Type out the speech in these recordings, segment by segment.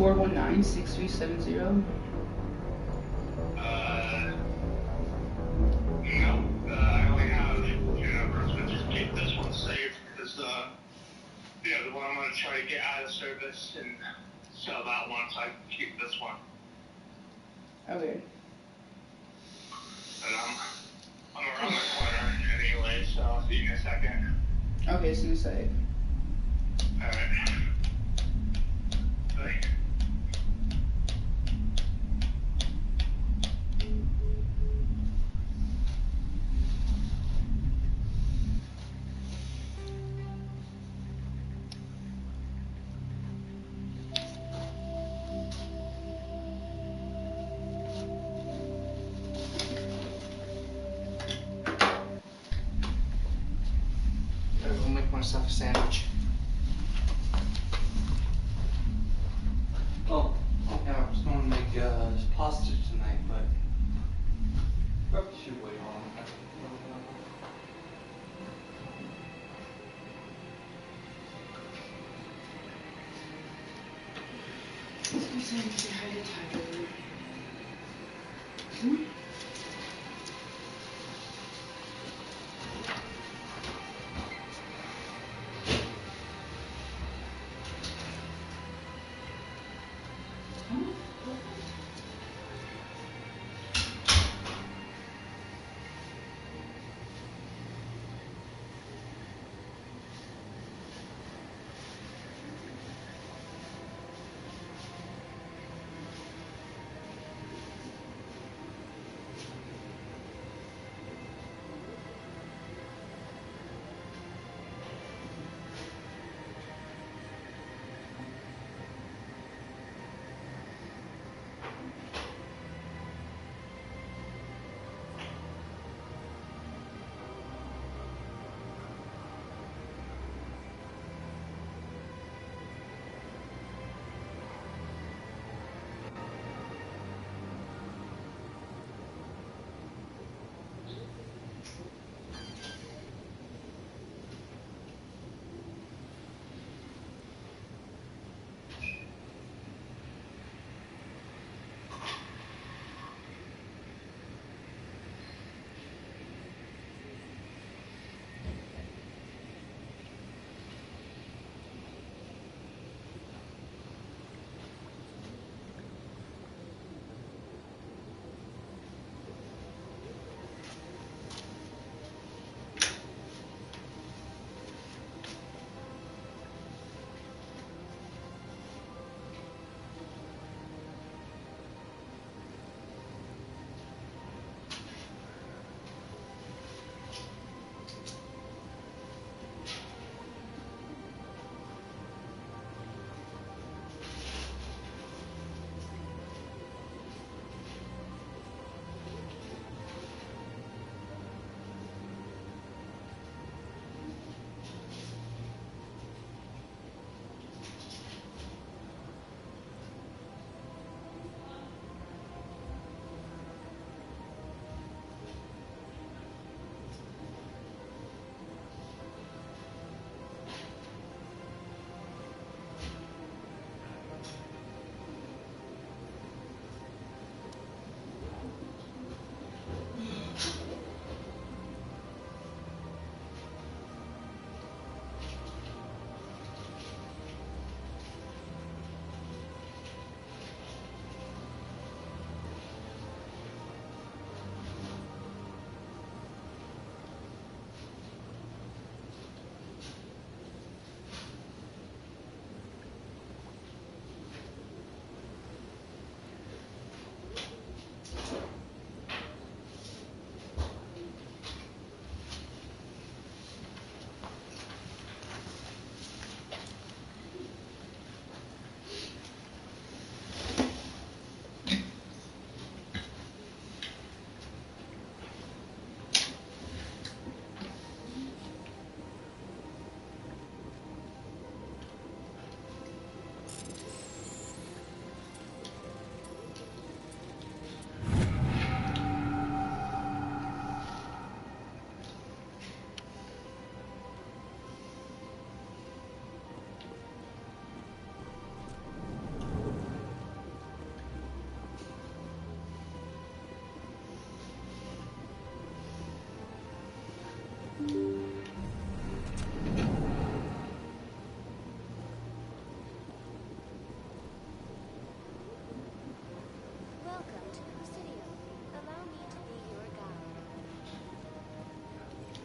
419-6370. No, I only have two numbers, but just keep this one saved because the other one I'm going to try to get out of service and sell that one, so I can keep this one. Okay. And I'm around the corner anyway, so I'll see you in a second. Okay, see you in a sec. Alright. Bye. Gotta go make myself a sandwich. Oh, yeah, I was going to make pasta tonight, but probably should wait on that. Let's go say hi to Tyler.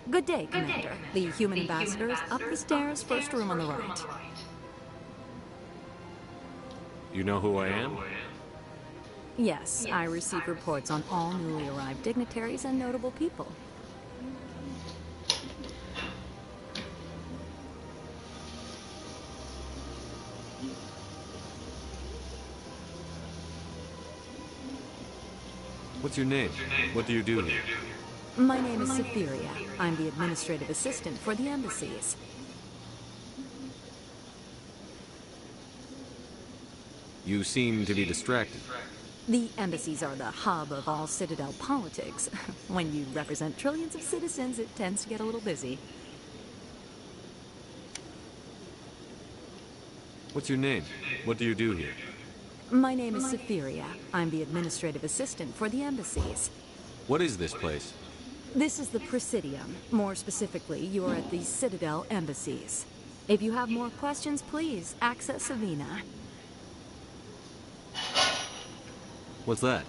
Good day, Commander. The human ambassador is up the stairs, first room on the right. You know who I am? Yes, I receive reports on all newly arrived dignitaries and notable people. What's your name? What do you do here? My name is Cytheria. I'm the administrative assistant for the embassies. You seem to be distracted. The embassies are the hub of all Citadel politics. When you represent trillions of citizens, it tends to get a little busy. What's your name? What do you do here? My name is Cytheria. I'm the administrative assistant for the embassies. What is this place? This is the Presidium. More specifically, you are at the Citadel embassies. If you have more questions, please access Avina. What's that?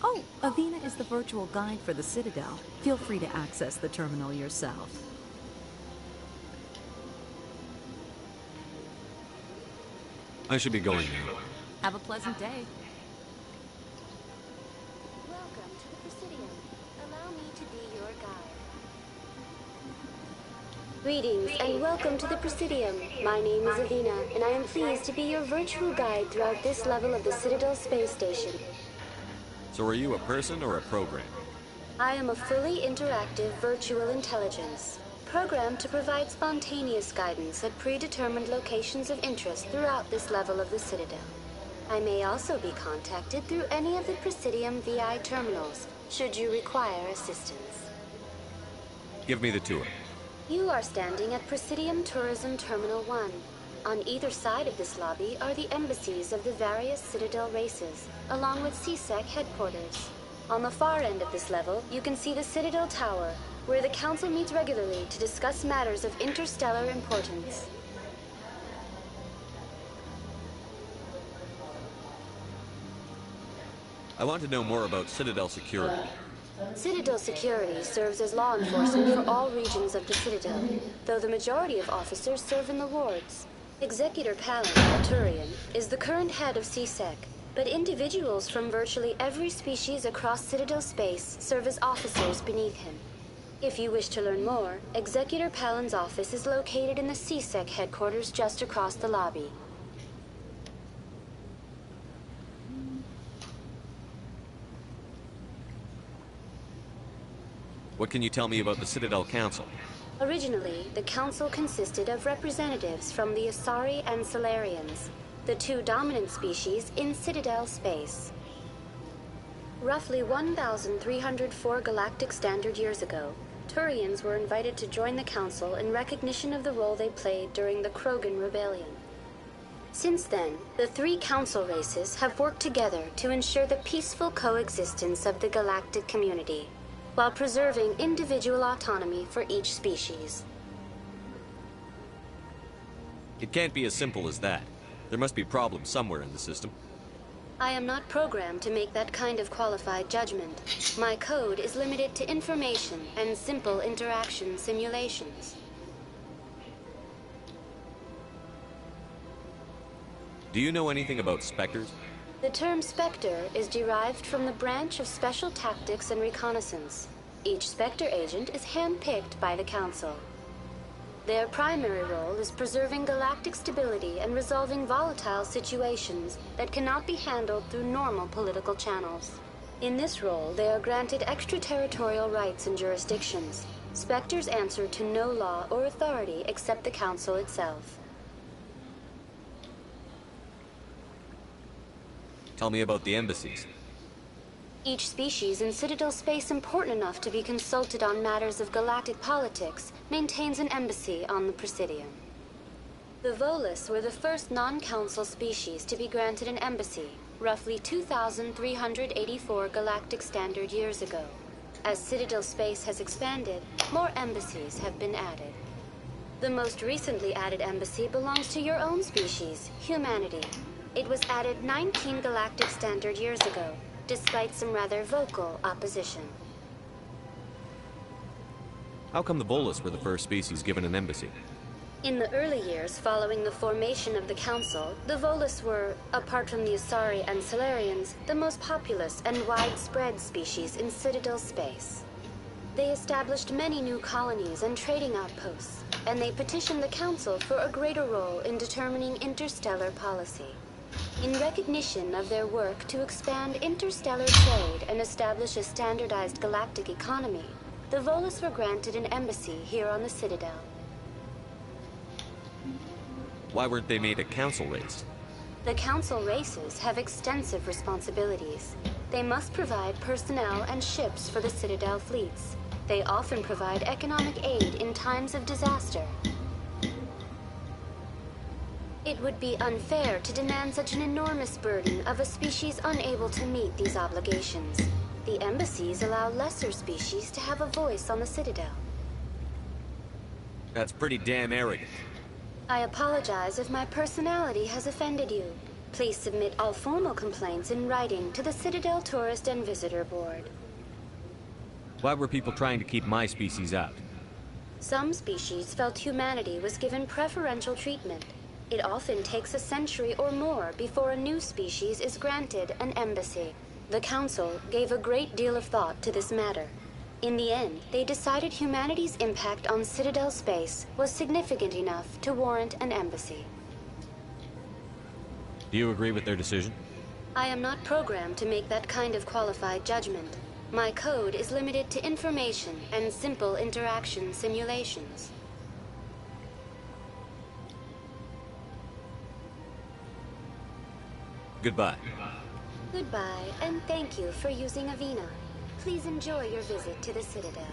Oh, Avina is the virtual guide for the Citadel. Feel free to access the terminal yourself. I should be going now. Have a pleasant day. Welcome to the Presidium. Allow me to be your guide. Greetings and welcome to the Presidium. My name is Avina, and I am pleased to be your virtual guide throughout this level of the Citadel space station. So are you a person or a program? I am a fully interactive virtual intelligence, programmed to provide spontaneous guidance at predetermined locations of interest throughout this level of the Citadel. I may also be contacted through any of the Presidium VI terminals, should you require assistance. Give me the tour. You are standing at Presidium Tourism Terminal 1. On either side of this lobby are the embassies of the various Citadel races, along with CSEC headquarters. On the far end of this level, you can see the Citadel Tower, where the Council meets regularly to discuss matters of interstellar importance. I want to know more about Citadel security. Citadel security serves as law enforcement for all regions of the Citadel, though the majority of officers serve in the wards. Executor Palin, a Turian, is the current head of CSEC, but individuals from virtually every species across Citadel space serve as officers beneath him. If you wish to learn more, Executor Palin's office is located in the CSEC headquarters just across the lobby. What can you tell me about the Citadel Council? Originally, the Council consisted of representatives from the Asari and Solarians, the two dominant species in Citadel space. Roughly 1,304 galactic standard years ago, Turians were invited to join the Council in recognition of the role they played during the Krogan Rebellion. Since then, the three Council races have worked together to ensure the peaceful coexistence of the galactic community, while preserving individual autonomy for each species. It can't be as simple as that. There must be problems somewhere in the system. I am not programmed to make that kind of qualified judgment. My code is limited to information and simple interaction simulations. Do you know anything about Spectres? The term Spectre is derived from the branch of Special Tactics and Reconnaissance. Each Spectre agent is handpicked by the Council. Their primary role is preserving galactic stability and resolving volatile situations that cannot be handled through normal political channels. In this role, they are granted extraterritorial rights and jurisdictions. Spectres answer to no law or authority except the Council itself. Tell me about the embassies. Each species in Citadel space important enough to be consulted on matters of galactic politics maintains an embassy on the Presidium. The Volus were the first non-council species to be granted an embassy, roughly 2,384 galactic standard years ago. As Citadel space has expanded, more embassies have been added. The most recently added embassy belongs to your own species, humanity. It was added 19 galactic standard years ago, despite some rather vocal opposition. How come the Volus were the first species given an embassy? In the early years following the formation of the Council, the Volus were, apart from the Asari and Solarians, the most populous and widespread species in Citadel space. They established many new colonies and trading outposts, and they petitioned the Council for a greater role in determining interstellar policy. In recognition of their work to expand interstellar trade and establish a standardized galactic economy, the Volus were granted an embassy here on the Citadel. Why weren't they made a council race? The Council races have extensive responsibilities. They must provide personnel and ships for the Citadel fleets. They often provide economic aid in times of disaster. It would be unfair to demand such an enormous burden of a species unable to meet these obligations. The embassies allow lesser species to have a voice on the Citadel. That's pretty damn arrogant. I apologize if my personality has offended you. Please submit all formal complaints in writing to the Citadel Tourist and Visitor Board. Why were people trying to keep my species out? Some species felt humanity was given preferential treatment. It often takes a century or more before a new species is granted an embassy. The Council gave a great deal of thought to this matter. In the end, they decided humanity's impact on Citadel space was significant enough to warrant an embassy. Do you agree with their decision? I am not programmed to make that kind of qualified judgment. My code is limited to information and simple interaction simulations. Goodbye. Goodbye, and thank you for using Avina. Please enjoy your visit to the Citadel.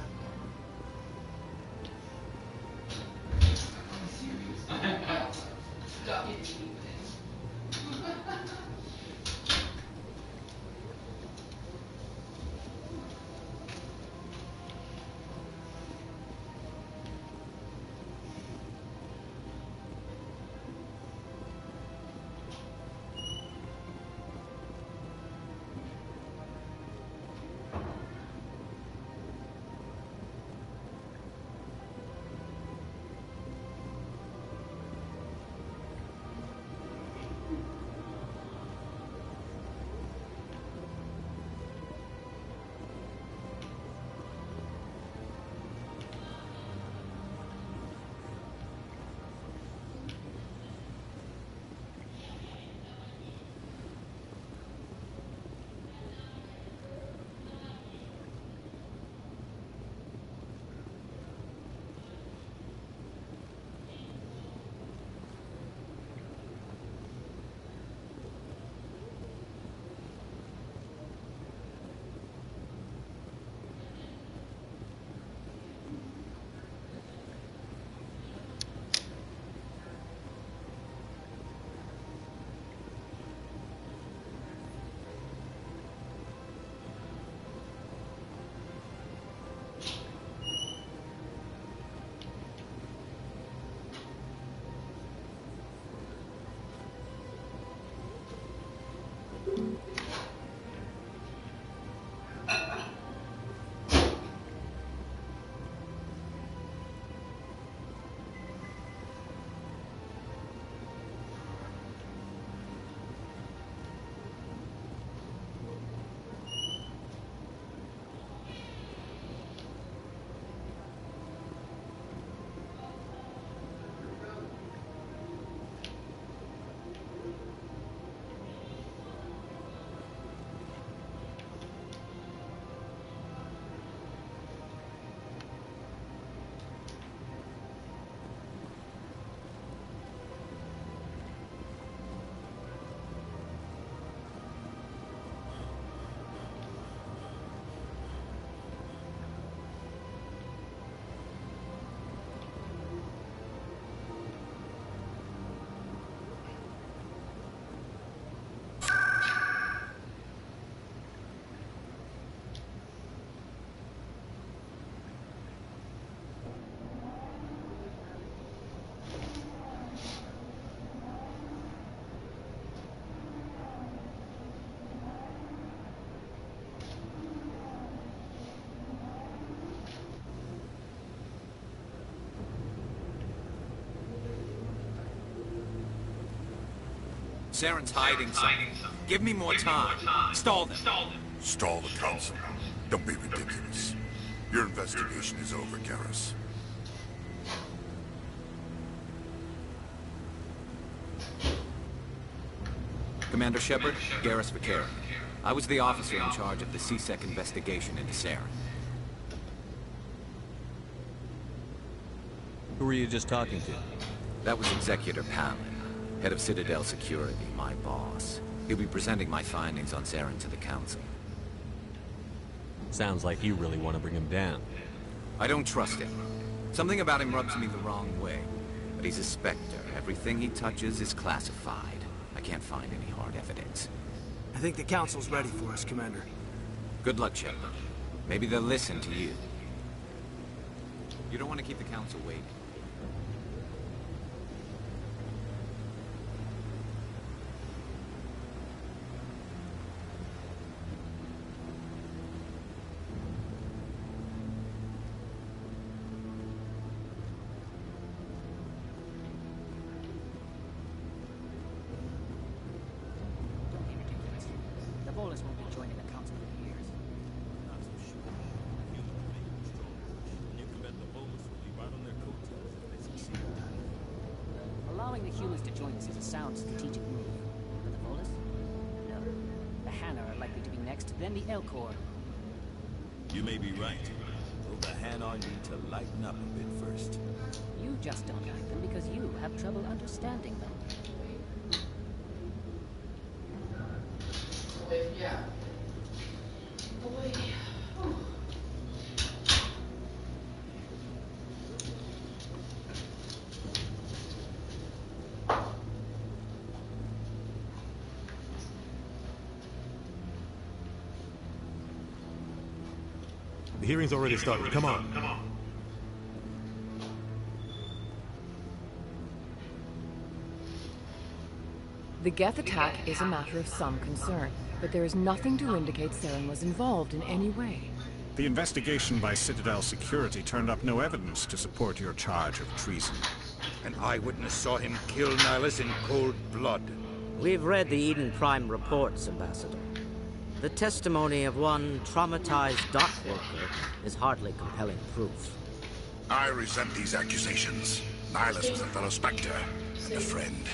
Saren's hiding something. Give me more time. Stall them. Stall the council? Don't be ridiculous. Your investigation is over, Garrus. Commander Shepard, Garrus Vakarian. I was the officer in charge of the C-Sec investigation into Saren. Who were you just talking to? That was Executor Palin, head of Citadel Security, my boss. He'll be presenting my findings on Saren to the Council. Sounds like you really want to bring him down. I don't trust him. Something about him rubs me the wrong way. But he's a Spectre. Everything he touches is classified. I can't find any hard evidence. I think the Council's ready for us, Commander. Good luck, Shepard. Maybe they'll listen to you. You don't want to keep the Council waiting. The Volus won't be joining the Council for years. Not so sure. Human remain strong. You can bet the Volus will be right on their coattails if they succeed. Allowing the humans to join us is a sound strategic move. But the Volus? No. The Hanar are likely to be next, then the Elcor. You may be right. Though the Hanar need to lighten up a bit first. You just don't like them because you have trouble understanding them. Yeah. Boy. The hearing's already started. Come on. The Geth attack is a matter of some concern, but there is nothing to indicate Saren was involved in any way. The investigation by Citadel Security turned up no evidence to support your charge of treason. An eyewitness saw him kill Nihilus in cold blood. We've read the Eden Prime reports, Ambassador. The testimony of one traumatized dock worker is hardly compelling proof. I resent these accusations. Nihilus was a fellow Spectre and a friend.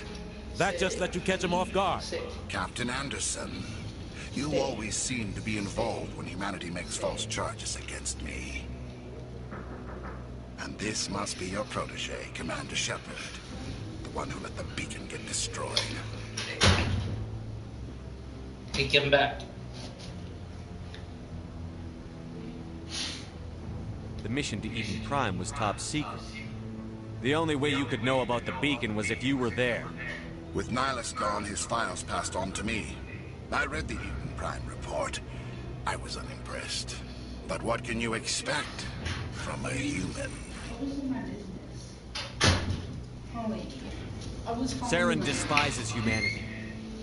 That just let you catch him off guard. Captain Anderson, you always seem to be involved when humanity makes false charges against me. And this must be your protege, Commander Shepard. The one who let the beacon get destroyed. Take him back. The mission to Eden Prime was top secret. The only way you could know about the beacon was if you were there. With Nihilus gone, his files passed on to me. I read the Eden Prime report. I was unimpressed. But what can you expect from a human? Saren despises humanity.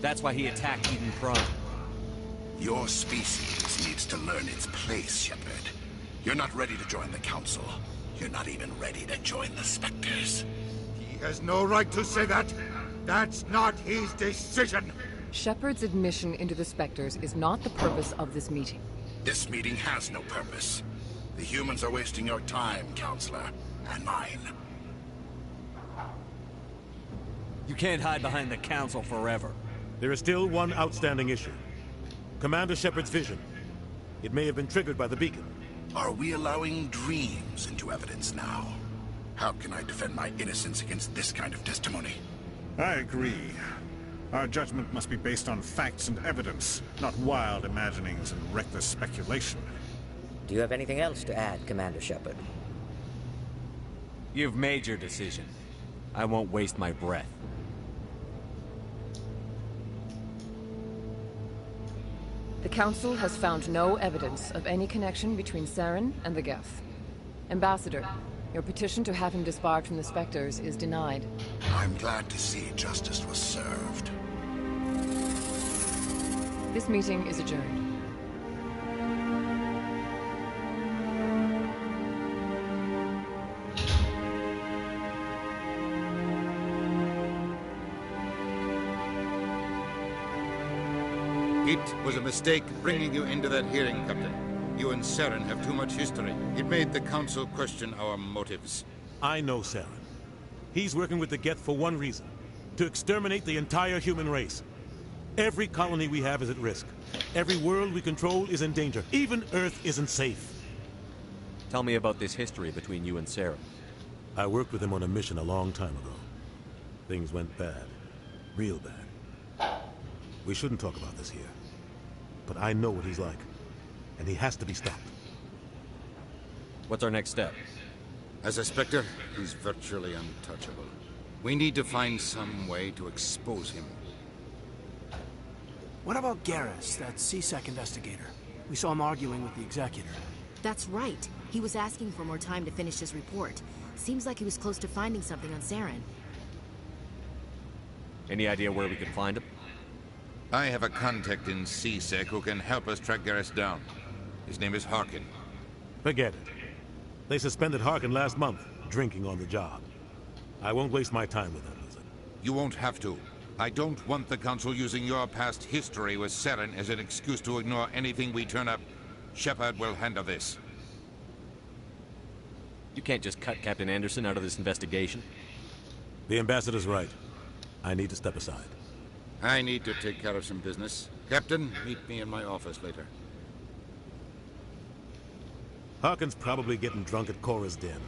That's why he attacked Eden Prime. Your species needs to learn its place, Shepard. You're not ready to join the Council. You're not even ready to join the Spectres. He has no right to say that. That's not his decision. Shepard's admission into the Spectres is not the purpose of this meeting. This meeting has no purpose. The humans are wasting your time, Counselor, and mine. You can't hide behind the Council forever. There is still one outstanding issue. Commander Shepard's vision. It may have been triggered by the beacon. Are we allowing dreams into evidence now? How can I defend my innocence against this kind of testimony? I agree. Our judgment must be based on facts and evidence, not wild imaginings and reckless speculation. Do you have anything else to add, Commander Shepard? You've made your decision. I won't waste my breath. The Council has found no evidence of any connection between Saren and the Geth. Ambassador, your petition to have him disbarred from the Spectres is denied. I'm glad to see justice was served. This meeting is adjourned. It was a mistake bringing you into that hearing, Captain. You and Saren have too much history. It made the Council question our motives. I know Saren. He's working with the Geth for one reason. To exterminate the entire human race. Every colony we have is at risk. Every world we control is in danger. Even Earth isn't safe. Tell me about this history between you and Saren. I worked with him on a mission a long time ago. Things went bad. Real bad. We shouldn't talk about this here. But I know what he's like. And he has to be stopped. What's our next step? As a Spectre, he's virtually untouchable. We need to find some way to expose him. What about Garrus, that C-Sec investigator? We saw him arguing with the Executor. That's right. He was asking for more time to finish his report. Seems like he was close to finding something on Saren. Any idea where we can find him? I have a contact in C-Sec who can help us track Garrus down. His name is Harkin. Forget it. They suspended Harkin last month, drinking on the job. I won't waste my time with him, Lizard. You won't have to. I don't want the Council using your past history with Saren as an excuse to ignore anything we turn up. Shepard will handle this. You can't just cut Captain Anderson out of this investigation. The Ambassador's right. I need to step aside. I need to take care of some business. Captain, meet me in my office later. Harkin's probably getting drunk at Cora's Den.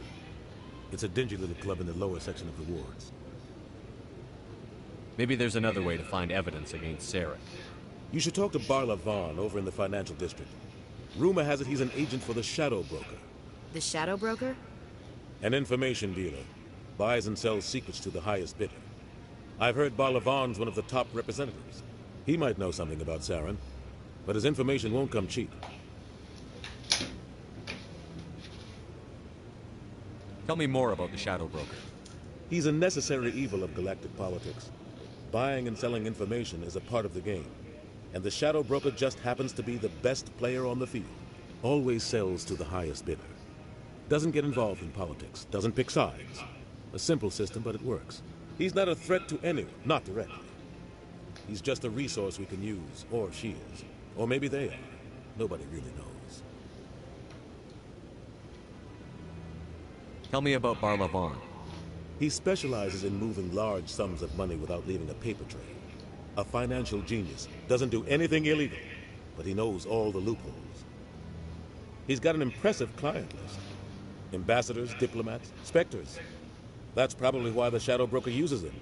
It's a dingy little club in the lower section of the wards. Maybe there's another way to find evidence against Saren. You should talk to Barla Vaughn over in the financial district. Rumor has it he's an agent for the Shadow Broker. The Shadow Broker? An information dealer. Buys and sells secrets to the highest bidder. I've heard Barla Vaughn's one of the top representatives. He might know something about Saren, but his information won't come cheap. Tell me more about the Shadow Broker. He's a necessary evil of galactic politics. Buying and selling information is a part of the game. And the Shadow Broker just happens to be the best player on the field. Always sells to the highest bidder. Doesn't get involved in politics. Doesn't pick sides. A simple system, but it works. He's not a threat to anyone, not directly. He's just a resource we can use, or she is. Or maybe they are. Nobody really knows. Tell me about Barla Vaughn. He specializes in moving large sums of money without leaving a paper trail. A financial genius. Doesn't do anything illegal, but he knows all the loopholes. He's got an impressive client list. Ambassadors, diplomats, Spectres. That's probably why the Shadow Broker uses him.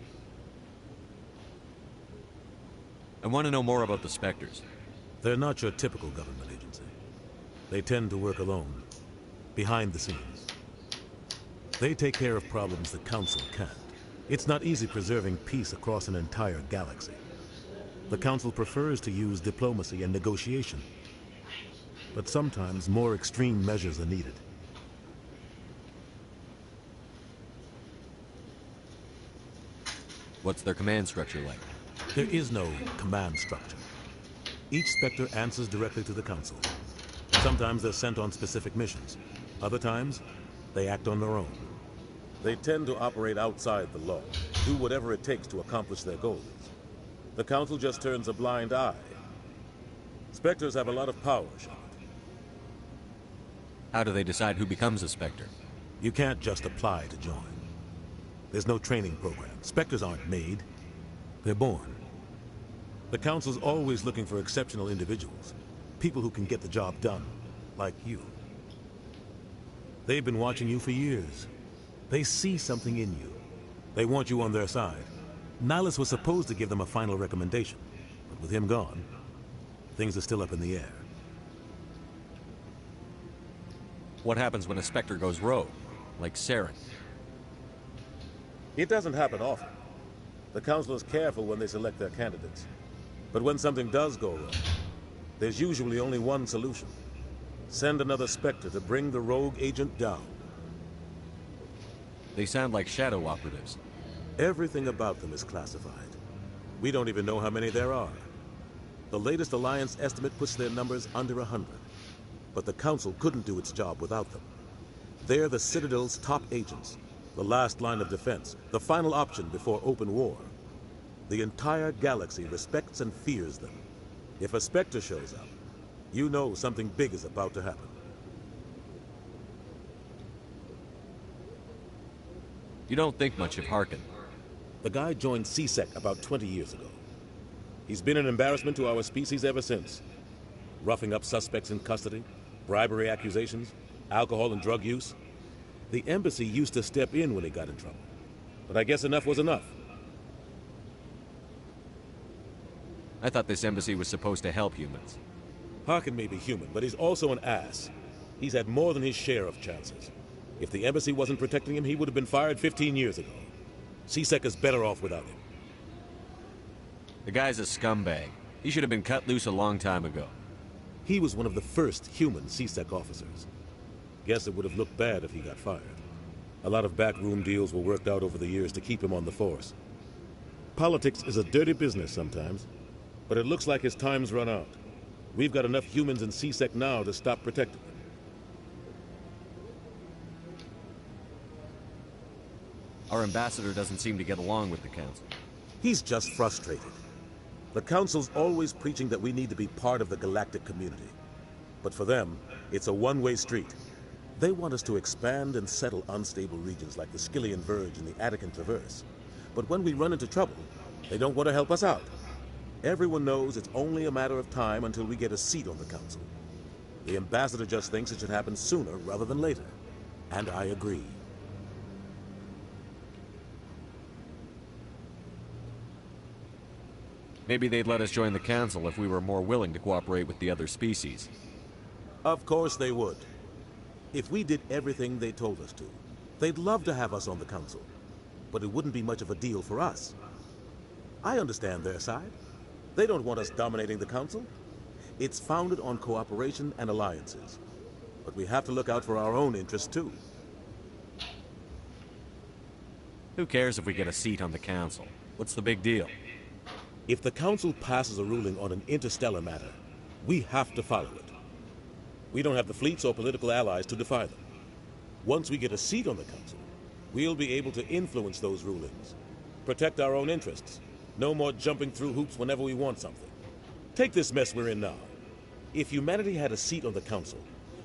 I want to know more about the Spectres. They're not your typical government agency. They tend to work alone, behind the scenes. They take care of problems the Council can't. It's not easy preserving peace across an entire galaxy. The Council prefers to use diplomacy and negotiation. But sometimes more extreme measures are needed. What's their command structure like? There is no command structure. Each Spectre answers directly to the Council. Sometimes they're sent on specific missions. Other times, they act on their own. They tend to operate outside the law, do whatever it takes to accomplish their goals. The Council just turns a blind eye. Spectres have a lot of power, Shepard. How do they decide who becomes a Spectre? You can't just apply to join. There's no training program. Spectres aren't made. They're born. The Council's always looking for exceptional individuals. People who can get the job done. Like you. They've been watching you for years. They see something in you. They want you on their side. Nihilus was supposed to give them a final recommendation. But with him gone, things are still up in the air. What happens when a Spectre goes rogue? Like Saren? It doesn't happen often. The Council is careful when they select their candidates. But when something does go wrong, there's usually only one solution. Send another Spectre to bring the rogue agent down. They sound like Shadow operatives. Everything about them is classified. We don't even know how many there are. The latest Alliance estimate puts their numbers under 100. But the Council couldn't do its job without them. They're the Citadel's top agents. The last line of defense, the final option before open war. The entire galaxy respects and fears them. If a Spectre shows up, you know something big is about to happen. You don't think much of Harkin. The guy joined C-Sec about 20 years ago. He's been an embarrassment to our species ever since. Roughing up suspects in custody, bribery accusations, alcohol and drug use. The embassy used to step in when he got in trouble. But I guess enough was enough. I thought this embassy was supposed to help humans. Harkin may be human, but he's also an ass. He's had more than his share of chances. If the embassy wasn't protecting him, he would have been fired 15 years ago. C-Sec is better off without him. The guy's a scumbag. He should have been cut loose a long time ago. He was one of the first human C-Sec officers. Guess it would have looked bad if he got fired. A lot of backroom deals were worked out over the years to keep him on the force. Politics is a dirty business sometimes, but it looks like his time's run out. We've got enough humans in C-Sec now to stop protecting him. Our ambassador doesn't seem to get along with the Council. He's just frustrated. The Council's always preaching that we need to be part of the galactic community. But for them, it's a one-way street. They want us to expand and settle unstable regions like the Skillian Verge and the Attican Traverse. But when we run into trouble, they don't want to help us out. Everyone knows it's only a matter of time until we get a seat on the Council. The ambassador just thinks it should happen sooner rather than later. And I agree. Maybe they'd let us join the Council if we were more willing to cooperate with the other species. Of course they would. If we did everything they told us to, they'd love to have us on the Council. But it wouldn't be much of a deal for us. I understand their side. They don't want us dominating the Council. It's founded on cooperation and alliances. But we have to look out for our own interests, too. Who cares if we get a seat on the Council? What's the big deal? If the Council passes a ruling on an interstellar matter, we have to follow it. We don't have the fleets or political allies to defy them. Once we get a seat on the Council, we'll be able to influence those rulings, protect our own interests. No more jumping through hoops whenever we want something. Take this mess we're in now. If humanity had a seat on the Council,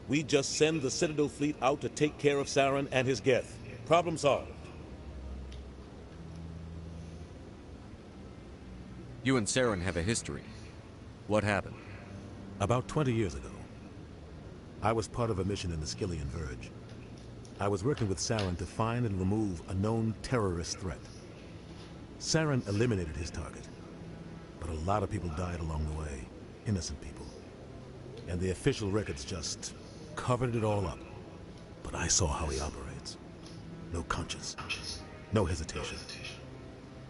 we'd just send the Citadel fleet out to take care of Saren and his Geth. Problem solved. You and Saren have a history. What happened? About 20 years ago, I was part of a mission in the Skillian Verge. I was working with Saren to find and remove a known terrorist threat. Saren eliminated his target, but a lot of people died along the way, innocent people. And the official records just covered it all up. But I saw how he operates. No conscience, no hesitation.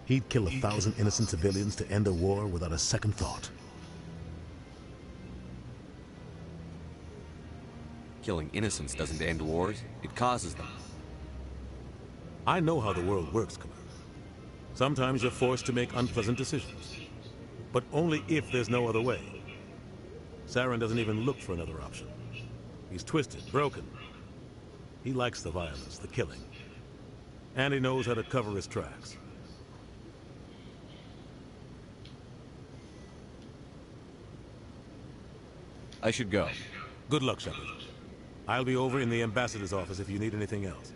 He'd kill 1,000 innocent civilians to end a war without a second thought. Killing innocents doesn't end wars, it causes them. I know how the world works, Commander. Sometimes you're forced to make unpleasant decisions. But only if there's no other way. Saren doesn't even look for another option. He's twisted, broken. He likes the violence, the killing. And he knows how to cover his tracks. I should go. Good luck, Shepard. I'll be over in the ambassador's office if you need anything else.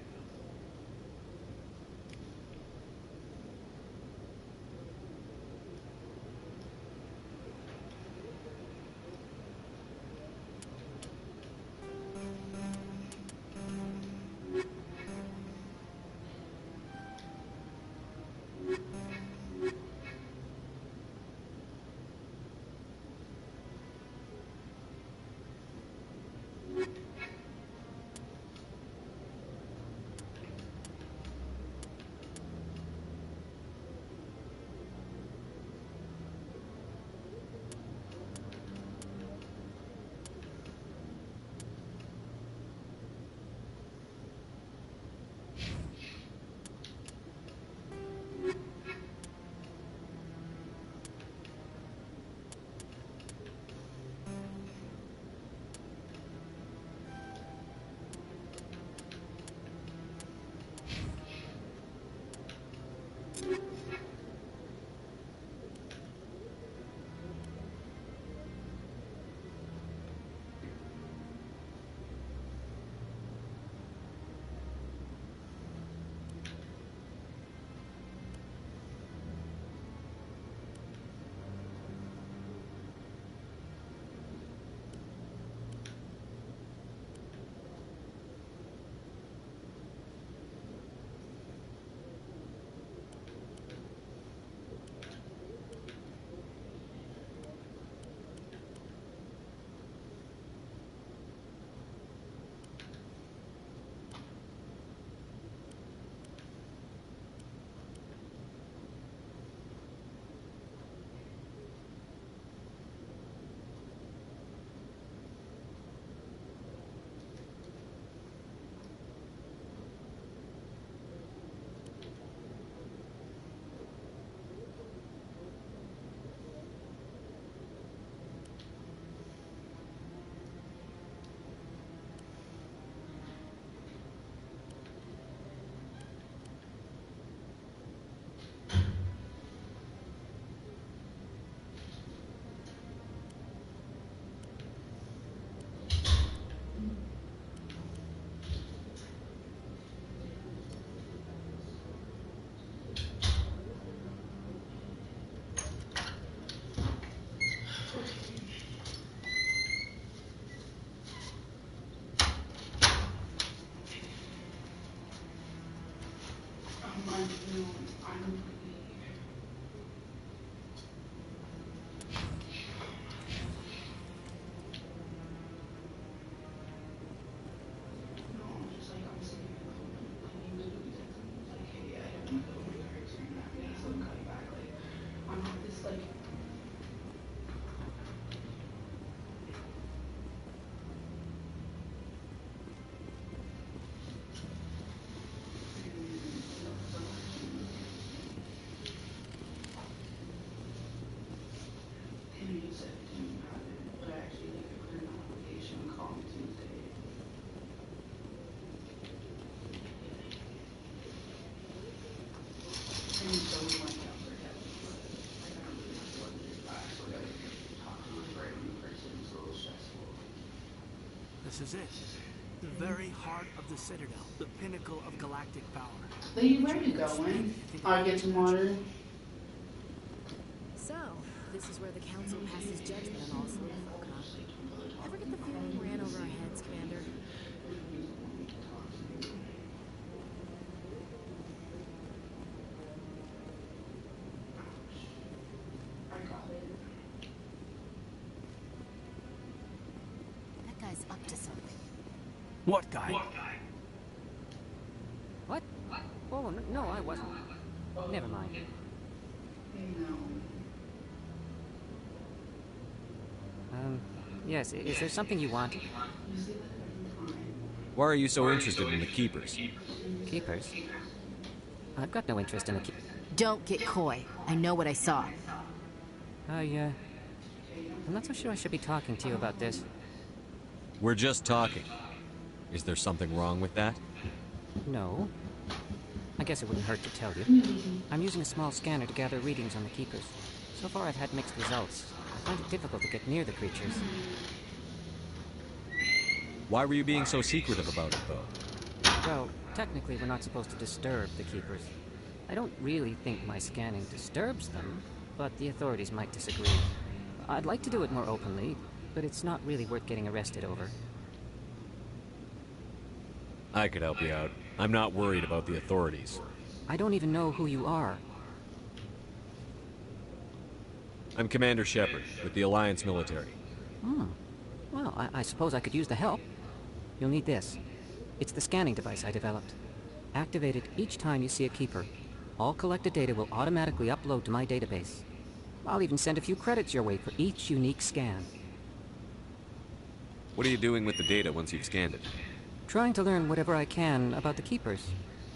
It's like This is it. The very heart of the Citadel, the pinnacle of galactic power. Are you ready to go in? I'll get some water. So, this is where the Council passes judgment on all sorts of folk, huh? Ever get the feeling we're in over our heads, Commander? That guy's up to something. What guy? What? Oh, no, I wasn't. Never mind. Yes, is there something you want? Why are you so interested in the Keepers? Keepers? I've got no interest in the Don't get coy. I know what I saw. I'm not so sure I should be talking to you about this. We're just talking. Is there something wrong with that? No. I guess it wouldn't hurt to tell you. I'm using a small scanner to gather readings on the Keepers. So far I've had mixed results. I find it difficult to get near the creatures. Why were you being so secretive about it, though? Well, technically we're not supposed to disturb the Keepers. I don't really think my scanning disturbs them, but the authorities might disagree. I'd like to do it more openly, but it's not really worth getting arrested over. I could help you out. I'm not worried about the authorities. I don't even know who you are. I'm Commander Shepard, with the Alliance military. Well, I suppose I could use the help. You'll need this. It's the scanning device I developed. Activate it each time you see a Keeper. All collected data will automatically upload to my database. I'll even send a few credits your way for each unique scan. What are you doing with the data once you've scanned it? Trying to learn whatever I can about the Keepers.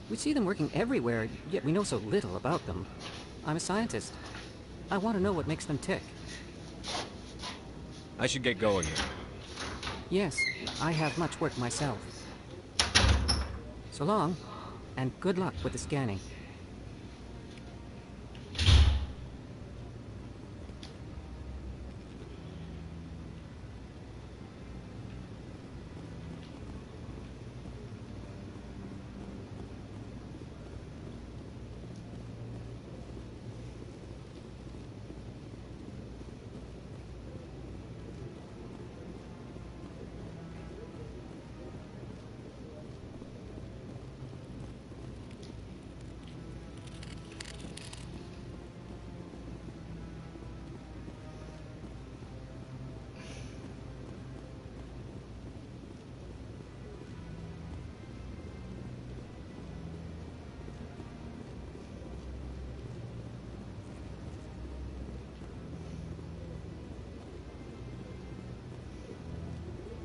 We see them working everywhere, yet we know so little about them. I'm a scientist. I want to know what makes them tick. I should get going here. Yes, I have much work myself. So long, and good luck with the scanning.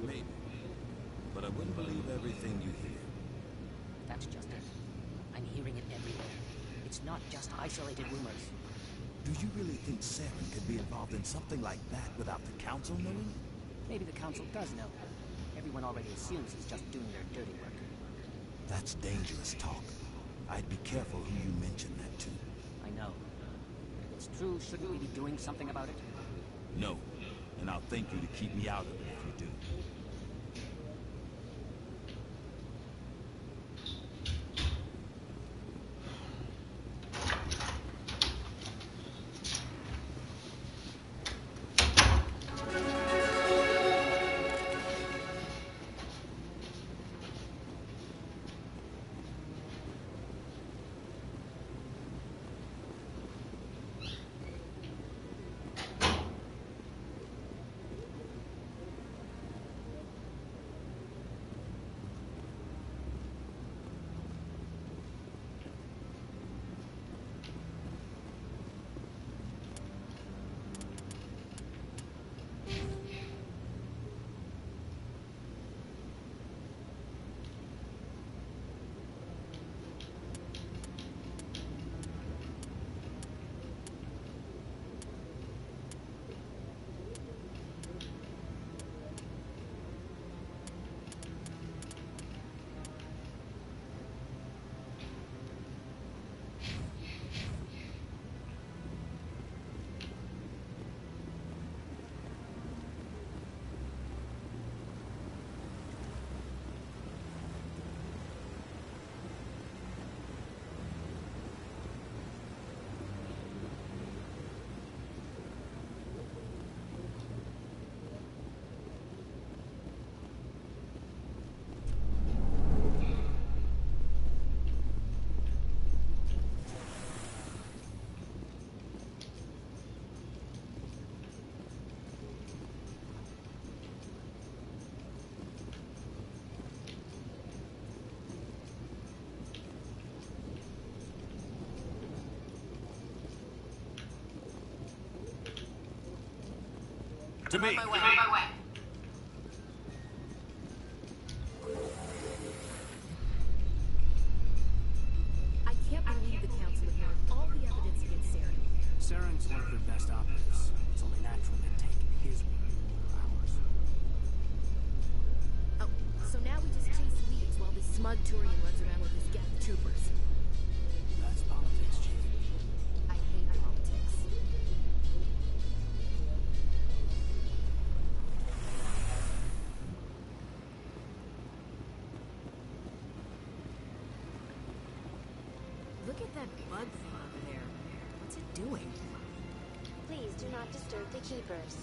Maybe. But I wouldn't believe everything you hear. That's just it. I'm hearing it everywhere. It's not just isolated rumors. Do you really think Saren could be involved in something like that without the Council knowing? Maybe the Council does know. Everyone already assumes he's just doing their dirty work. That's dangerous talk. I'd be careful who you mention that to. I know. If it's true, shouldn't we be doing something about it? No. And I'll thank you to keep me out of it if you do. To me. On my way. I can't believe the Council ignored all the evidence against Saren. Saren's one of their best operatives. It's only natural they'd take his word over ours. Oh, so now we just chase leads while this smug Turian runs around with his Geth troopers. That's politics, Chief. I hate politics. Look at that bug thing over there. What's it doing? Please do not disturb the keepers.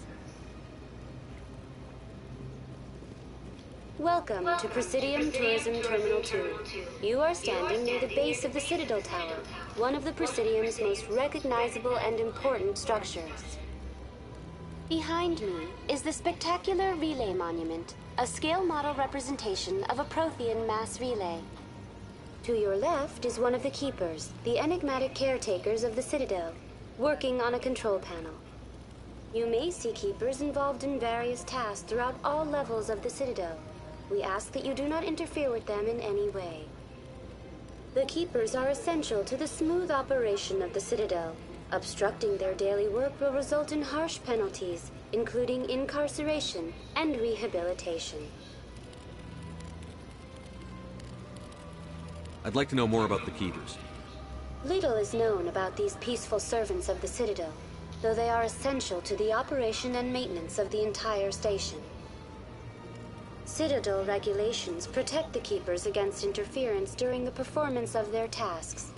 Welcome to Presidium Tourism Terminal 2. You are standing near the base of the Citadel Tower, one of the Presidium's most recognizable and important structures. Behind me is the spectacular Relay Monument, a scale model representation of a Prothean mass relay. To your left is one of the Keepers, the enigmatic caretakers of the Citadel, working on a control panel. You may see Keepers involved in various tasks throughout all levels of the Citadel. We ask that you do not interfere with them in any way. The Keepers are essential to the smooth operation of the Citadel. Obstructing their daily work will result in harsh penalties, including incarceration and rehabilitation. I'd like to know more about the Keepers. Little is known about these peaceful servants of the Citadel, though they are essential to the operation and maintenance of the entire station. Citadel regulations protect the Keepers against interference during the performance of their tasks.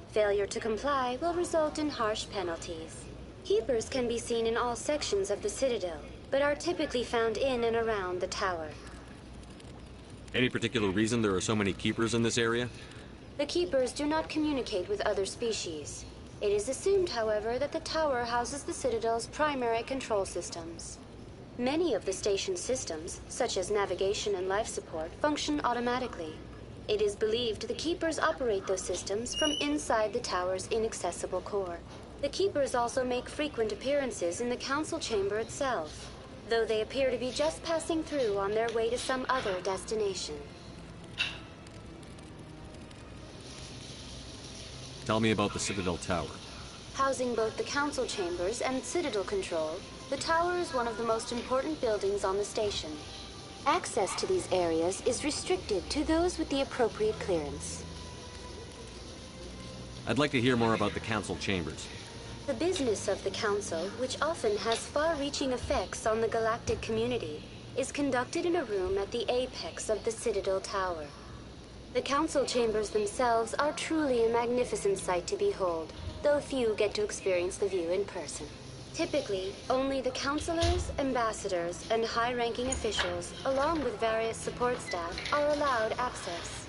Failure to comply will result in harsh penalties. Keepers can be seen in all sections of the Citadel, but are typically found in and around the tower. Any particular reason there are so many Keepers in this area? The Keepers do not communicate with other species. It is assumed, however, that the tower houses the Citadel's primary control systems. Many of the station's systems, such as navigation and life support, function automatically. It is believed the Keepers operate those systems from inside the tower's inaccessible core. The Keepers also make frequent appearances in the Council chamber itself, though they appear to be just passing through on their way to some other destination. Tell me about the Citadel Tower. Housing both the Council chambers and Citadel control, the tower is one of the most important buildings on the station. Access to these areas is restricted to those with the appropriate clearance. I'd like to hear more about the Council chambers. The business of the Council, which often has far-reaching effects on the galactic community, is conducted in a room at the apex of the Citadel Tower. The Council chambers themselves are truly a magnificent sight to behold, though few get to experience the view in person. Typically, only the councilors, ambassadors, and high-ranking officials, along with various support staff, are allowed access.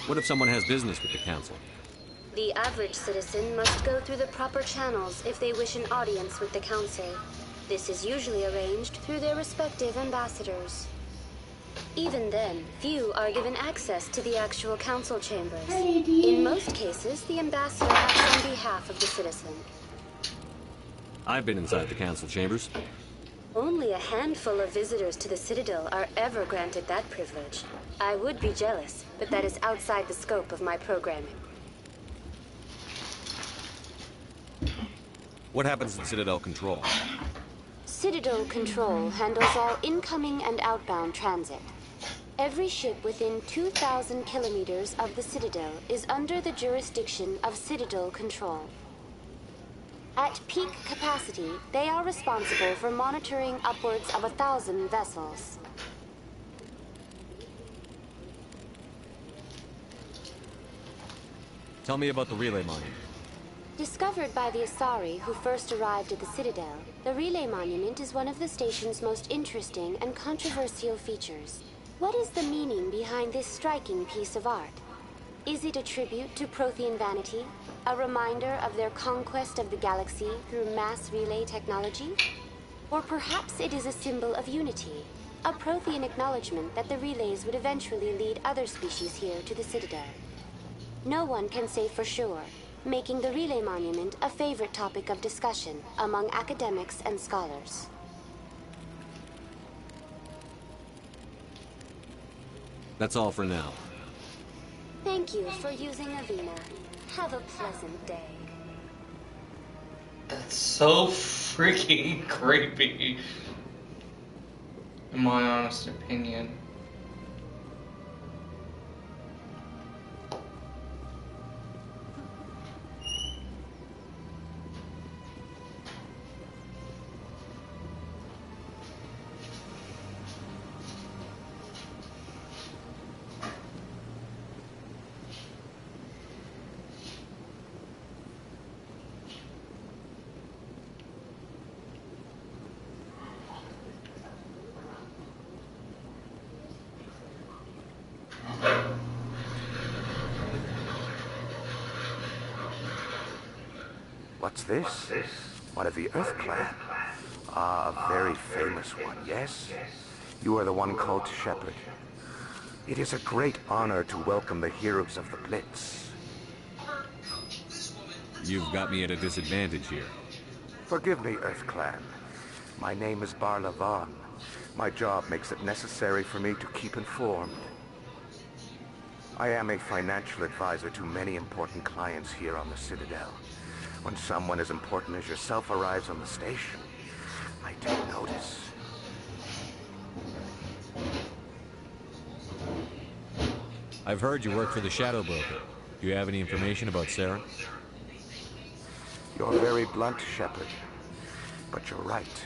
What if someone has business with the Council? The average citizen must go through the proper channels if they wish an audience with the Council. This is usually arranged through their respective ambassadors. Even then, few are given access to the actual Council chambers. In most cases, the ambassador acts on behalf of the citizen. I've been inside the Council chambers. Only a handful of visitors to the Citadel are ever granted that privilege. I would be jealous, but that is outside the scope of my programming. What happens in Citadel Control? Citadel Control handles all incoming and outbound transit. Every ship within 2,000 kilometers of the Citadel is under the jurisdiction of Citadel Control. At peak capacity, they are responsible for monitoring upwards of 1,000 vessels. Tell me about the Relay Monument. Discovered by the Asari who first arrived at the Citadel, the Relay Monument is one of the station's most interesting and controversial features. What is the meaning behind this striking piece of art? Is it a tribute to Prothean vanity? A reminder of their conquest of the galaxy through mass relay technology? Or perhaps it is a symbol of unity, a Prothean acknowledgement that the relays would eventually lead other species here to the Citadel. No one can say for sure, making the Relay Monument a favorite topic of discussion among academics and scholars. That's all for now. Thank you for using Avina. Have a pleasant day. That's so freaking creepy, in my honest opinion. What's this? One of the Earth Clan? Ah, a very famous one, yes? You are the one called Shepard. It is a great honor to welcome the heroes of the Blitz. You've got me at a disadvantage here. Forgive me, Earth Clan. My name is Barla Vaughn. My job makes it necessary for me to keep informed. I am a financial advisor to many important clients here on the Citadel. When someone as important as yourself arrives on the station, I take notice. I've heard you work for the Shadow Broker. Do you have any information about Saren? You're very blunt, Shepard. But you're right.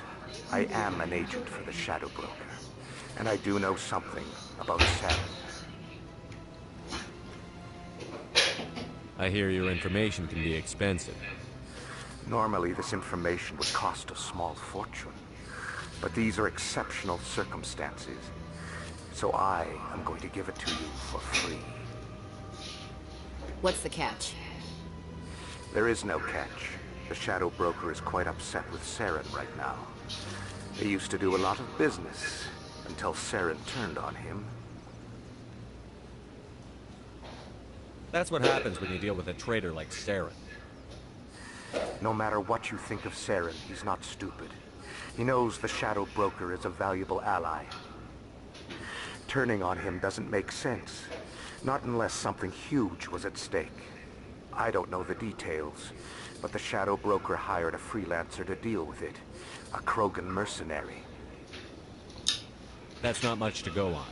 I am an agent for the Shadow Broker. And I do know something about Saren. I hear your information can be expensive. Normally, this information would cost a small fortune. But these are exceptional circumstances. So I am going to give it to you for free. What's the catch? There is no catch. The Shadow Broker is quite upset with Saren right now. They used to do a lot of business until Saren turned on him. That's what happens when you deal with a traitor like Saren. No matter what you think of Saren, he's not stupid. He knows the Shadow Broker is a valuable ally. Turning on him doesn't make sense. Not unless something huge was at stake. I don't know the details, but the Shadow Broker hired a freelancer to deal with it. A Krogan mercenary. That's not much to go on.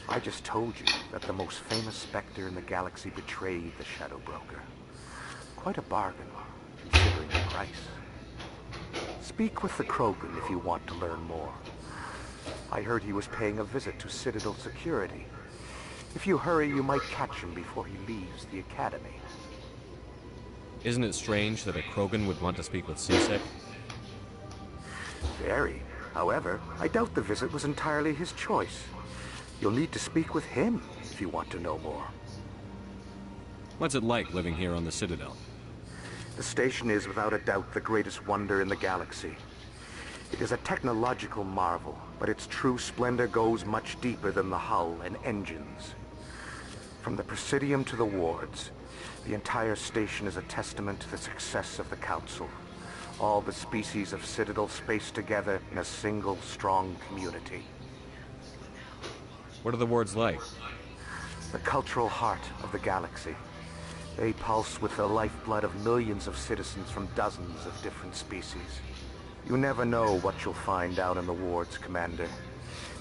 I just told you that the most famous Spectre in the galaxy betrayed the Shadow Broker. Quite a bargain, considering the price. Speak with the Krogan if you want to learn more. I heard he was paying a visit to Citadel security. If you hurry, you might catch him before he leaves the Academy. Isn't it strange that a Krogan would want to speak with C-Sec? Very. However, I doubt the visit was entirely his choice. You'll need to speak with him if you want to know more. What's it like living here on the Citadel? The station is without a doubt the greatest wonder in the galaxy. It is a technological marvel, but its true splendor goes much deeper than the hull and engines. From the Presidium to the wards, the entire station is a testament to the success of the Council. All the species of Citadel spaced together in a single, strong community. What are the wards like? The cultural heart of the galaxy. They pulse with the lifeblood of millions of citizens from dozens of different species. You never know what you'll find out in the wards, Commander.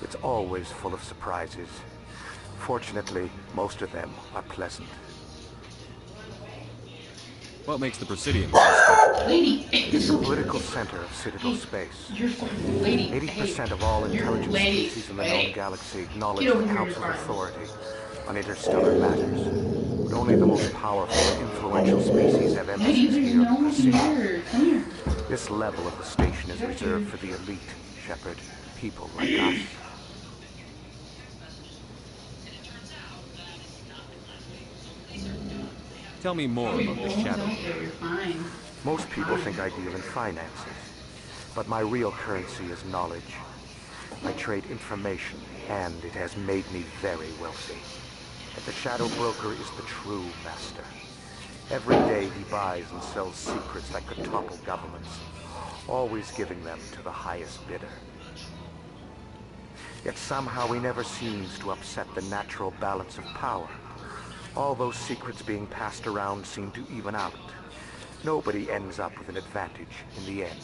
It's always full of surprises. Fortunately, most of them are pleasant. What makes the Presidium? Lady, it's the political center of Citadel space. 80% of all intelligent species in the known galaxy acknowledge the Council's authority on interstellar matters. But only the most powerful and influential species have embassies here on the Presidium. This level of the station is reserved for the elite, Shepard. People like us. Tell me more about the Shadow. Most people think I deal in finances, but my real currency is knowledge. I trade information, and it has made me very wealthy. But the Shadow Broker is the true master. Every day he buys and sells secrets that could topple governments, always giving them to the highest bidder. Yet somehow he never seems to upset the natural balance of power. All those secrets being passed around seem to even out. Nobody ends up with an advantage in the end.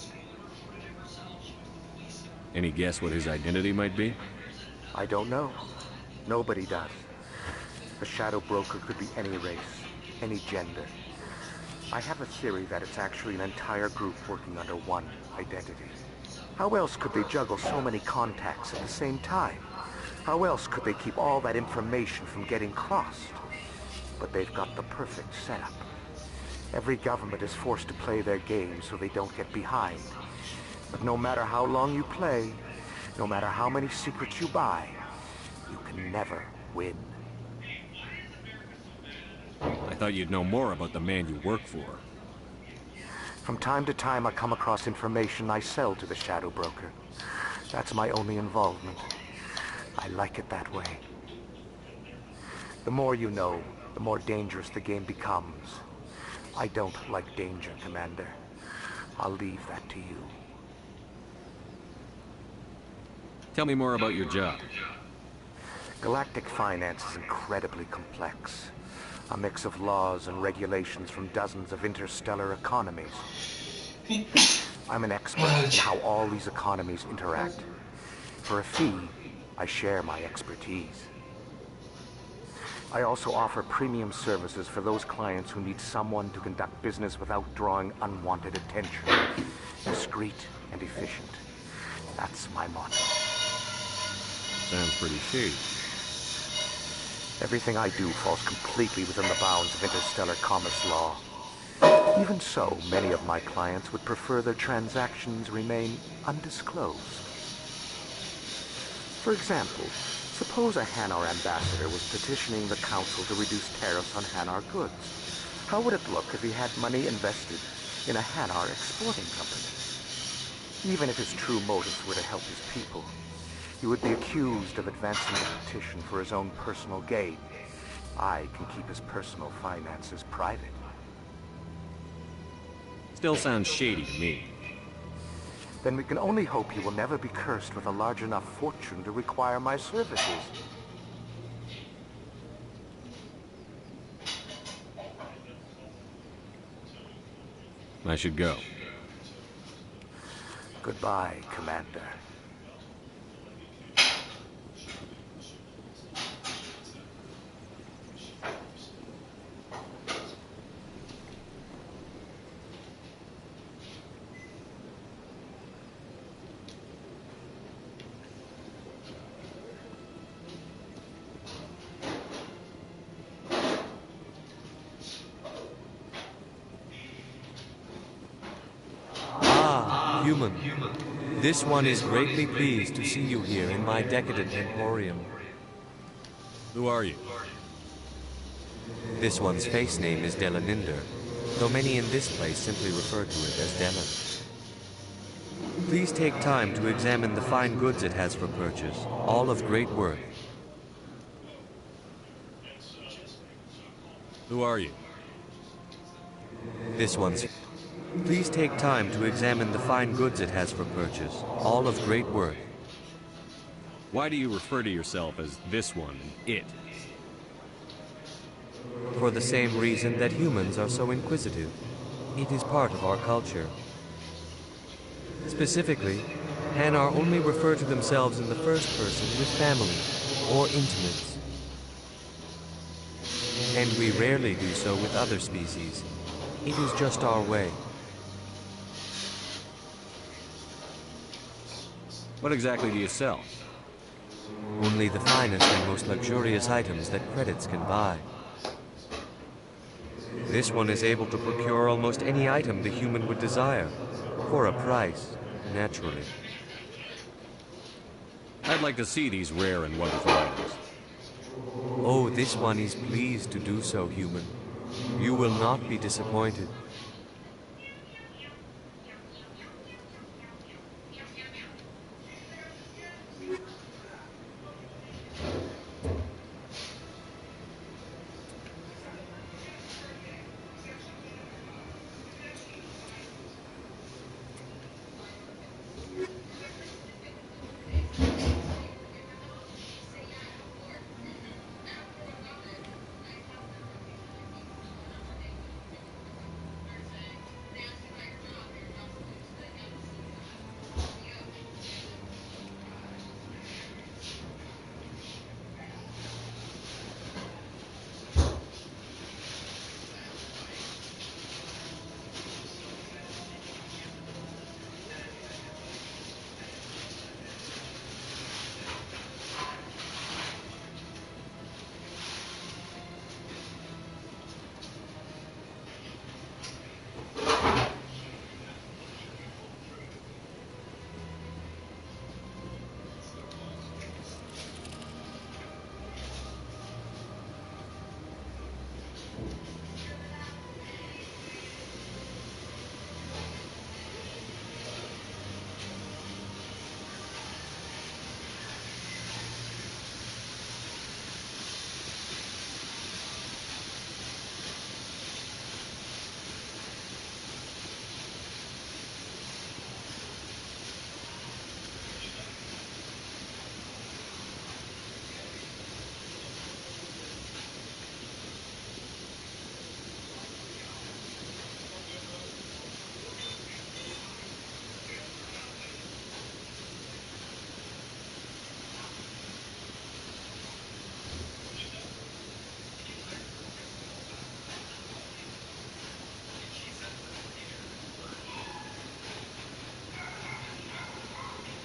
Any guess what his identity might be? I don't know. Nobody does. The Shadow Broker could be any race, any gender. I have a theory that it's actually an entire group working under one identity. How else could they juggle so many contacts at the same time? How else could they keep all that information from getting crossed? But they've got the perfect setup. Every government is forced to play their game so they don't get behind. But no matter how long you play, no matter how many secrets you buy, you can never win. I thought you'd know more about the man you work for. From time to time, I come across information I sell to the Shadow Broker. That's my only involvement. I like it that way. The more you know, the more dangerous the game becomes. I don't like danger, Commander. I'll leave that to you. Tell me more about your job. Galactic finance is incredibly complex. A mix of laws and regulations from dozens of interstellar economies. I'm an expert in how all these economies interact. For a fee, I share my expertise. I also offer premium services for those clients who need someone to conduct business without drawing unwanted attention. Discreet and efficient. That's my motto. Sounds pretty shady. Everything I do falls completely within the bounds of interstellar commerce law. Even so, many of my clients would prefer their transactions remain undisclosed. For example, suppose a Hanar ambassador was petitioning the Council to reduce tariffs on Hanar goods. How would it look if he had money invested in a Hanar exporting company? Even if his true motives were to help his people, he would be accused of advancing the petition for his own personal gain. I can keep his personal finances private. Still sounds shady to me. Then we can only hope he will never be cursed with a large enough fortune to require my services. I should go. Goodbye, Commander. Human. This one is greatly pleased to see you here in my decadent emporium. Who are you? This one's face name is Delaninder, though many in this place simply refer to it as Delan. Please take time to examine the fine goods it has for purchase, all of great worth. Who are you? This one's... Please take time to examine the fine goods it has for purchase, all of great worth. Why do you refer to yourself as this one and it? For the same reason that humans are so inquisitive. It is part of our culture. Specifically, Hanar only refer to themselves in the first person with family or intimates. And we rarely do so with other species. It is just our way. What exactly do you sell? Only the finest and most luxurious items that credits can buy. This one is able to procure almost any item the human would desire, for a price, naturally. I'd like to see these rare and wonderful items. Oh, this one is pleased to do so, human. You will not be disappointed.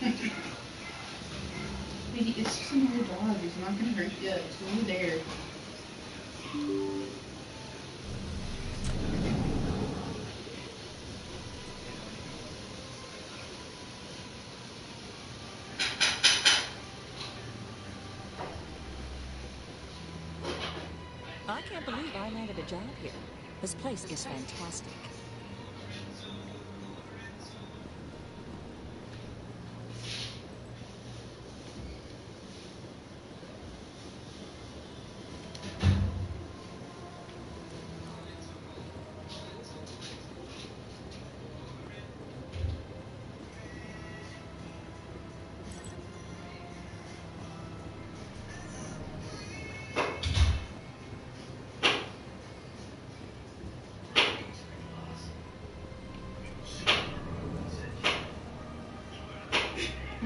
It's just another dog. It's not gonna hurt you. It's over there. I can't believe I landed a job here. This place is fantastic.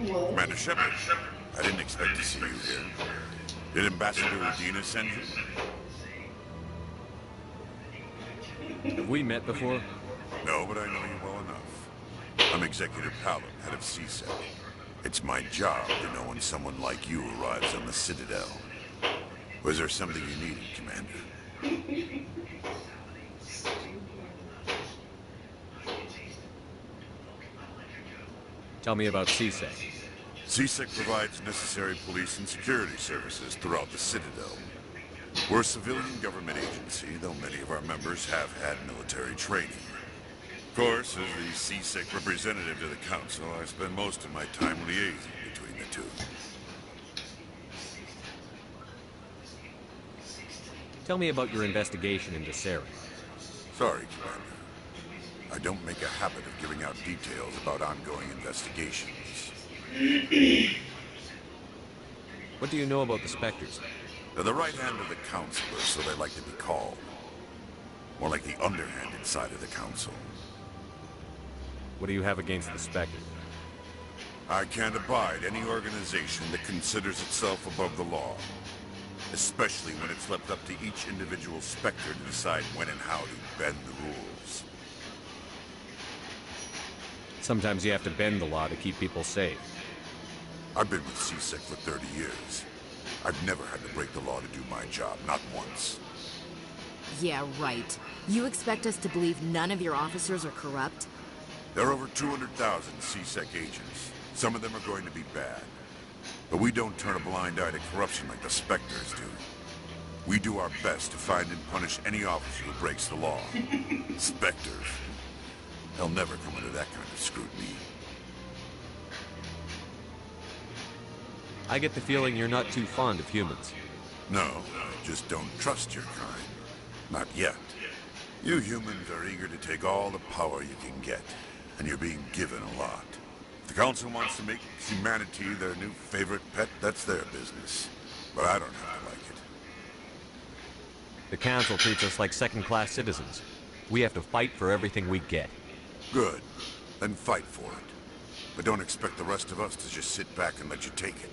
Commander Shepard, I didn't expect to see you here. Did Ambassador Udina send you? Have we met before? No, but I know you well enough. I'm Executive Palom, head of CSEC. It's my job to know when someone like you arrives on the Citadel. Was there something you needed, Commander? Tell me about CSEC. CSEC provides necessary police and security services throughout the Citadel. We're a civilian government agency, though many of our members have had military training. Of course, as the CSEC representative to the Council, I spend most of my time liaising between the two. Tell me about your investigation into Saren. Sorry, Commander. I don't make a habit of giving out details about ongoing investigations. What do you know about the Spectres? They're the right hand of the Councilor, so they like to be called. More like the underhand inside of the Council. What do you have against the Spectres? I can't abide any organization that considers itself above the law. Especially when it's left up to each individual Spectre to decide when and how to bend the rules. Sometimes you have to bend the law to keep people safe. I've been with CSEC for 30 years. I've never had to break the law to do my job, not once. Yeah, right. You expect us to believe none of your officers are corrupt? There are over 200,000 CSEC agents. Some of them are going to be bad. But we don't turn a blind eye to corruption like the Spectres do. We do our best to find and punish any officer who breaks the law. Spectres. They'll never come under that kind of scrutiny. I get the feeling you're not too fond of humans. No, I just don't trust your kind. Not yet. You humans are eager to take all the power you can get, and you're being given a lot. If the Council wants to make humanity their new favorite pet, that's their business. But I don't have to like it. The Council treats us like second-class citizens. We have to fight for everything we get. Good. Then fight for it. But don't expect the rest of us to just sit back and let you take it.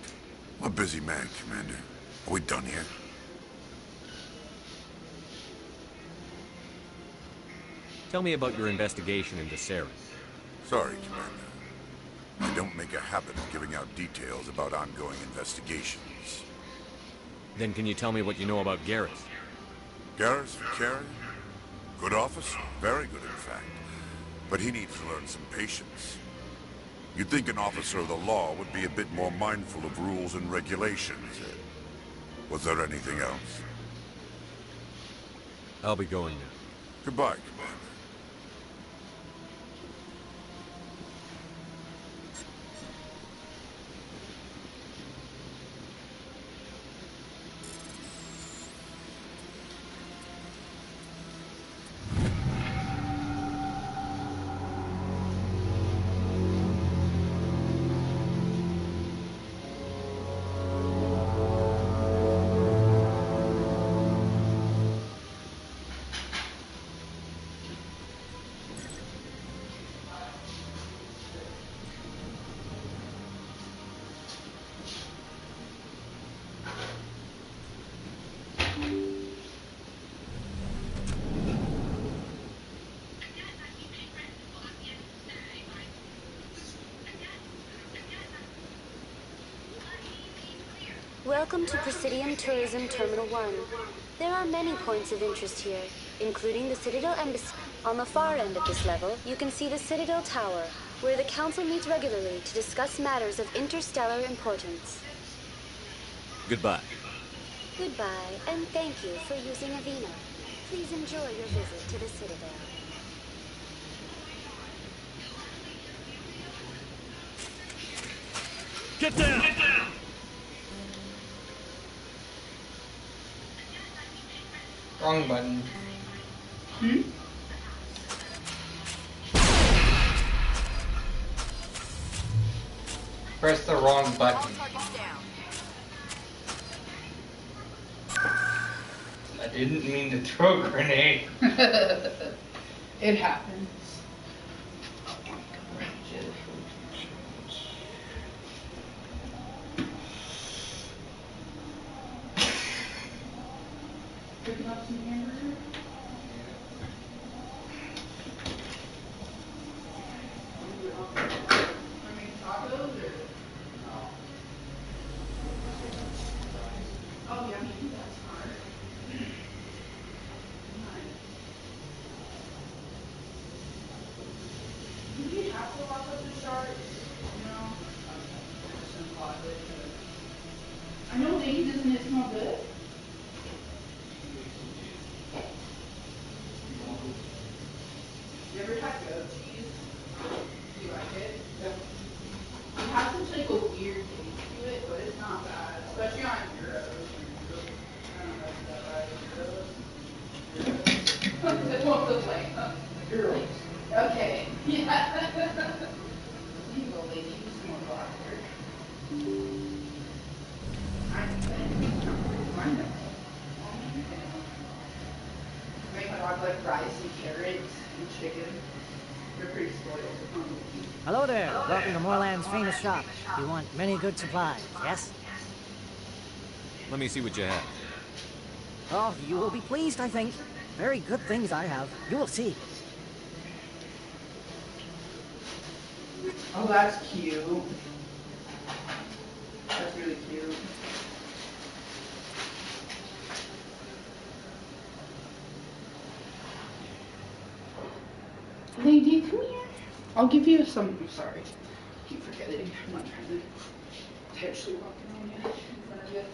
I'm a busy man, Commander. Are we done here? Tell me about your investigation into Saren. Sorry, Commander. I don't make a habit of giving out details about ongoing investigations. Then can you tell me what you know about Garrus? Garrus Vakarian? Good officer. Very good, in fact. But he needs to learn some patience. You'd think an officer of the law would be a bit more mindful of rules and regulations. Was there anything else? I'll be going now. Goodbye, Commander. Welcome to Presidium Tourism Terminal 1. There are many points of interest here, including the Citadel Embassy. On the far end of this level, you can see the Citadel Tower, where the Council meets regularly to discuss matters of interstellar importance. Goodbye. Goodbye, and thank you for using Avina. Please enjoy your visit to the Citadel. Get down! Get down! Wrong button. Press the wrong button. I didn't mean to throw a grenade. It happens. Picking up some hamburger? I mean, tacos or? No. Oh, yeah, maybe that's hard. Do we have to lock up the sharks? No. I know, Dave, doesn't it smell good? You ever had goat cheese? Do you like it? It has such like a weird taste to it, but it's not bad, especially on gyros. I don't know if that's right. Gyros? What the like? Gyros. Okay. Yeah. You go, lady. Use some more vodka. Make my dog like rice and carrots and chicken. They're pretty spoiled. Hello there. Welcome to Moorland's famous shop. You want many good supplies, yes? Let me see what you have. Oh, you will be pleased, I think. Very good things I have. You will see. Oh, that's cute. That's really cute. Lady, come here. I'll give you some. I'm sorry. I keep forgetting. I'm not trying to intentionally walk around you in front of you.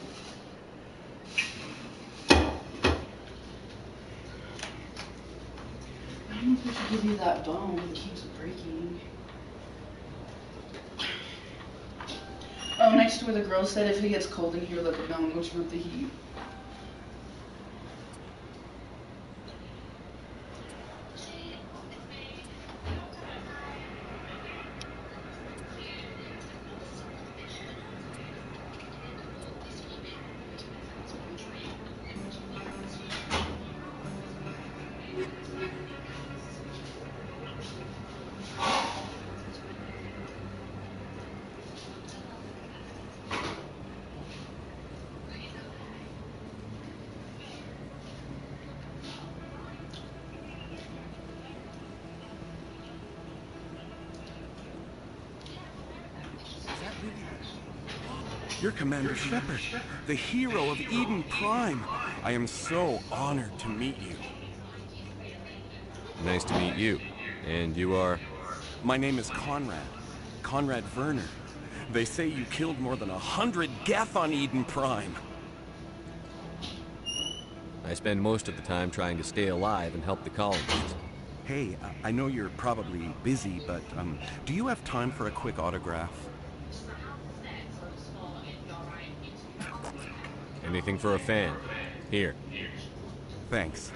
I don't know if I should give you that bone. It keeps breaking. Oh, next to where the girl said if it gets cold in here, let the bone go turn up the heat. You're Commander Shepard, the hero of Eden Prime. I am so honored to meet you. Nice to meet you. And you are? My name is Conrad. Conrad Werner. They say you killed more than 100 Geth on Eden Prime. I spend most of the time trying to stay alive and help the colonists. Hey, I know you're probably busy, but do you have time for a quick autograph? Anything for a fan. Here. Thanks.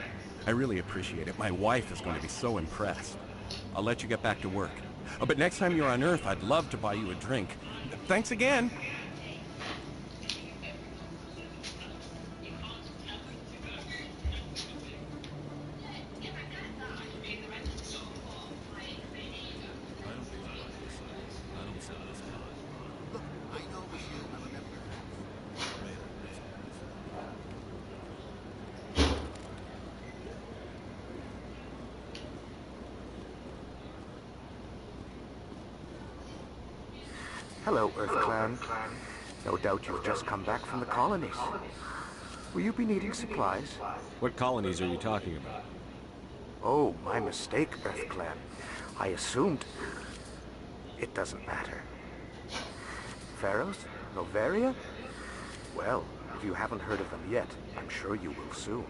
I really appreciate it. My wife is going to be so impressed. I'll let you get back to work. Oh, but next time you're on Earth, I'd love to buy you a drink. Thanks again. Hello, Earth Clan. No doubt you've just come back from the colonies. Will you be needing supplies? What colonies are you talking about? Oh, my mistake, Beth Clem. I assumed... It doesn't matter. Pharaohs? Noveria? Well, if you haven't heard of them yet, I'm sure you will soon.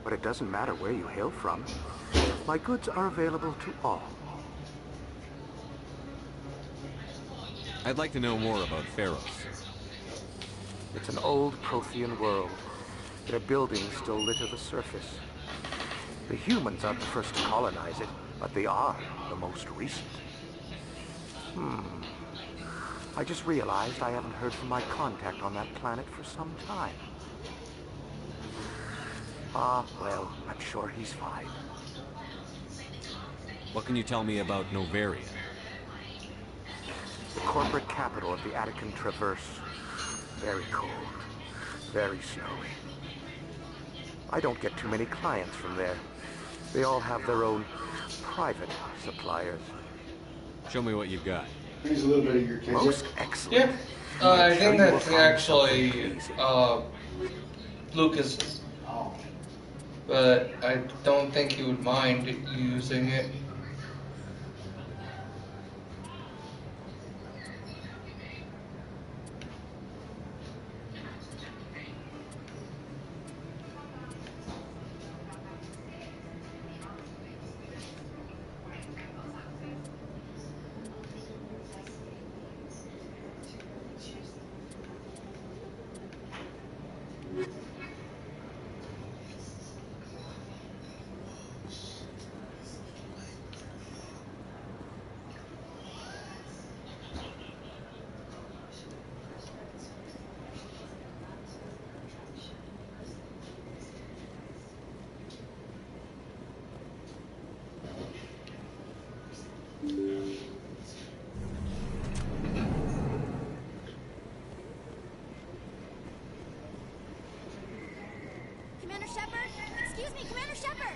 But it doesn't matter where you hail from. My goods are available to all. I'd like to know more about Pharaohs. It's an old Prothean world. Their buildings still litter the surface. The humans aren't the first to colonize it, but they are the most recent. I just realized I haven't heard from my contact on that planet for some time. Well, I'm sure he's fine. What can you tell me about Noveria? The corporate capital of the Attican Traverse. Very cold. Very snowy. I don't get too many clients from there. They all have their own private suppliers. Show me what you've got. Here's a little bit of your case. Most excellent. Yeah, I think that's actually Lucas's. But I don't think he would mind using it. Commander Shepard? Excuse me, Commander Shepard!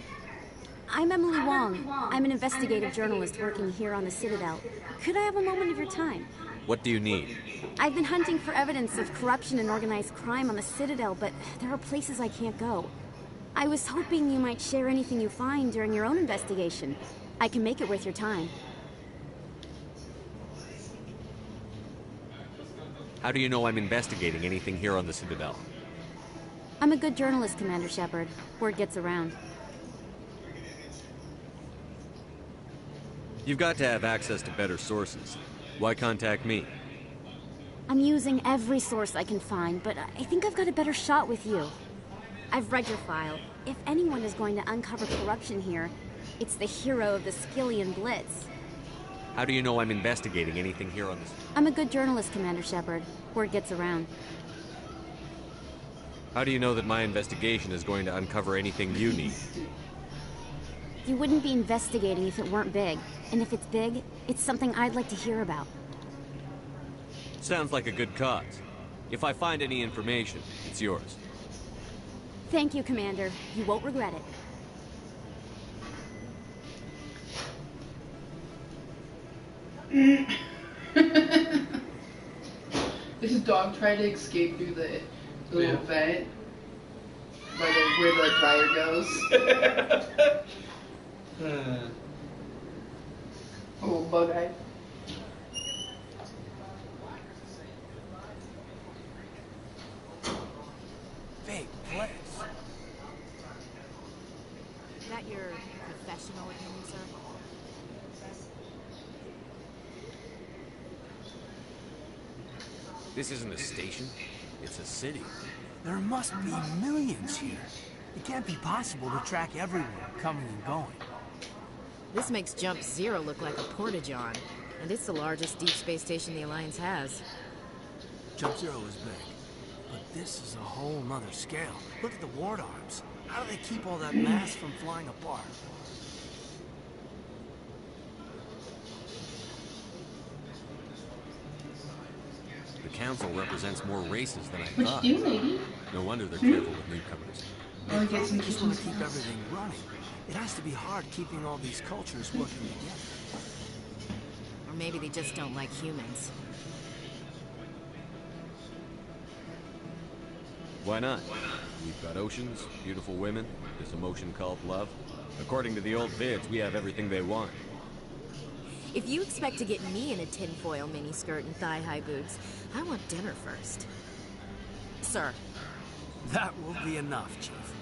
I'm Emily Wong. I'm an investigative journalist working here on the Citadel. Could I have a moment of your time? What do you need? I've been hunting for evidence of corruption and organized crime on the Citadel, but there are places I can't go. I was hoping you might share anything you find during your own investigation. I can make it worth your time. How do you know I'm investigating anything here on the Citadel? I'm a good journalist, Commander Shepard. Word gets around. You've got to have access to better sources. Why contact me? I'm using every source I can find, but I think I've got a better shot with you. I've read your file. If anyone is going to uncover corruption here, it's the hero of the Skillian Blitz. How do you know I'm investigating anything here on this? I'm a good journalist, Commander Shepard. Word gets around. How do you know that my investigation is going to uncover anything you need? You wouldn't be investigating if it weren't big. And if it's big, it's something I'd like to hear about. Sounds like a good cause. If I find any information, it's yours. Thank you, Commander. You won't regret it. This dog tried to escape through the little vent where the dryer goes. Oh, bug-eyed. Big place. Is that your professional opinion, sir? This isn't a station. It's a city. There must be millions here. It can't be possible to track everyone coming and going. This makes Jump Zero look like a porta-john, and it's the largest deep space station the Alliance has. Jump Zero is big, but this is a whole nother scale. Look at the ward arms. How do they keep all that mass from flying apart? The council represents more races than I What thought. you do, lady? No wonder they're careful with newcomers. Oh, get some They just want to keep everything running. It has to be hard keeping all these cultures working together. Or maybe they just don't like humans. Why not? We've got oceans, beautiful women, this emotion called love. According to the old vids, we have everything they want. If you expect to get me in a tinfoil miniskirt and thigh-high boots, I want dinner first. Sir. That will be enough, Chief.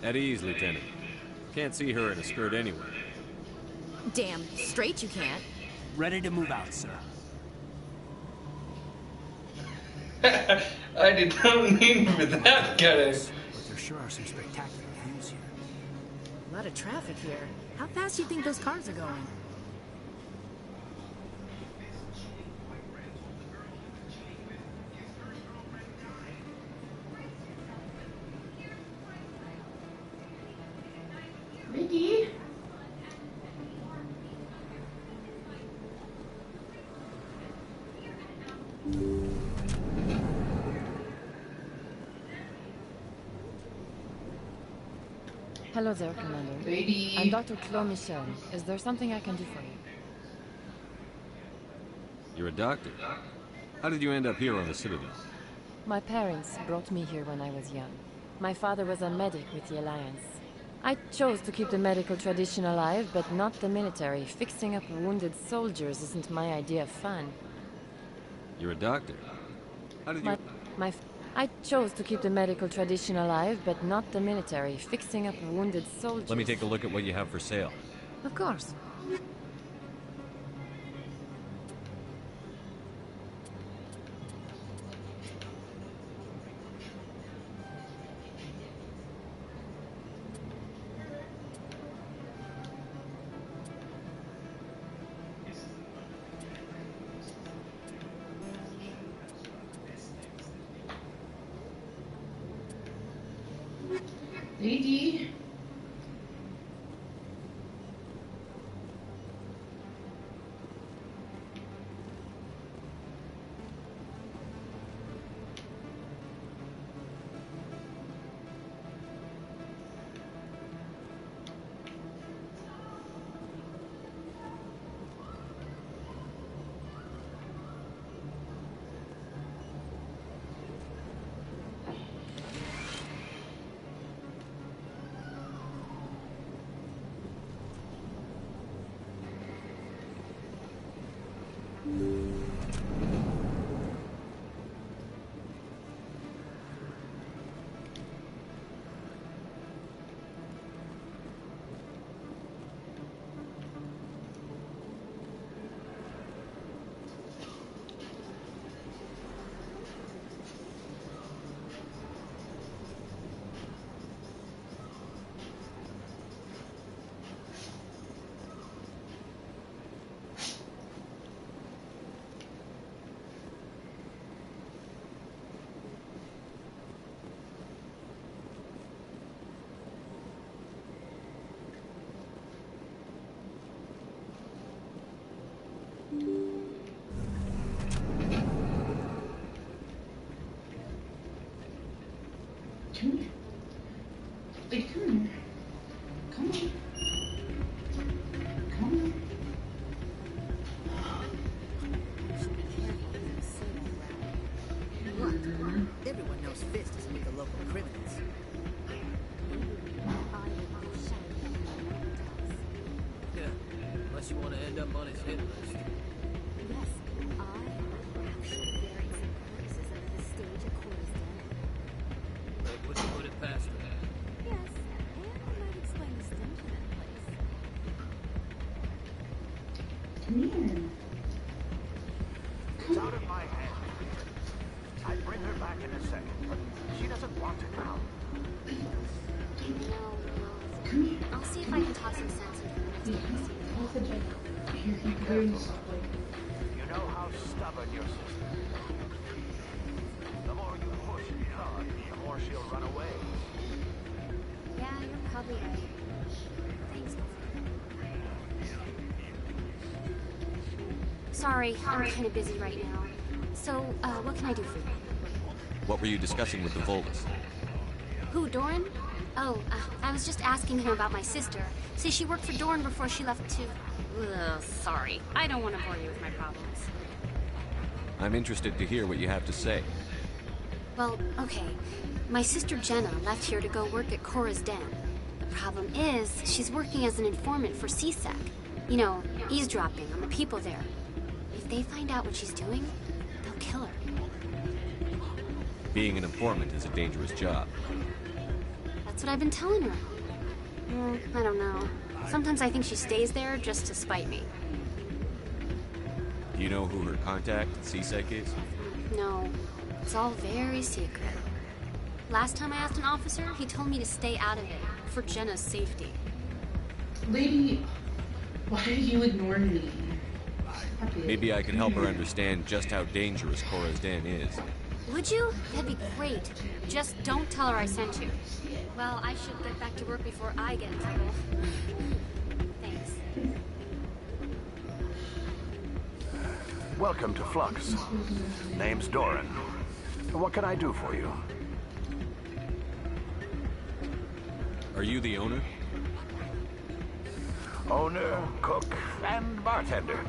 At ease, Lieutenant. Can't see her in a skirt anyway. Damn straight you can't. Ready to move out, sir. I did not mean for that, guys. But there sure are some spectacular views here. A lot of traffic here. How fast do you think those cars are going? Ricky? Hello there, Commander. Lady. I'm Dr. Claude Michel. Is there something I can do for you? You're a doctor. How did you end up here on the Citadel? My parents brought me here when I was young. My father was a medic with the Alliance. I chose to keep the medical tradition alive, but not the military. Fixing up wounded soldiers isn't my idea of fun. You're a doctor. How did you... I chose to keep the medical tradition alive, but not the military. Fixing up wounded soldiers... Let me take a look at what you have for sale. Of course. Lady. Come here. Lady, come here. Come on. Come on. Look, everyone knows Fist isn't with the local criminals. Yeah, unless you want to end up on his hit list. Yes, I actually buried some corpses under the stage at Corey's Den. They wouldn't put it past her. Yes, and I might explain the stench of that place. Come here. It's out of my hands. I'd bring her back in a second, but she doesn't want it now. No. I'll see if I can talk some sense into the next episode. Here, he goes. You know how stubborn your sister is. The more you push it hard, the more she'll run away. Yeah, you're probably right. Thanks, Sorry, I'm kind of busy right now. So, what can I do for you? What were you discussing with the Volus? Who, Doran? Oh, I was just asking him about my sister. See, she worked for Doran before she left to... Ugh, sorry. I don't want to bore you with my problems. I'm interested to hear what you have to say. Well, okay. My sister Jenna left here to go work at Cora's Den. The problem is, she's working as an informant for CSEC. You know, eavesdropping on the people there. If they find out what she's doing, they'll kill her. Being an informant is a dangerous job. That's what I've been telling her. I don't know. Sometimes I think she stays there just to spite me. Do you know who her contact at CSEC is? No, it's all very secret. Last time I asked an officer, he told me to stay out of it, for Jenna's safety. Lady, why did you ignore me? Maybe I could help her understand just how dangerous Cora's Den is. Would you? That'd be great. Just don't tell her I sent you. Well, I should get back to work before I get in trouble. Thanks. Welcome to Flux. Name's Doran. What can I do for you? Are you the owner? Owner, cook, and bartender.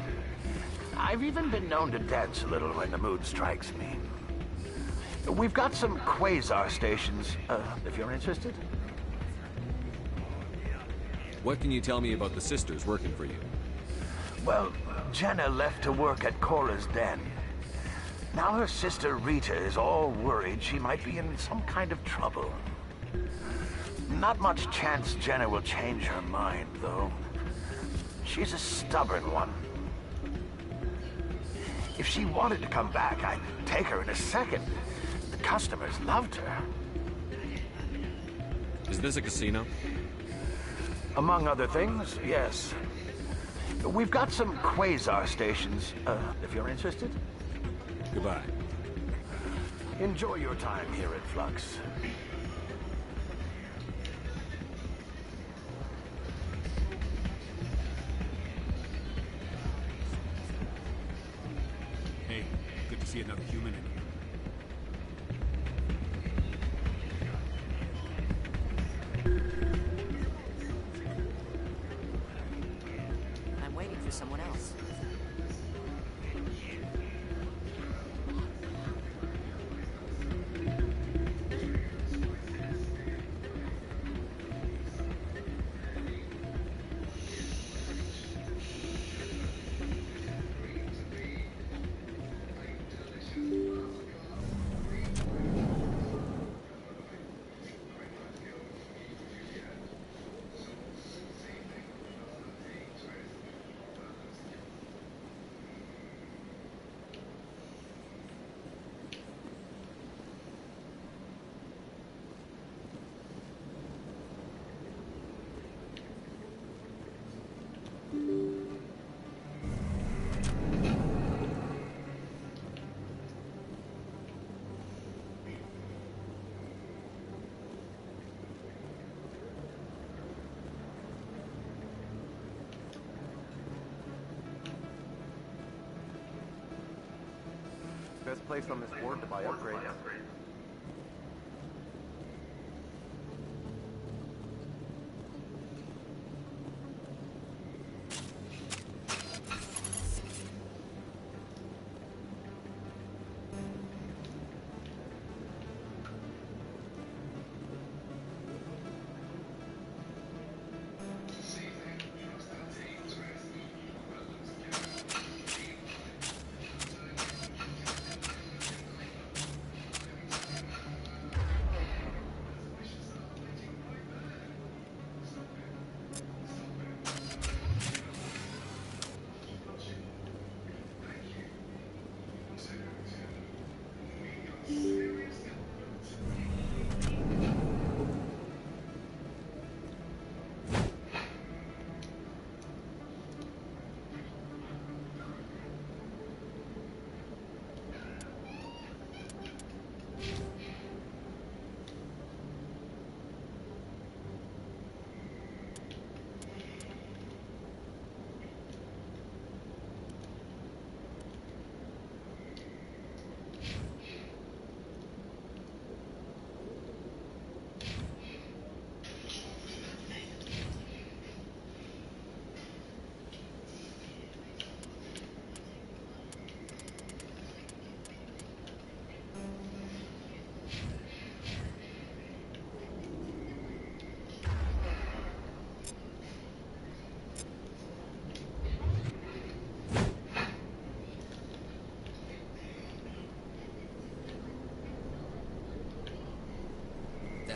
I've even been known to dance a little when the mood strikes me. We've got some quasar stations, if you're interested. What can you tell me about the sisters working for you? Well, Jenna left to work at Cora's Den. Now her sister Rita is all worried she might be in some kind of trouble. Not much chance Jenna will change her mind, though. She's a stubborn one. If she wanted to come back, I'd take her in a second. The customers loved her. Is this a casino? Among other things, yes. We've got some quasar stations, if you're interested. Goodbye. Enjoy your time here at Flux. Hey, good to see another human in here. I'm waiting for someone else. Best place on this board to buy upgrades.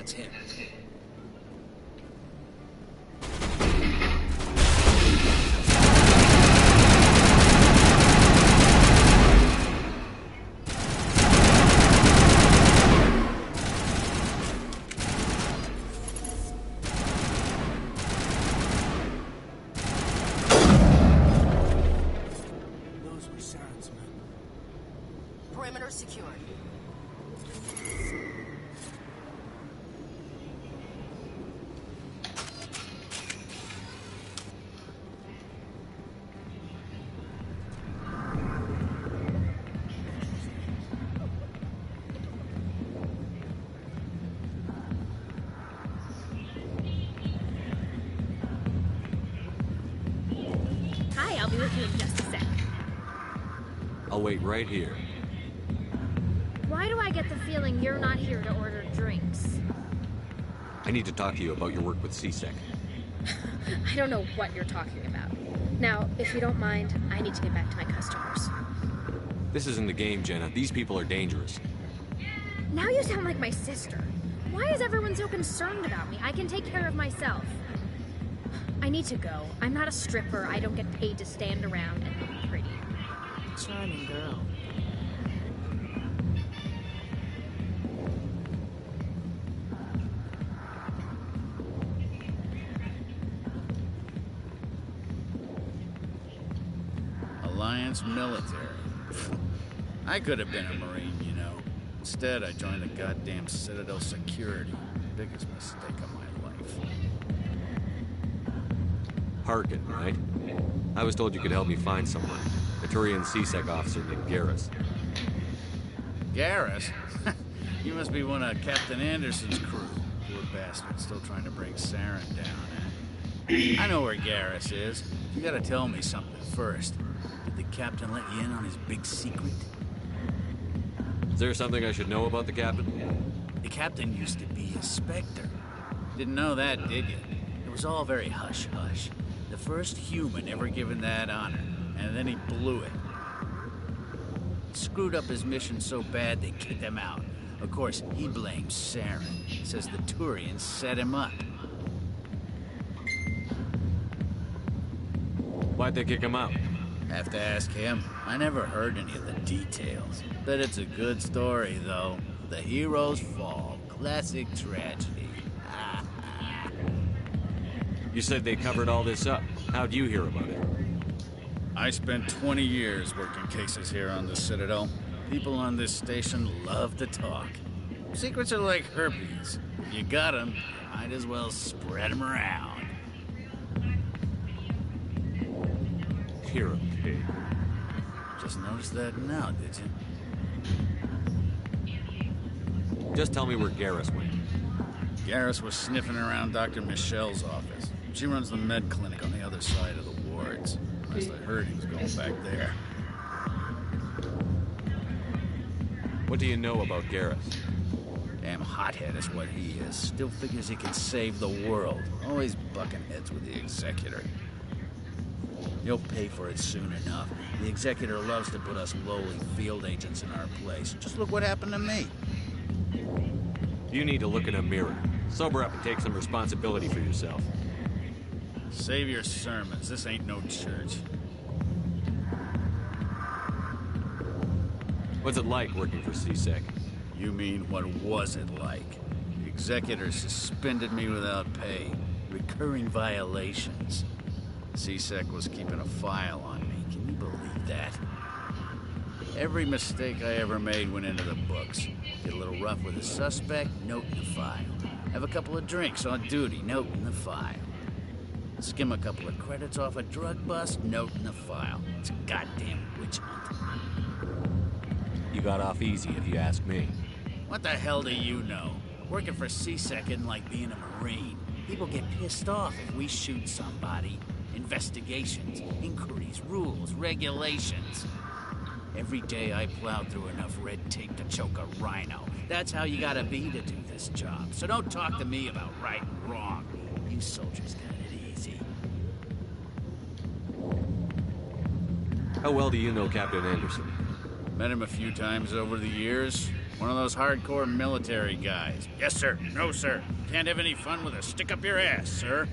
That's him. Those were Saren's men. Perimeter secured. Hi, I'll be with you in just a sec. I'll wait right here. Why do I get the feeling you're not here to order drinks? I need to talk to you about your work with CSEC. I don't know what you're talking about. Now, if you don't mind, I need to get back to my customers. This isn't a game, Jenna. These people are dangerous. Now you sound like my sister. Why is everyone so concerned about me? I can take care of myself. I need to go. I'm not a stripper. I don't get paid to stand around and look pretty. Charming girl. Alliance military. I could have been a Marine, you know. Instead, I joined the goddamn Citadel security. Biggest mistake of my life. Harkin, right? I was told you could help me find someone. A Turian CSEC officer named Garrus. Garrus? You must be one of Captain Anderson's crew. Poor bastard, still trying to bring Saren down, eh? I know where Garrus is. You gotta tell me something first. Did the captain let you in on his big secret? Is there something I should know about the captain? The captain used to be a Spectre. Didn't know that, did you? It was all very hush-hush. The first human ever given that honor, and then he blew it. Screwed up his mission so bad they kicked him out. Of course, he blames Saren. Says the Turians set him up. Why'd they kick him out? Have to ask him. I never heard any of the details. Bet it's a good story, though. The heroes fall. Classic tragedy. You said they covered all this up. How'd you hear about it? I spent 20 years working cases here on the Citadel. People on this station love to talk. Secrets are like herpes. If you got them, you might as well spread them around. You're a pig. Just noticed that now, did you? Just tell me where Garrus went. Garrus was sniffing around Dr. Michelle's office. She runs the med clinic on the other side of the wards. Last I heard, he was going back there. What do you know about Garrus? Damn hothead is what he is. Still figures he can save the world. Always bucking heads with the Executor. He'll pay for it soon enough. The Executor loves to put us lowly field agents in our place. Just look what happened to me. You need to look in a mirror. Sober up and take some responsibility for yourself. Save your sermons. This ain't no church. What's it like working for CSEC? You mean, what was it like? The Executor suspended me without pay. Recurring violations. CSEC was keeping a file on me. Can you believe that? Every mistake I ever made went into the books. Get a little rough with a suspect, note in the file. Have a couple of drinks on duty, note in the file. Skim a couple of credits off a drug bust, note in the file. It's a goddamn witch hunt. You got off easy, if you ask me. What the hell do you know? Working for CSEC isn't like being a Marine. People get pissed off if we shoot somebody. Investigations, inquiries, rules, regulations. Every day I plowed through enough red tape to choke a rhino. That's how you gotta be to do this job. So don't talk to me about right and wrong. You soldiers got it easy. How well do you know Captain Anderson? Met him a few times over the years. One of those hardcore military guys. Yes, sir. No, sir. Can't have any fun with a stick up your ass, sir.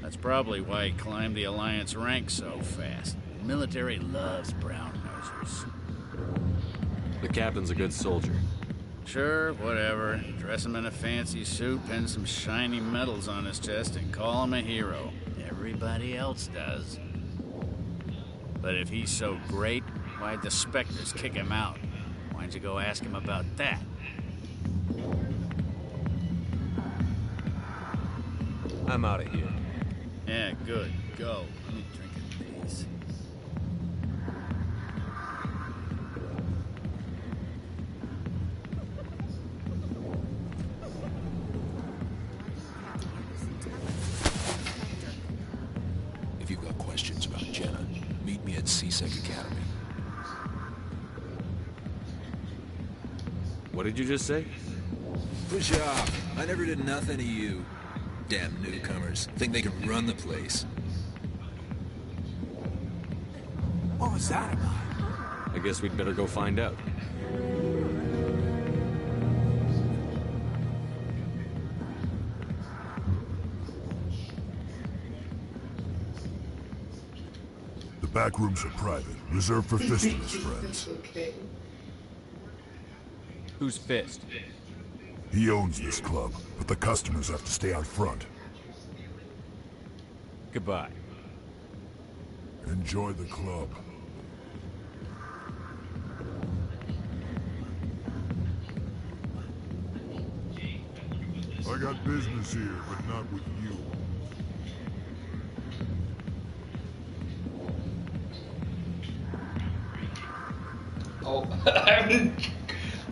That's probably why he climbed the Alliance ranks so fast. The military loves brown nosers. The captain's a good soldier. Sure, whatever. Dress him in a fancy suit, pin some shiny medals on his chest, and call him a hero. Everybody else does. But if he's so great, why'd the Spectres kick him out? Why'd you go ask him about that? I'm out of here. Yeah, good. Go. Let me drink a piece. If you've got questions about Jenna, meet me at CSEC Academy. What did you just say? Push off. I never did nothing to you. Damn newcomers. Think they can run the place. What was that about? I guess we'd better go find out. The back rooms are private, reserved for Fistulus friends. Okay. Who's Fist? He owns this club, but the customers have to stay out front. Goodbye. Enjoy the club. I got business here, but not with you. Oh,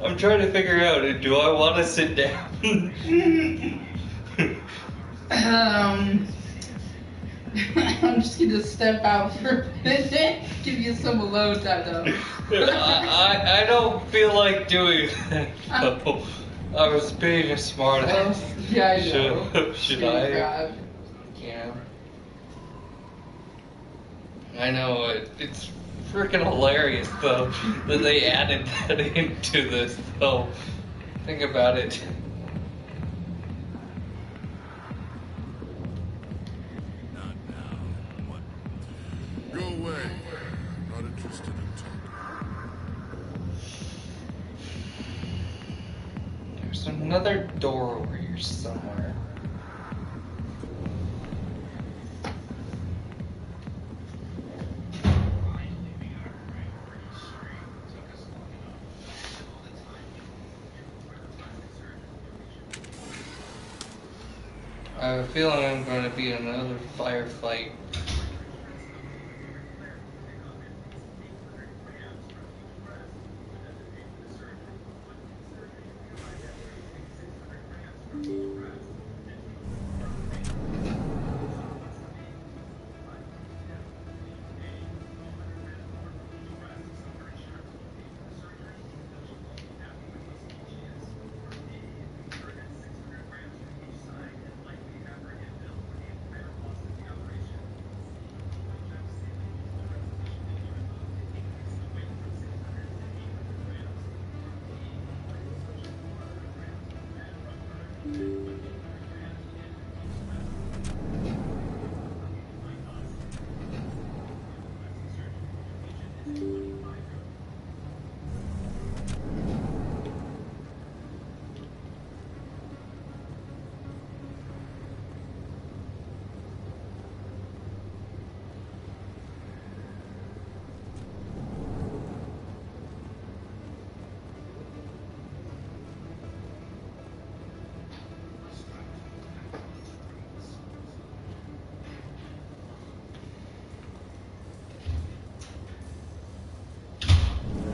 I'm trying to figure out, do I want to sit down? I'm just gonna step out for a minute, give you some alone time though. I don't feel like doing that, though. I was being a smart ass. Yeah, I know. Should I? God. Yeah. I know, it's freaking hilarious, though, that they added that into this, though. Think about it. Go away. I'm not interested in talking. There's another door over here somewhere. I have a feeling I'm going to be in another firefight.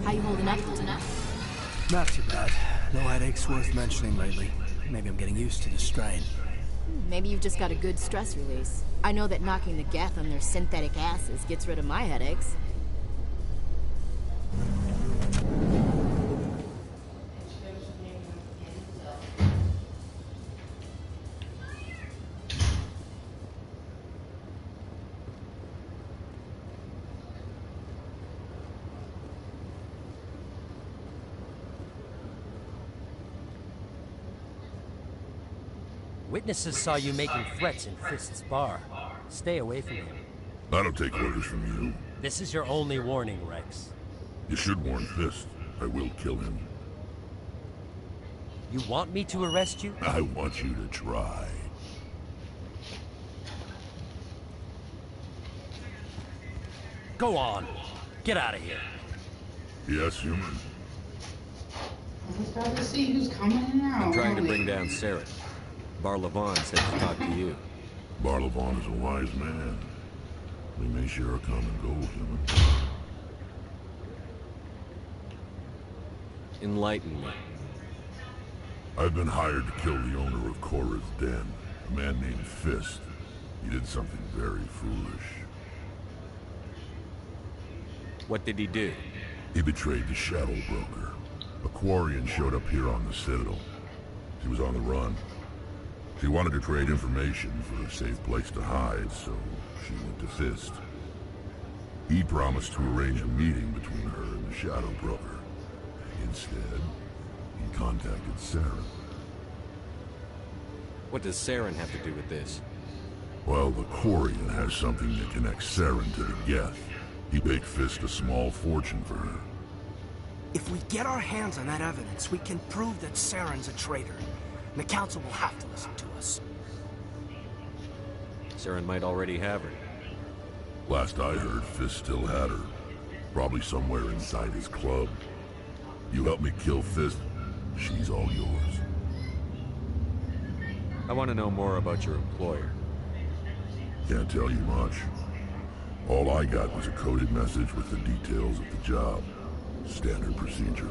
How you holding up? Not too bad. No headaches worth mentioning lately. Maybe I'm getting used to the strain. Maybe you've just got a good stress release. I know that knocking the geth on their synthetic asses gets rid of my headaches. Witnesses saw you making threats in Fist's bar. Stay away from him. I don't take orders from you. This is your only warning, Rex. You should warn Fist. I will kill him. You want me to arrest you? I want you to try. Go on. Get out of here. Yes, human. I just gotta see who's coming out. I'm trying to bring down Saren. Bar Levon said to talk to you. Bar Levon is a wise man. We may share a common goal, human. Enlighten me. I've been hired to kill the owner of Cora's Den, a man named Fist. He did something very foolish. What did he do? He betrayed the Shadow Broker. A Quarian showed up here on the Citadel. She was on the run. She wanted to trade information for a safe place to hide, so she went to Fist. He promised to arrange a meeting between her and the Shadow Broker. Instead, he contacted Saren. What does Saren have to do with this? Well, the Quarian has something that connects Saren to the Geth. He paid Fist a small fortune for her. If we get our hands on that evidence, we can prove that Saren's a traitor. And the Council will have to listen to us. Saren might already have her. Last I heard, Fist still had her. Probably somewhere inside his club. You help me kill Fist, she's all yours. I want to know more about your employer. Can't tell you much. All I got was a coded message with the details of the job. Standard procedure.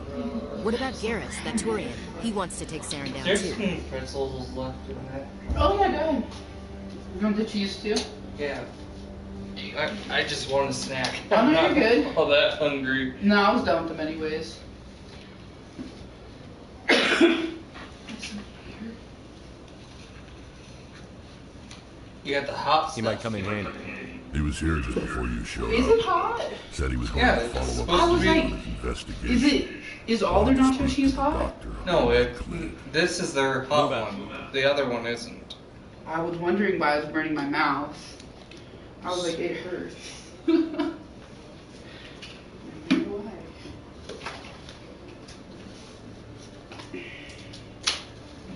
What about Garrus, that Turian? He wants to take Saren down There's too. some pretzels left in that. Oh yeah, go ahead. You want the cheese too? Yeah. I just want a snack. Oh, I'm no, not you're good. all that hungry. No, I was done with them anyways. You got the hot stuff. He might come in handy. He was here just before you showed Is up. it hot? Said he was going Yeah, to it's follow supposed up I on was the like, investigation. is all their nacho cheese hot? No, this is their hot one. The other one isn't. I was wondering why I was burning my mouth. I was like, it hurts.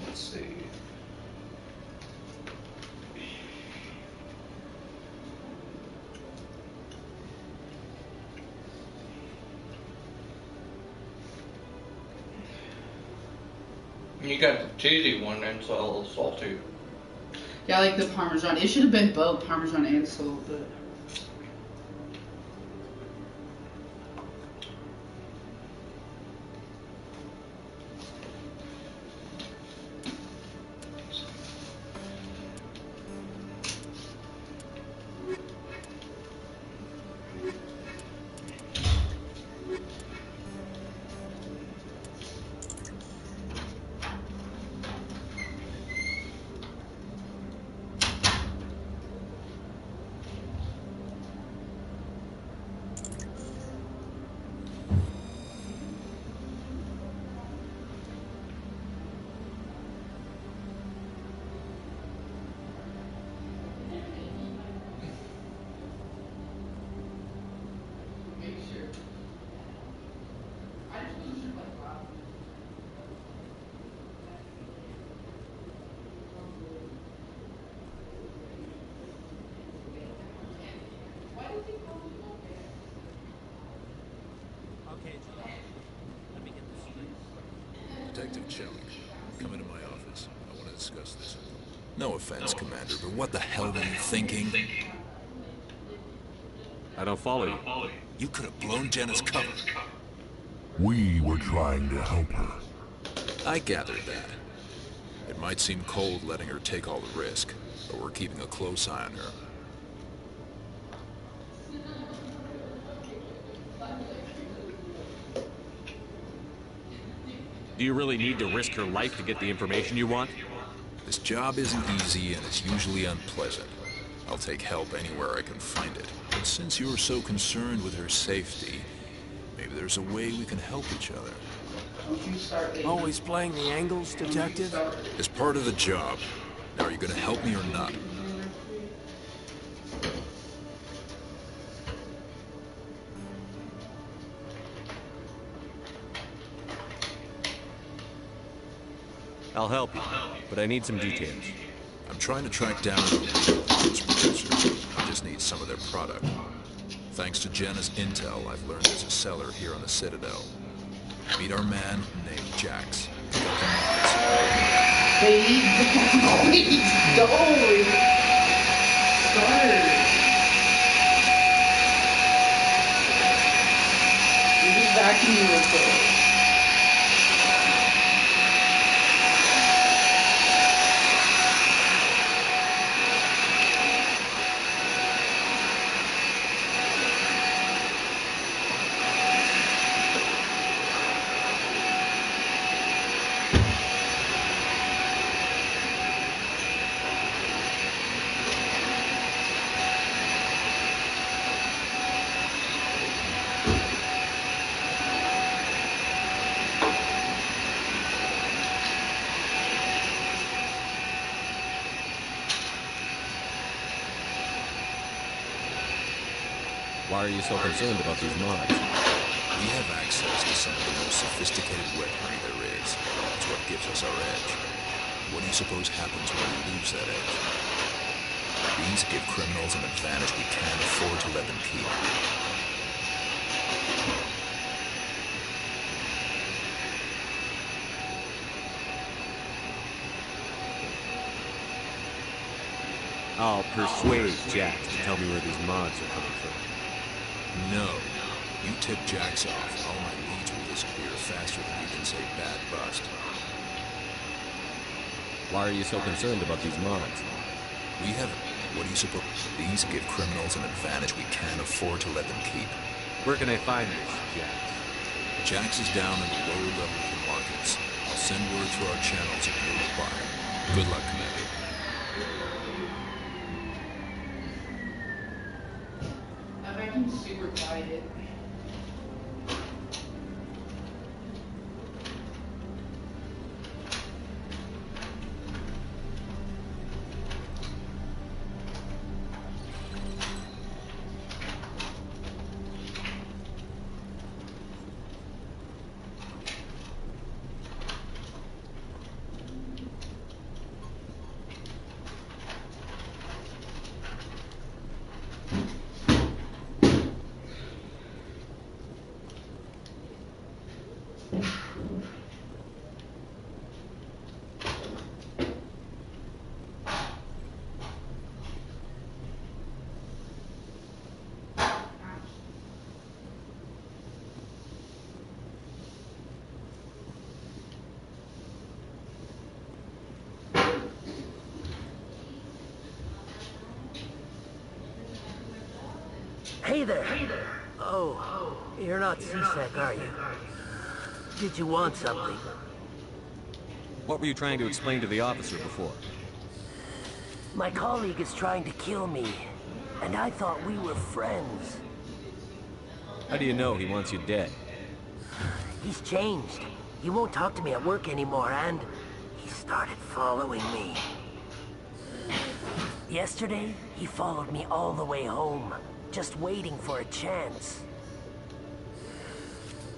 Let's see. You got the cheesy one and it's a little salty. Yeah, I like the Parmesan. It should have been both Parmesan and salt, but... Detective Chung, come into my office. I want to discuss this. No offense, Commander, but what the hell were you thinking? I don't follow you. You could have blown Jenna's cover. We were trying to help her. I gathered that. It might seem cold letting her take all the risk, but we're keeping a close eye on her. Do you really need to risk your life to get the information you want? This job isn't easy and it's usually unpleasant. I'll take help anywhere I can find it. But since you're so concerned with her safety, maybe there's a way we can help each other. Always playing the angles, Detective? It's part of the job. Now, are you gonna help me or not? I'll help you, but I need some details. I'm trying to track down a real arms producer. I just need some of their product. Thanks to Jenna's intel, I've learned there's a seller here on the Citadel. Meet our man named Jax. Pick up the mods. Please don't start. We'll be back in you real quick. Why are you so concerned about these mods? We have access to some of the most sophisticated weaponry there is. It's what gives us our edge. What do you suppose happens when we lose that edge? These give criminals an advantage we can't afford to let them keep. I'll persuade Jax to tell me where these mods are coming from. No. You tip Jax off, all my leads will disappear faster than you can say bad bust. Why are you so concerned about these mods? We haven't. What do you suppose? These give criminals an advantage we can't afford to let them keep. Where can I find this, Jax? Jax is down in the lower level of the markets. I'll send word through our channels if you'll buy them. Good luck, Commander. I'm acting super quiet. Hey there. Oh, you're not C-Sec, are you? Did you want something? What were you trying to explain to the officer before? My colleague is trying to kill me, and I thought we were friends. How do you know he wants you dead? He's changed. He won't talk to me at work anymore, and he started following me. Yesterday, he followed me all the way home, just waiting for a chance.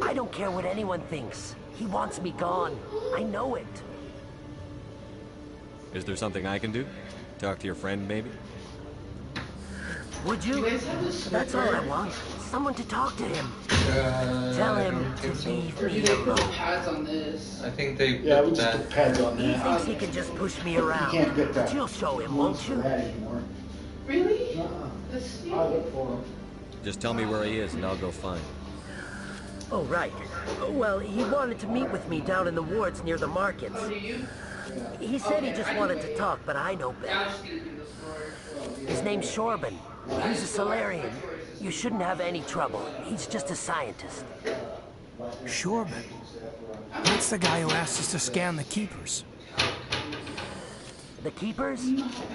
I don't care what anyone thinks. He wants me gone. I know it. Is there something I can do? Talk to your friend, maybe? Would you? That's all I want. Someone to talk to him. Tell him to leave me alone. Pads on this. I think they Yeah, we just put pads on He that. thinks he can just push me around. You can't get that. But you'll show him, won't you? Really? I'll look for him. Just tell me where he is and I'll go find him. Oh, right. Well, he wanted to meet with me down in the wards near the markets. He said he just wanted to talk, but I know better. His name's Shorban. He's a Solarian. You shouldn't have any trouble. He's just a scientist. Shorban? That's the guy who asked us to scan the Keepers. The Keepers?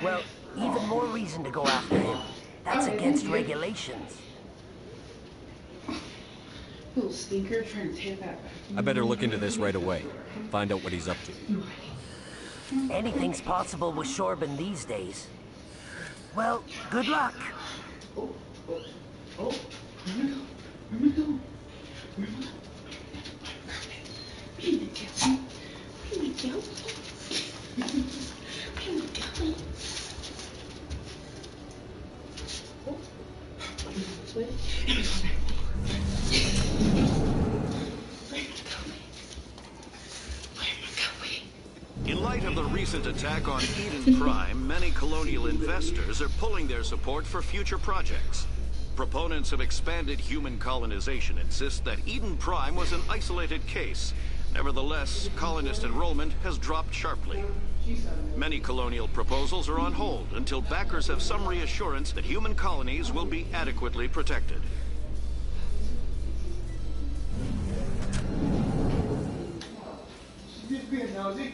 Well, even more reason to go after him. That's against regulations. Little stinker trying to take that back. I better look into this right away. Find out what he's up to. Anything's possible with Shorben these days. Well, good luck. In light of the recent attack on Eden Prime, many colonial investors are pulling their support for future projects. Proponents of expanded human colonization insist that Eden Prime was an isolated case. Nevertheless, colonist enrollment has dropped sharply. Many colonial proposals are on hold until backers have some reassurance that human colonies will be adequately protected. Just being nosy.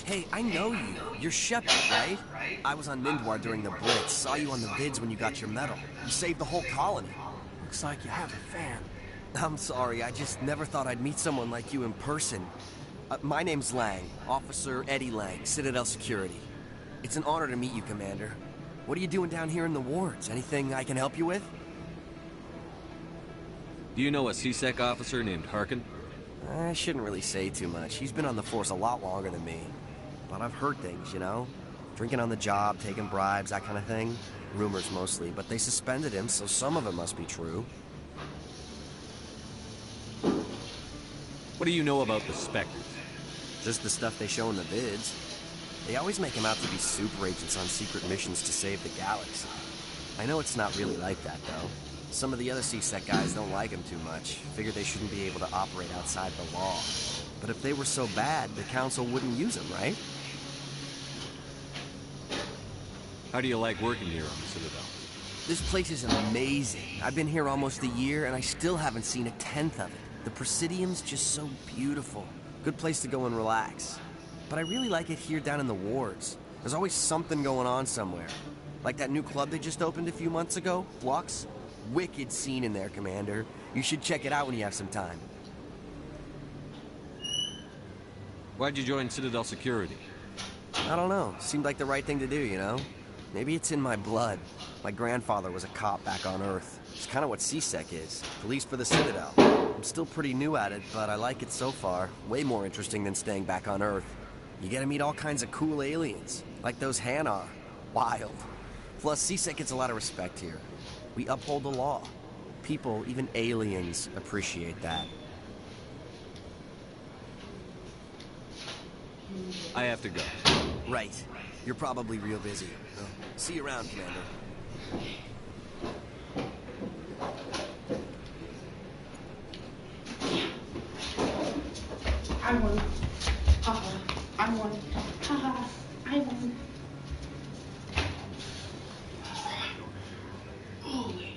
Hey, I know you. You're Shepard, right? I was on Mindwar during the Blitz. Saw you on the vids when you got your medal. You saved the whole colony. Looks like you have a fan. I'm sorry, I just never thought I'd meet someone like you in person. My name's Lang, Officer Eddie Lang, Citadel Security. It's an honor to meet you, Commander. What are you doing down here in the wards? Anything I can help you with? Do you know a CSEC officer named Harkin? I shouldn't really say too much. He's been on the force a lot longer than me. But I've heard things, you know? Drinking on the job, taking bribes, that kind of thing. Rumors mostly, but they suspended him, so some of it must be true. What do you know about the Spectres? Just the stuff they show in the vids. They always make him out to be super agents on secret missions to save the galaxy. I know it's not really like that, though. Some of the other CSEC guys don't like him too much. Figure they shouldn't be able to operate outside the law. But if they were so bad, the Council wouldn't use him, right? How do you like working here on the Citadel? This place is amazing. I've been here almost a year, and I still haven't seen a tenth of it. The Presidium's just so beautiful. Good place to go and relax. But I really like it here down in the wards. There's always something going on somewhere. Like that new club they just opened a few months ago, Flux. Wicked scene in there, Commander. You should check it out when you have some time. Why'd you join Citadel Security? I don't know. Seemed like the right thing to do, you know? Maybe it's in my blood. My grandfather was a cop back on Earth. It's kind of what CSEC is. Police for the Citadel. I'm still pretty new at it, but I like it so far. Way more interesting than staying back on Earth. You get to meet all kinds of cool aliens. Like those Hanar. Wild. Plus, CSEC gets a lot of respect here. We uphold the law. People, even aliens, appreciate that. I have to go. Right. You're probably real busy. See you around, Commander. I won. I won. I won. Holy.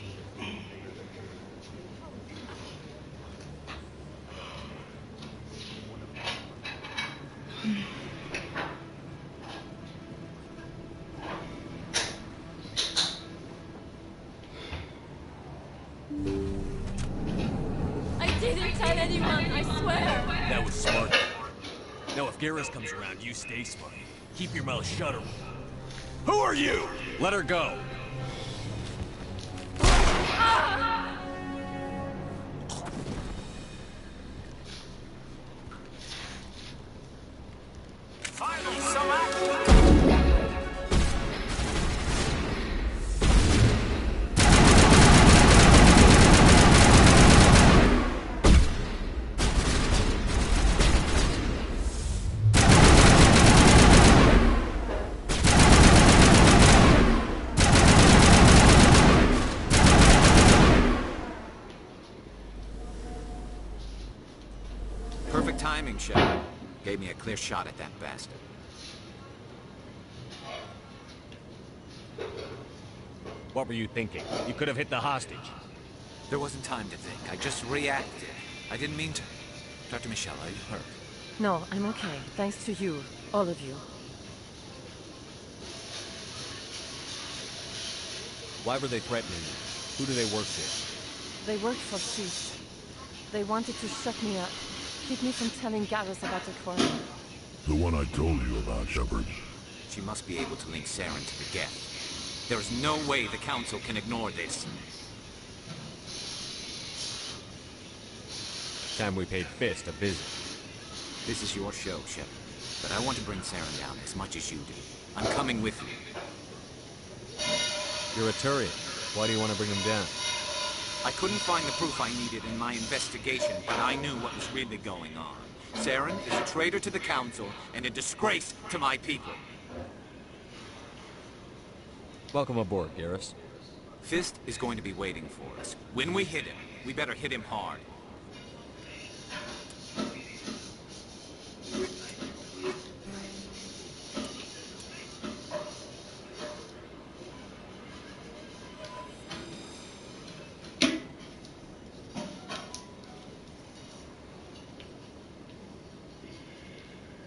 I didn't tell anyone, I swear! That was smart. Now if Garrus comes around, you stay smart. Keep your mouth shut or... Who are you? Let her go. Finally, some action! Perfect timing, Shepard. Gave me a clear shot at that bastard. What were you thinking? You could have hit the hostage. There wasn't time to think. I just reacted. I didn't mean to. Dr. Michelle, are you hurt? No, I'm okay. Thanks to you. All of you. Why were they threatening you? Who do they work for? They worked for Feast. They wanted to shut me up. Keep me from telling Garrus about the quarry. The one I told you about, Shepard. She must be able to link Saren to the Geth. There is no way the Council can ignore this. Time we paid Fist a visit. This is your show, Shepard. But I want to bring Saren down as much as you do. I'm coming with you. You're a Turian. Why do you want to bring him down? I couldn't find the proof I needed in my investigation, but I knew what was really going on. Saren is a traitor to the Council and a disgrace to my people. Welcome aboard, Garrus. Fist is going to be waiting for us. When we hit him, we better hit him hard.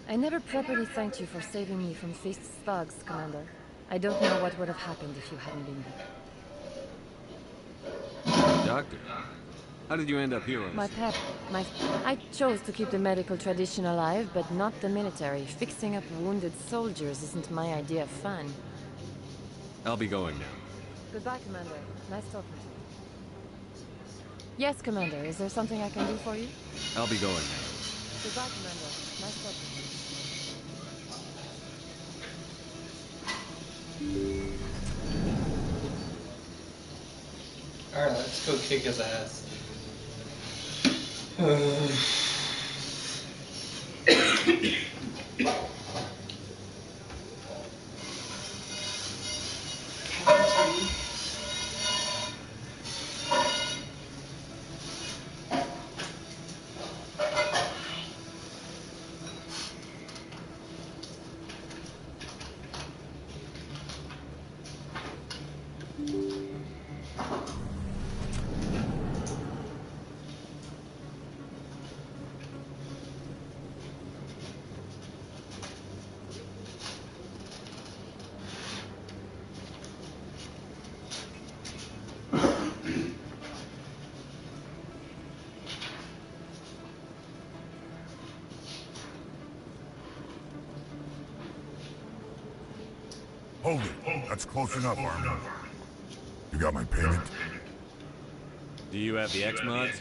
I never properly thanked you for saving me from Feast's thugs, Commander. I don't know what would have happened if you hadn't been here. Doctor, how did you end up here on I chose to keep the medical tradition alive, but not the military. Fixing up wounded soldiers isn't my idea of fun. I'll be going now. Goodbye, Commander. Nice talking to you. Yes, Commander. Is there something I can do for you? I'll be going now. Goodbye, Commander. Nice talking to you. Alright, let's go kick his ass. Hold it. That's close enough, Armin. You got my payment? Do you have the X-Mods?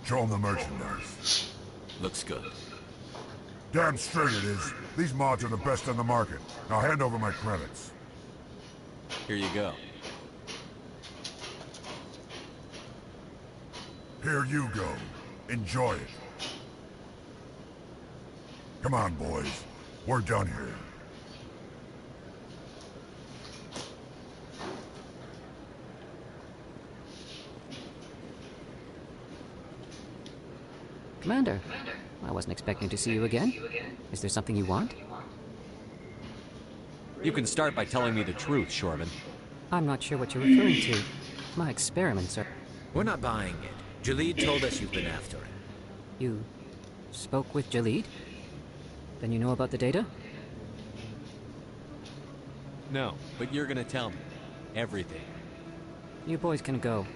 Show them the merchandise. Looks good. Damn straight it is. These mods are the best on the market. Now hand over my credits. Here you go. Here you go. Enjoy it. Come on, boys. We're done here. Commander, I wasn't expecting to see you again. Is there something you want? You can start by telling me the truth, Shorman. I'm not sure what you're referring to. My experiments are... We're not buying it. Jalid told us you've been after it. You spoke with Jalid? Then you know about the data? No, but you're gonna tell me. Everything. You boys can go.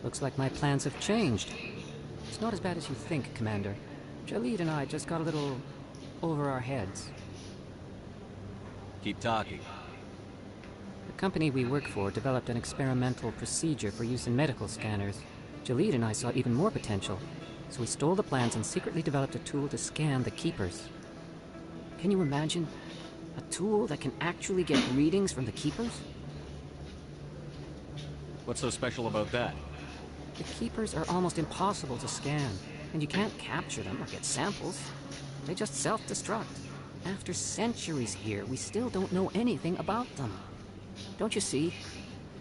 Looks like my plans have changed. It's not as bad as you think, Commander. Jalid and I just got a little over our heads. Keep talking. The company we work for developed an experimental procedure for use in medical scanners. Jalid and I saw even more potential, so we stole the plans and secretly developed a tool to scan the Keepers. Can you imagine? A tool that can actually get readings from the Keepers? What's so special about that? The Keepers are almost impossible to scan, and you can't capture them or get samples. They just self-destruct. After centuries here, we still don't know anything about them. Don't you see?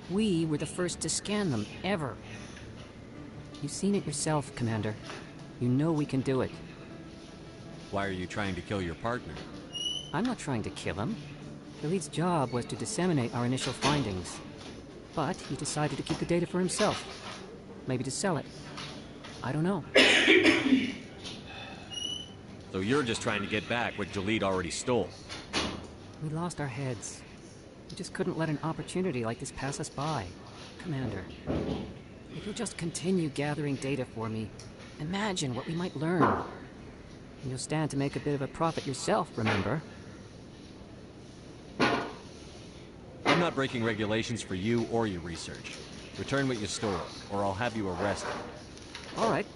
We were the first to scan them, ever. You've seen it yourself, Commander. You know we can do it. Why are you trying to kill your partner? I'm not trying to kill him. Khalid's job was to disseminate our initial findings. But he decided to keep the data for himself. Maybe to sell it. I don't know. So you're just trying to get back what Jalid already stole. We lost our heads. We just couldn't let an opportunity like this pass us by. Commander, if you'll just continue gathering data for me, imagine what we might learn. And you'll stand to make a bit of a profit yourself, remember? I'm not breaking regulations for you or your research. Return what you stole, or I'll have you arrested. All right.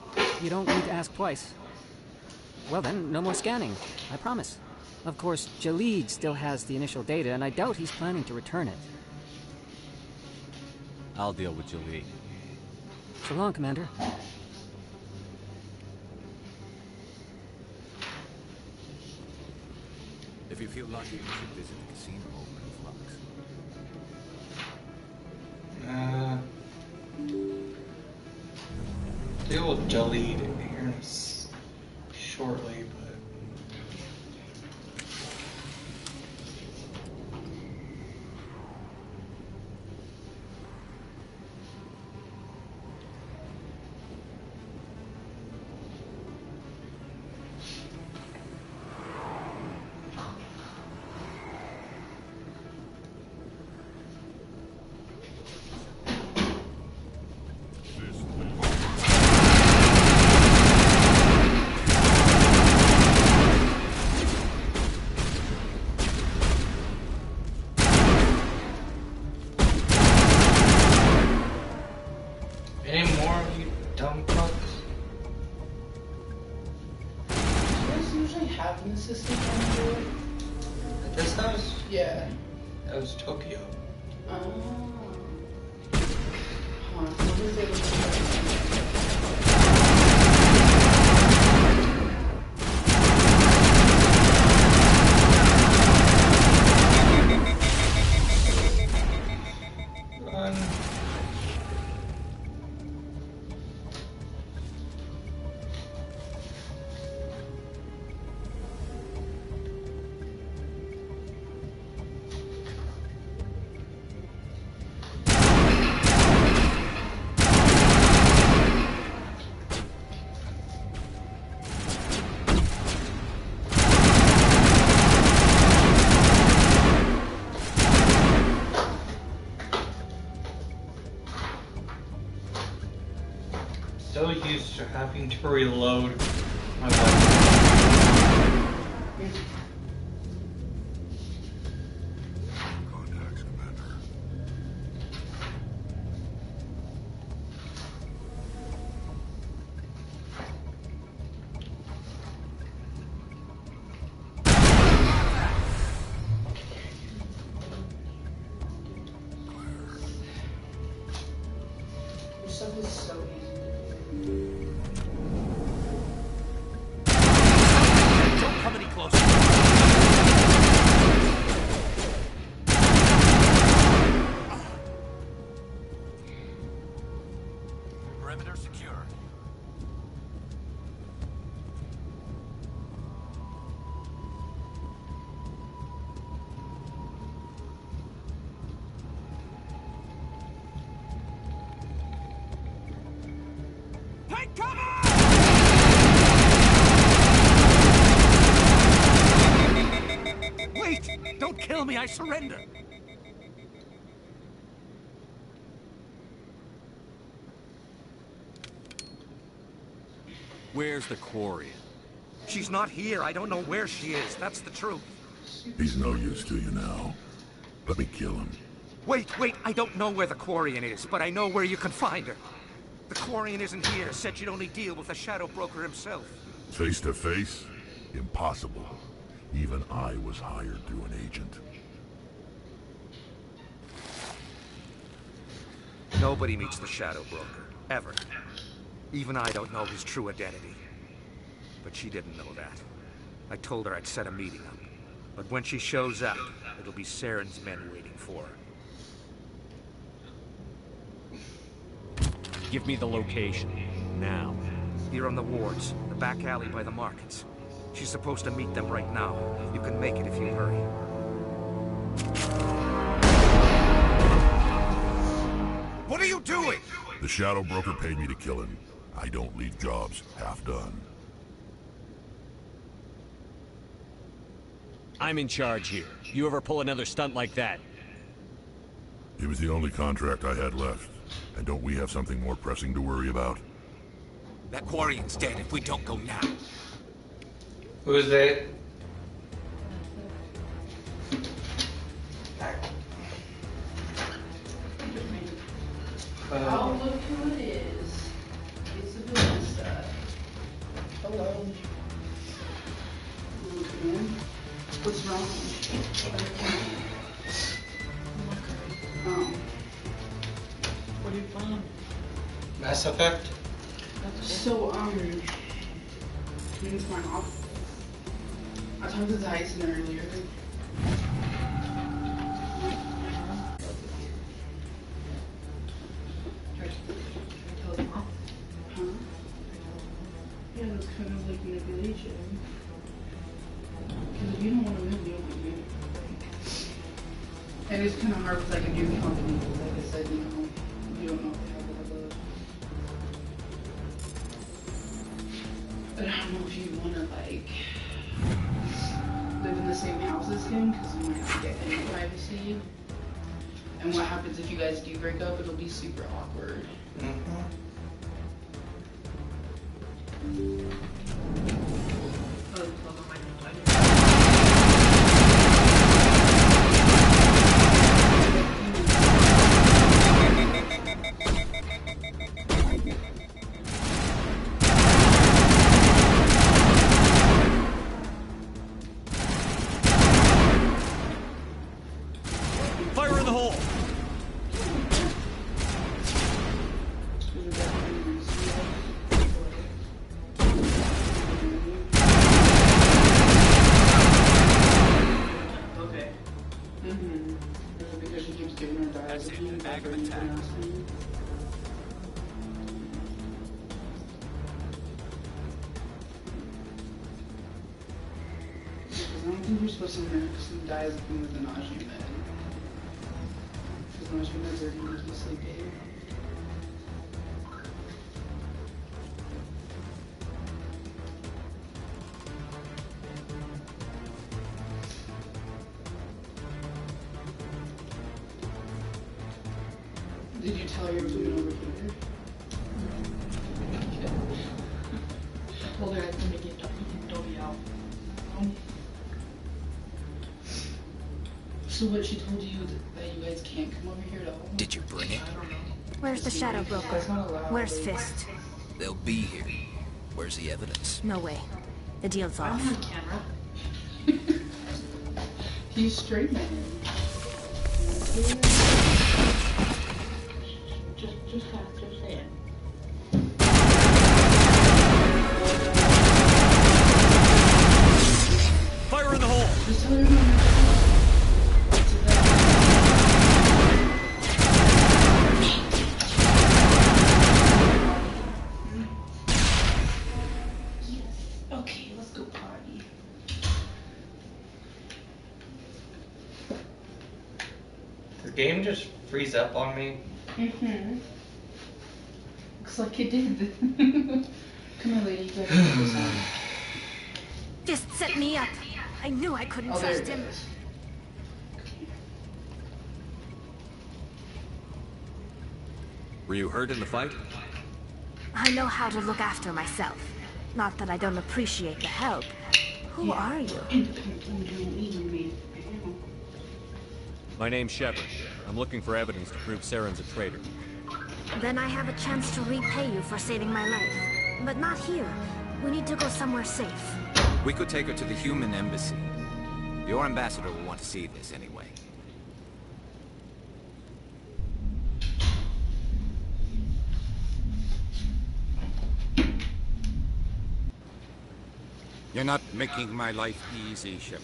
You don't need to ask twice. Well then, no more scanning. I promise. Of course, Jalid still has the initial data, and I doubt he's planning to return it. I'll deal with Jalid. So long, Commander. If you feel lucky, you should visit the casino over in Flux. Deal with Jalid here shortly, but... Any more of you dumb fucks? Do you guys usually have an assistant manager at this house? Yeah. That was Tokyo. Oh. Hold on, what is it? So used to having to reload my weapon. Contacts, Commander. This stuff is so easy. Don't come any closer. Perimeter secure. Take cover! Wait! Don't kill me, I surrender! Where's the Quarian? She's not here. I don't know where she is. That's the truth. He's no use to you now. Let me kill him. Wait! I don't know where the Quarian is, but I know where you can find her. The Quarian isn't here. Said she'd only deal with the Shadow Broker himself. Face to face? Impossible. Even I was hired through an agent. Nobody meets the Shadow Broker. Ever. Even I don't know his true identity. But she didn't know that. I told her I'd set a meeting up. But when she shows up, it'll be Saren's men waiting for her. Give me the location. Now. Here on the wards, the back alley by the markets. She's supposed to meet them right now. You can make it if you hurry. What are you doing? The Shadow Broker paid me to kill him. I don't leave jobs half done. I'm in charge here. You ever pull another stunt like that? It was the only contract I had left. And don't we have something more pressing to worry about? That Quarian's dead if we don't go now. Who is it? Oh, look who it is. It's the villain stuff. Hello. What's wrong? Oh. What are you playing? Mass Effect? So, it's my off. I talked to Tyson earlier. Yeah, that's kind of like manipulation. Because if you don't want to move, you don't want to move. And it's kind of hard with like a new company. Like I said, you don't know if they have all the. But I don't know if you want to like live in the same house as him because you might not get any privacy. And what happens if you guys do break up? It'll be super awkward. Fire in the hole! Okay. Because she keeps giving her diazepam back of attack. I don't think you're supposed to mix diazepam with the nausea med. Because nausea meds are used to sleep aid. Did you tell her you're moving over here? I told her I was going to get Dobby out. So what, she told you that you guys can't come over here at all? Did you bring it? Where's the Shadow Broker? Where's Fist? They'll be here. Where's the evidence? No way. The deal's off. I'm on camera. He's straight man. Just say it. Fire in the hole! Just tell her okay, let's go party. The game just freeze up on me. Looks like it did. Come here, lady. You gotta put this on. Just set me up. I knew I couldn't trust him. Were you hurt in the fight? I know how to look after myself. Not that I don't appreciate the help. Who are you? My name's Shepard. I'm looking for evidence to prove Saren's a traitor. Then I have a chance to repay you for saving my life. But not here. We need to go somewhere safe. We could take her to the human embassy. Your ambassador will want to see this anyway. You're not making my life easy, Shepard.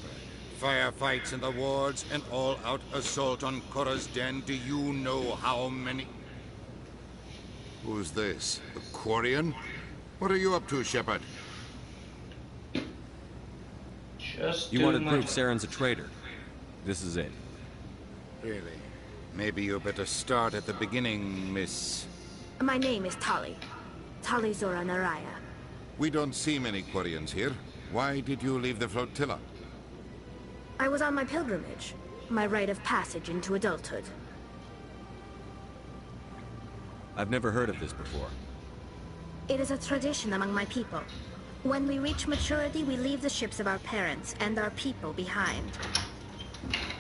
Firefights in the wards, an all-out assault on Korra's Den. Do you know how many... Who's this? The Quarian? What are you up to, Shepard? You want to prove Saren's a traitor. This is it. Really? Maybe you better start at the beginning, Miss... My name is Tali. Tali Zora Naraya. We don't see many Quarians here. Why did you leave the flotilla? I was on my pilgrimage. My rite of passage into adulthood. I've never heard of this before. It is a tradition among my people. When we reach maturity, we leave the ships of our parents and our people behind.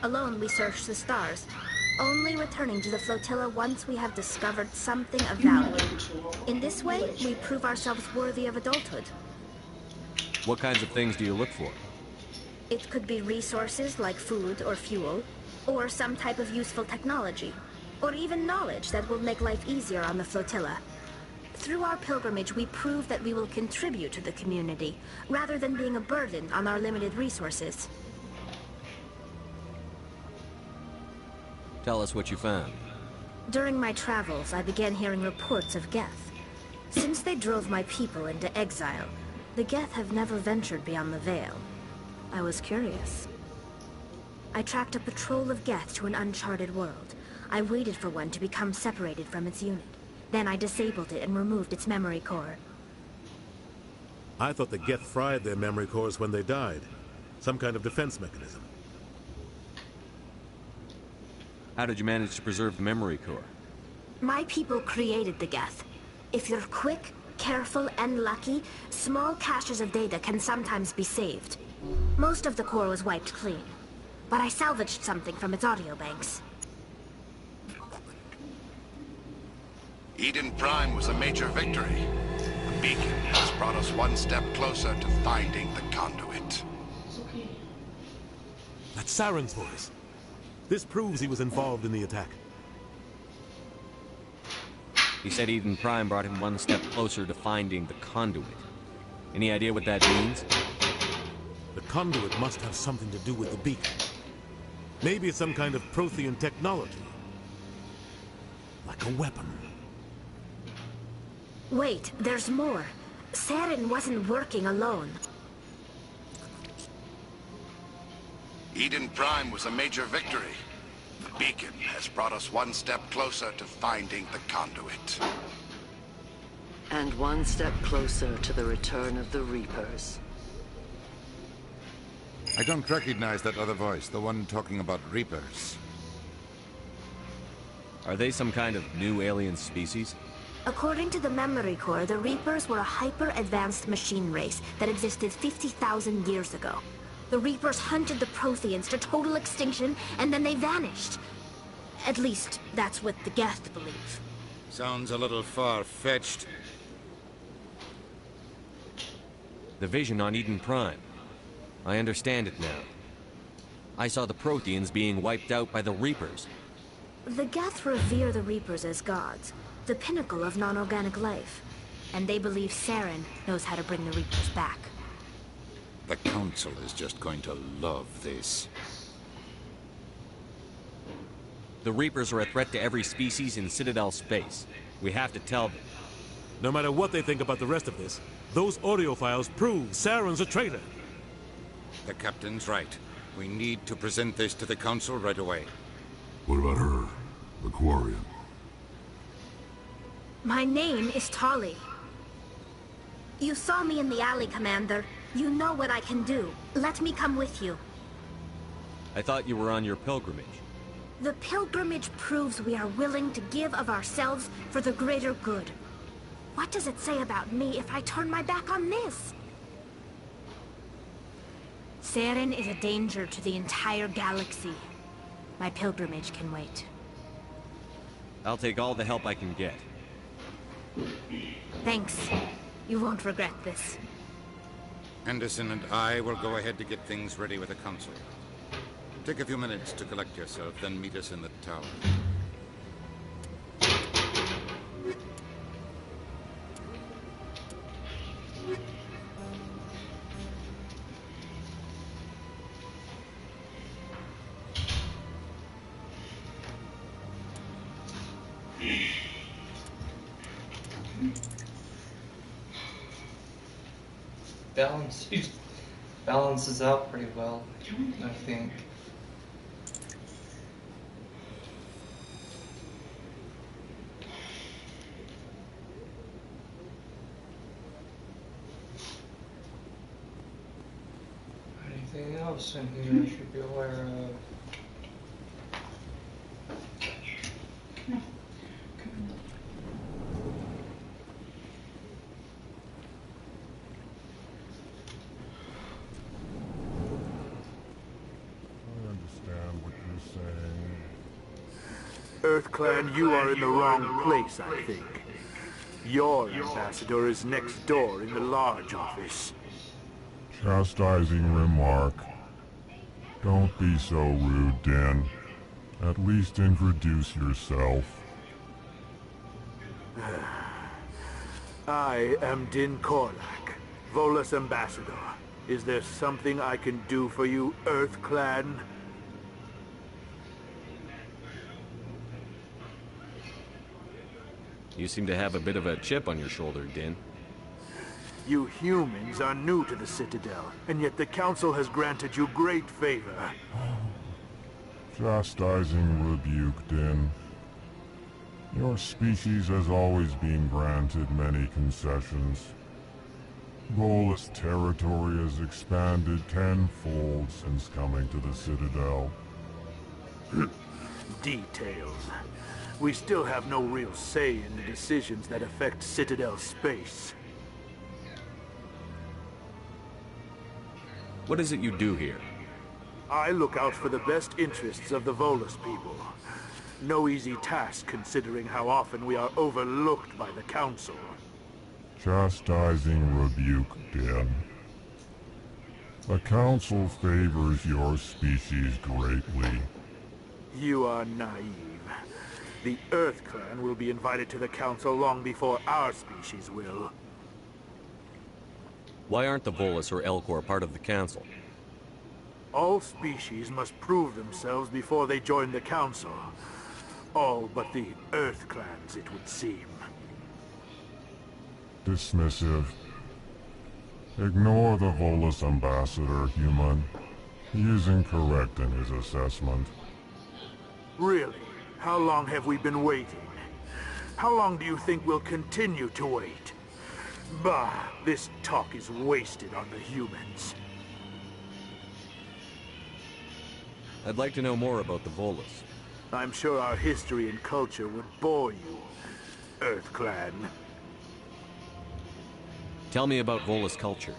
Alone, we search the stars, only returning to the flotilla once we have discovered something of value. In this way, we prove ourselves worthy of adulthood. What kinds of things do you look for? It could be resources like food or fuel, or some type of useful technology, or even knowledge that will make life easier on the flotilla. Through our pilgrimage, we prove that we will contribute to the community, rather than being a burden on our limited resources. Tell us what you found. During my travels, I began hearing reports of Geth. Since they drove my people into exile, the Geth have never ventured beyond the Veil. I was curious. I tracked a patrol of Geth to an uncharted world. I waited for one to become separated from its unit. Then I disabled it and removed its memory core. I thought the Geth fried their memory cores when they died. Some kind of defense mechanism. How did you manage to preserve the memory core? My people created the Geth. If you're quick, careful, and lucky, small caches of data can sometimes be saved. Most of the core was wiped clean, but I salvaged something from its audio banks. Eden Prime was a major victory. The beacon has brought us one step closer to finding the conduit. That's Saren's voice. This proves he was involved in the attack. He said Eden Prime brought him one step closer to finding the conduit. Any idea what that means? The conduit must have something to do with the beacon. Maybe it's some kind of Prothean technology. Like a weapon. Wait, there's more. Saren wasn't working alone. Eden Prime was a major victory. The beacon has brought us one step closer to finding the conduit. And one step closer to the return of the Reapers. I don't recognize that other voice, the one talking about Reapers. Are they some kind of new alien species? According to the memory core, the Reapers were a hyper-advanced machine race that existed 50,000 years ago. The Reapers hunted the Protheans to total extinction, and then they vanished. At least, that's what the Geth believe. Sounds a little far-fetched. The vision on Eden Prime. I understand it now. I saw the Protheans being wiped out by the Reapers. The Geth revere the Reapers as gods, the pinnacle of non-organic life. And they believe Saren knows how to bring the Reapers back. The Council is just going to love this. The Reapers are a threat to every species in Citadel space. We have to tell them. No matter what they think about the rest of this, those audio files prove Saren's a traitor. The Captain's right. We need to present this to the Council right away. What about her? The Quarian? My name is Tali. You saw me in the alley, Commander. You know what I can do. Let me come with you. I thought you were on your pilgrimage. The pilgrimage proves we are willing to give of ourselves for the greater good. What does it say about me if I turn my back on this? Saren is a danger to the entire galaxy. My pilgrimage can wait. I'll take all the help I can get. Thanks. You won't regret this. Anderson and I will go ahead to get things ready with the Council. Take a few minutes to collect yourself, then meet us in the tower. Balances out pretty well, I think. else in here I should be aware of? EarthClan, you are in the wrong place, I think. Your ambassador is next door in the large office. Chastising remark. Don't be so rude, Din. At least introduce yourself. I am Din Korlak, Volus ambassador. Is there something I can do for you, EarthClan? You seem to have a bit of a chip on your shoulder, Din. You humans are new to the Citadel, and yet the Council has granted you great favor. Chastising rebuke, Din. Your species has always been granted many concessions. Volus territory has expanded tenfold since coming to the Citadel. Details. We still have no real say in the decisions that affect Citadel space. What is it you do here? I look out for the best interests of the Volus people. No easy task considering how often we are overlooked by the Council. Chastising rebuke, Din. The Council favors your species greatly. You are naive. The EarthClan will be invited to the Council long before our species will. Why aren't the Volus or Elcor part of the Council? All species must prove themselves before they join the Council. All but the EarthClans, it would seem. Dismissive. Ignore the Volus ambassador, human. He is incorrect in his assessment. Really? How long have we been waiting? How long do you think we'll continue to wait? Bah, this talk is wasted on the humans. I'd like to know more about the Volus. I'm sure our history and culture would bore you, EarthClan. Tell me about Volus culture.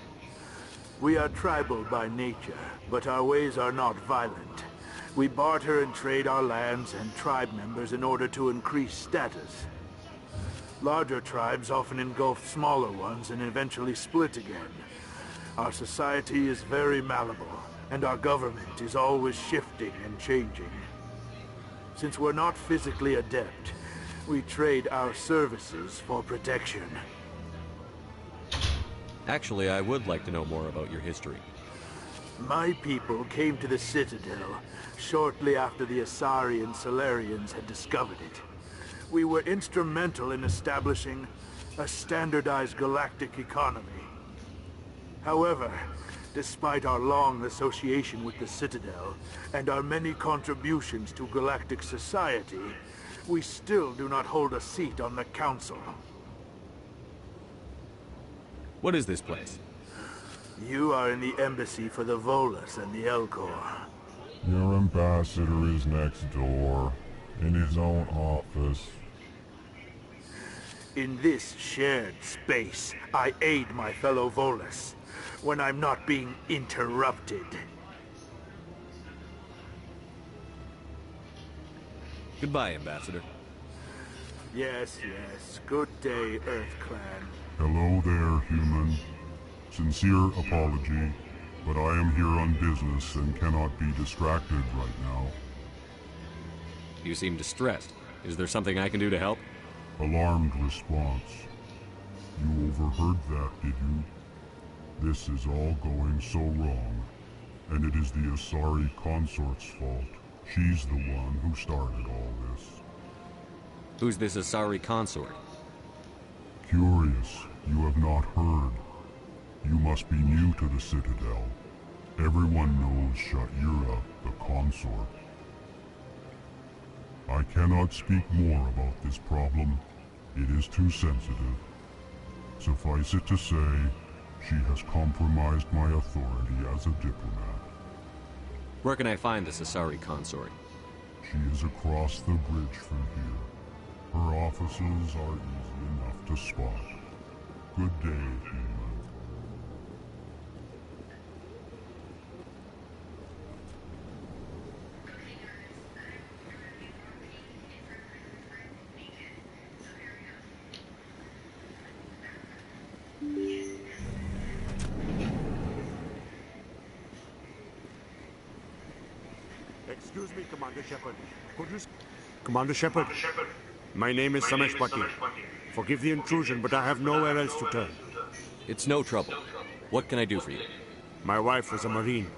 We are tribal by nature, but our ways are not violent. We barter and trade our lands and tribe members in order to increase status. Larger tribes often engulf smaller ones and eventually split again. Our society is very malleable, and our government is always shifting and changing. Since we're not physically adept, we trade our services for protection. Actually, I would like to know more about your history. My people came to the Citadel shortly after the Asari and Salarians had discovered it. We were instrumental in establishing a standardized galactic economy. However, despite our long association with the Citadel and our many contributions to galactic society, we still do not hold a seat on the Council. What is this place? You are in the embassy for the Volus and the Elcor. Your ambassador is next door, in his own office. In this shared space, I aid my fellow Volus when I'm not being interrupted. Goodbye, Ambassador. Yes, yes. Good day, EarthClan. Hello there, human. Sincere apology, but I am here on business and cannot be distracted right now. You seem distressed. Is there something I can do to help? Alarmed response. You overheard that, did you? This is all going so wrong, and it is the Asari consort's fault. She's the one who started all this. Who's this Asari consort? Curious, you have not heard. You must be new to the Citadel. Everyone knows Sha'ira, the consort. I cannot speak more about this problem. It is too sensitive. Suffice it to say, she has compromised my authority as a diplomat. Where can I find the Sasari consort? She is across the bridge from here. Her offices are easy enough to spot. Good day, human. Excuse me, Commander Shepard. Commander Shepard, my name is Samesh Bhatti. Forgive the intrusion, but I have nowhere else to turn. It's no trouble. What can I do for you? My wife was a Marine.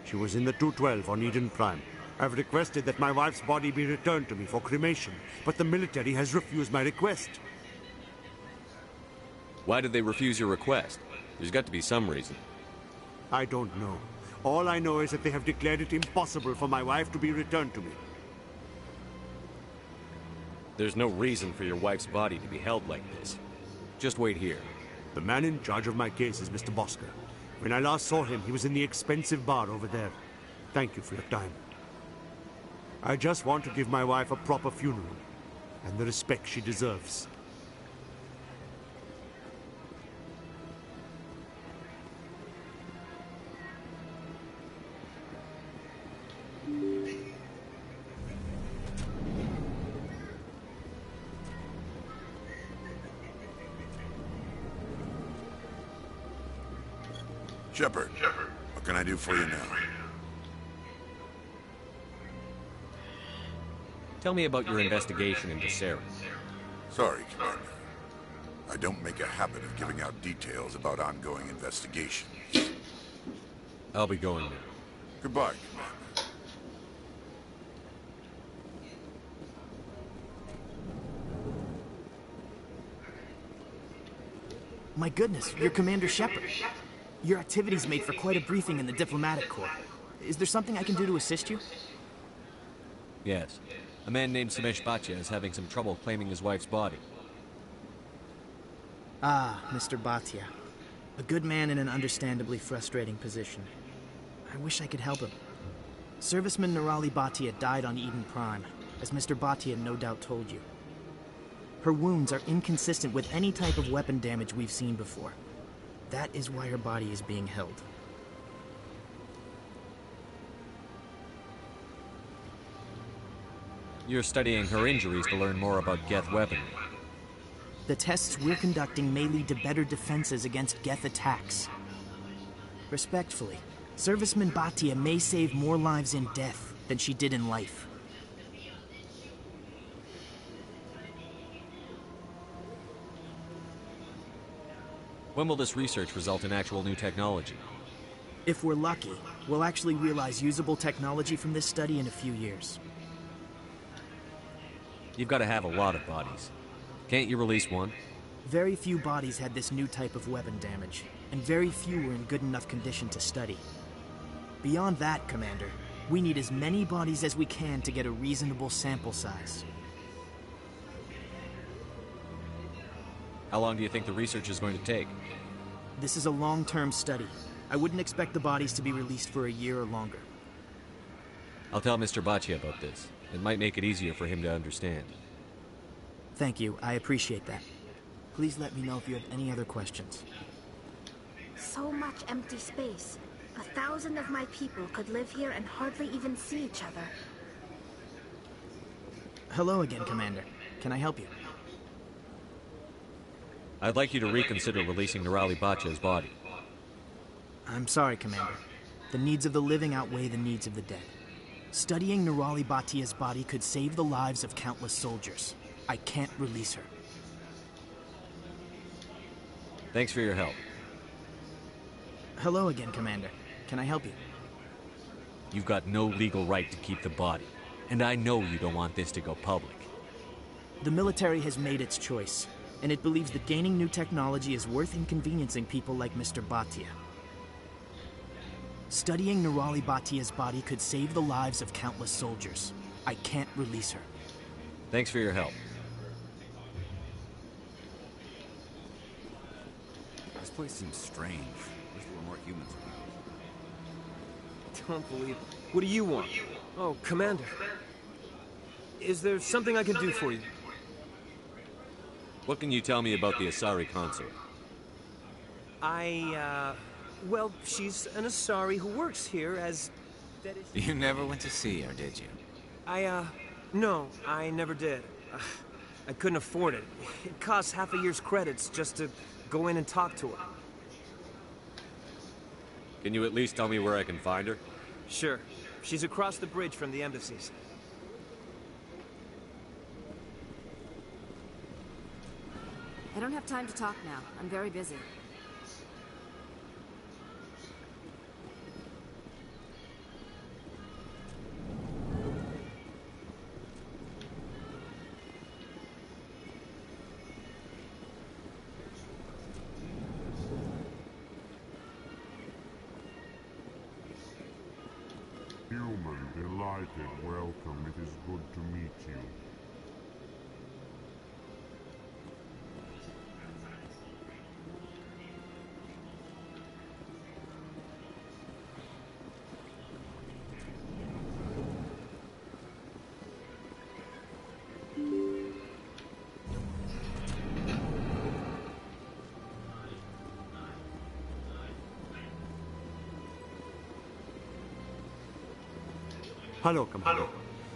She was in the 212 on Eden Prime. I've requested that my wife's body be returned to me for cremation, but the military has refused my request. Why did they refuse your request? There's got to be some reason. I don't know. All I know is that they have declared it impossible for my wife to be returned to me. There's no reason for your wife's body to be held like this. Just wait here. The man in charge of my case is Mr. Bosker. When I last saw him, he was in the expensive bar over there. Thank you for your time. I just want to give my wife a proper funeral, and the respect she deserves. Shepard, what can I do for you now? Tell me about your investigation into Saren. Sorry, Commander. I don't make a habit of giving out details about ongoing investigations. I'll be going now. Goodbye, Commander. My goodness, you're Commander Shepard. Your activities made for quite a briefing in the Diplomatic Corps. Is there something I can do to assist you? Yes. A man named Samesh Bhatia is having some trouble claiming his wife's body. Ah, Mr. Bhatia. A good man in an understandably frustrating position. I wish I could help him. Serviceman Nirali Bhatia died on Eden Prime, as Mr. Bhatia no doubt told you. Her wounds are inconsistent with any type of weapon damage we've seen before. That is why her body is being held. You're studying her injuries to learn more about Geth weaponry. The tests we're conducting may lead to better defenses against Geth attacks. Respectfully, Serviceman Bhatia may save more lives in death than she did in life. When will this research result in actual new technology? If we're lucky, we'll actually realize usable technology from this study in a few years. You've got to have a lot of bodies. Can't you release one? Very few bodies had this new type of weapon damage, and very few were in good enough condition to study. Beyond that, Commander, we need as many bodies as we can to get a reasonable sample size. How long do you think the research is going to take? This is a long-term study. I wouldn't expect the bodies to be released for a year or longer. I'll tell Mr. Bhatia about this. It might make it easier for him to understand. Thank you. I appreciate that. Please let me know if you have any other questions. So much empty space. 1,000 of my people could live here and hardly even see each other. Hello again, Commander. Can I help you? I'd like you to reconsider releasing Nirali Bhatia's body. I'm sorry, Commander. The needs of the living outweigh the needs of the dead. Studying Nirali Bhatia's body could save the lives of countless soldiers. I can't release her. Thanks for your help. Hello again, Commander. Can I help you? You've got no legal right to keep the body, and I know you don't want this to go public. The military has made its choice, and it believes that gaining new technology is worth inconveniencing people like Mr. Bhatia. Studying Nirali Bhatia's body could save the lives of countless soldiers. I can't release her. Thanks for your help. This place seems strange. Wish there were more humans around. don't believe it. What do you want? Oh, Commander. Is there something I can do for you? What can you tell me about the Asari consort? Well, she's an Asari who works here as... You never went to see her, did you? No, I never did. I couldn't afford it. It costs half a year's credits just to go in and talk to her. Can you at least tell me where I can find her? Sure. She's across the bridge from the embassies. I don't have time to talk now. I'm very busy. Human, delighted, welcome. It is good to meet you. Hello, Commander.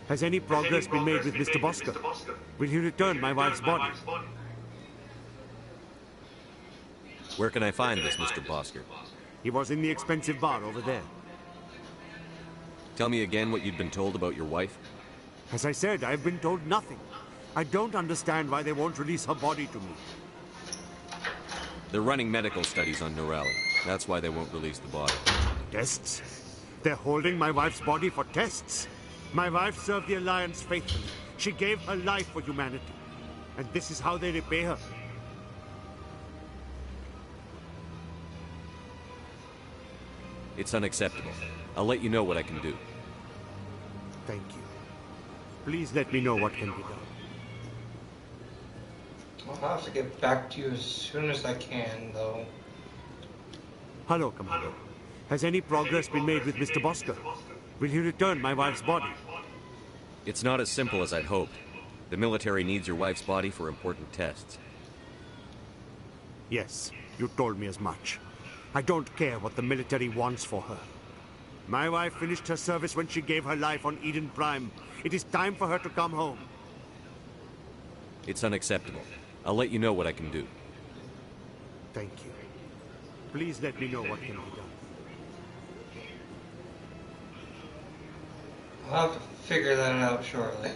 Has any progress been made with Mr. Bosker? Will he return my wife's body? Where can I find this Mr. Bosker? He was in the expensive bar over there. Tell me again what you'd been told about your wife. As I said, I've been told nothing. I don't understand why they won't release her body to me. They're running medical studies on Norali. That's why they won't release the body. Tests? They're holding my wife's body for tests. My wife served the Alliance faithfully. She gave her life for humanity. And this is how they repay her. It's unacceptable. I'll let you know what I can do. Thank you. Please let me know what can be done. I'll have to get back to you as soon as I can, though. Hello, Commander. Has any progress been made with Mr. Bosker? Will he return my wife's body? It's not as simple as I'd hoped. The military needs your wife's body for important tests. Yes, you told me as much. I don't care what the military wants for her. My wife finished her service when she gave her life on Eden Prime. It is time for her to come home. It's unacceptable. I'll let you know what I can do. Thank you. Please let me know what can be done. I'll have to figure that out shortly.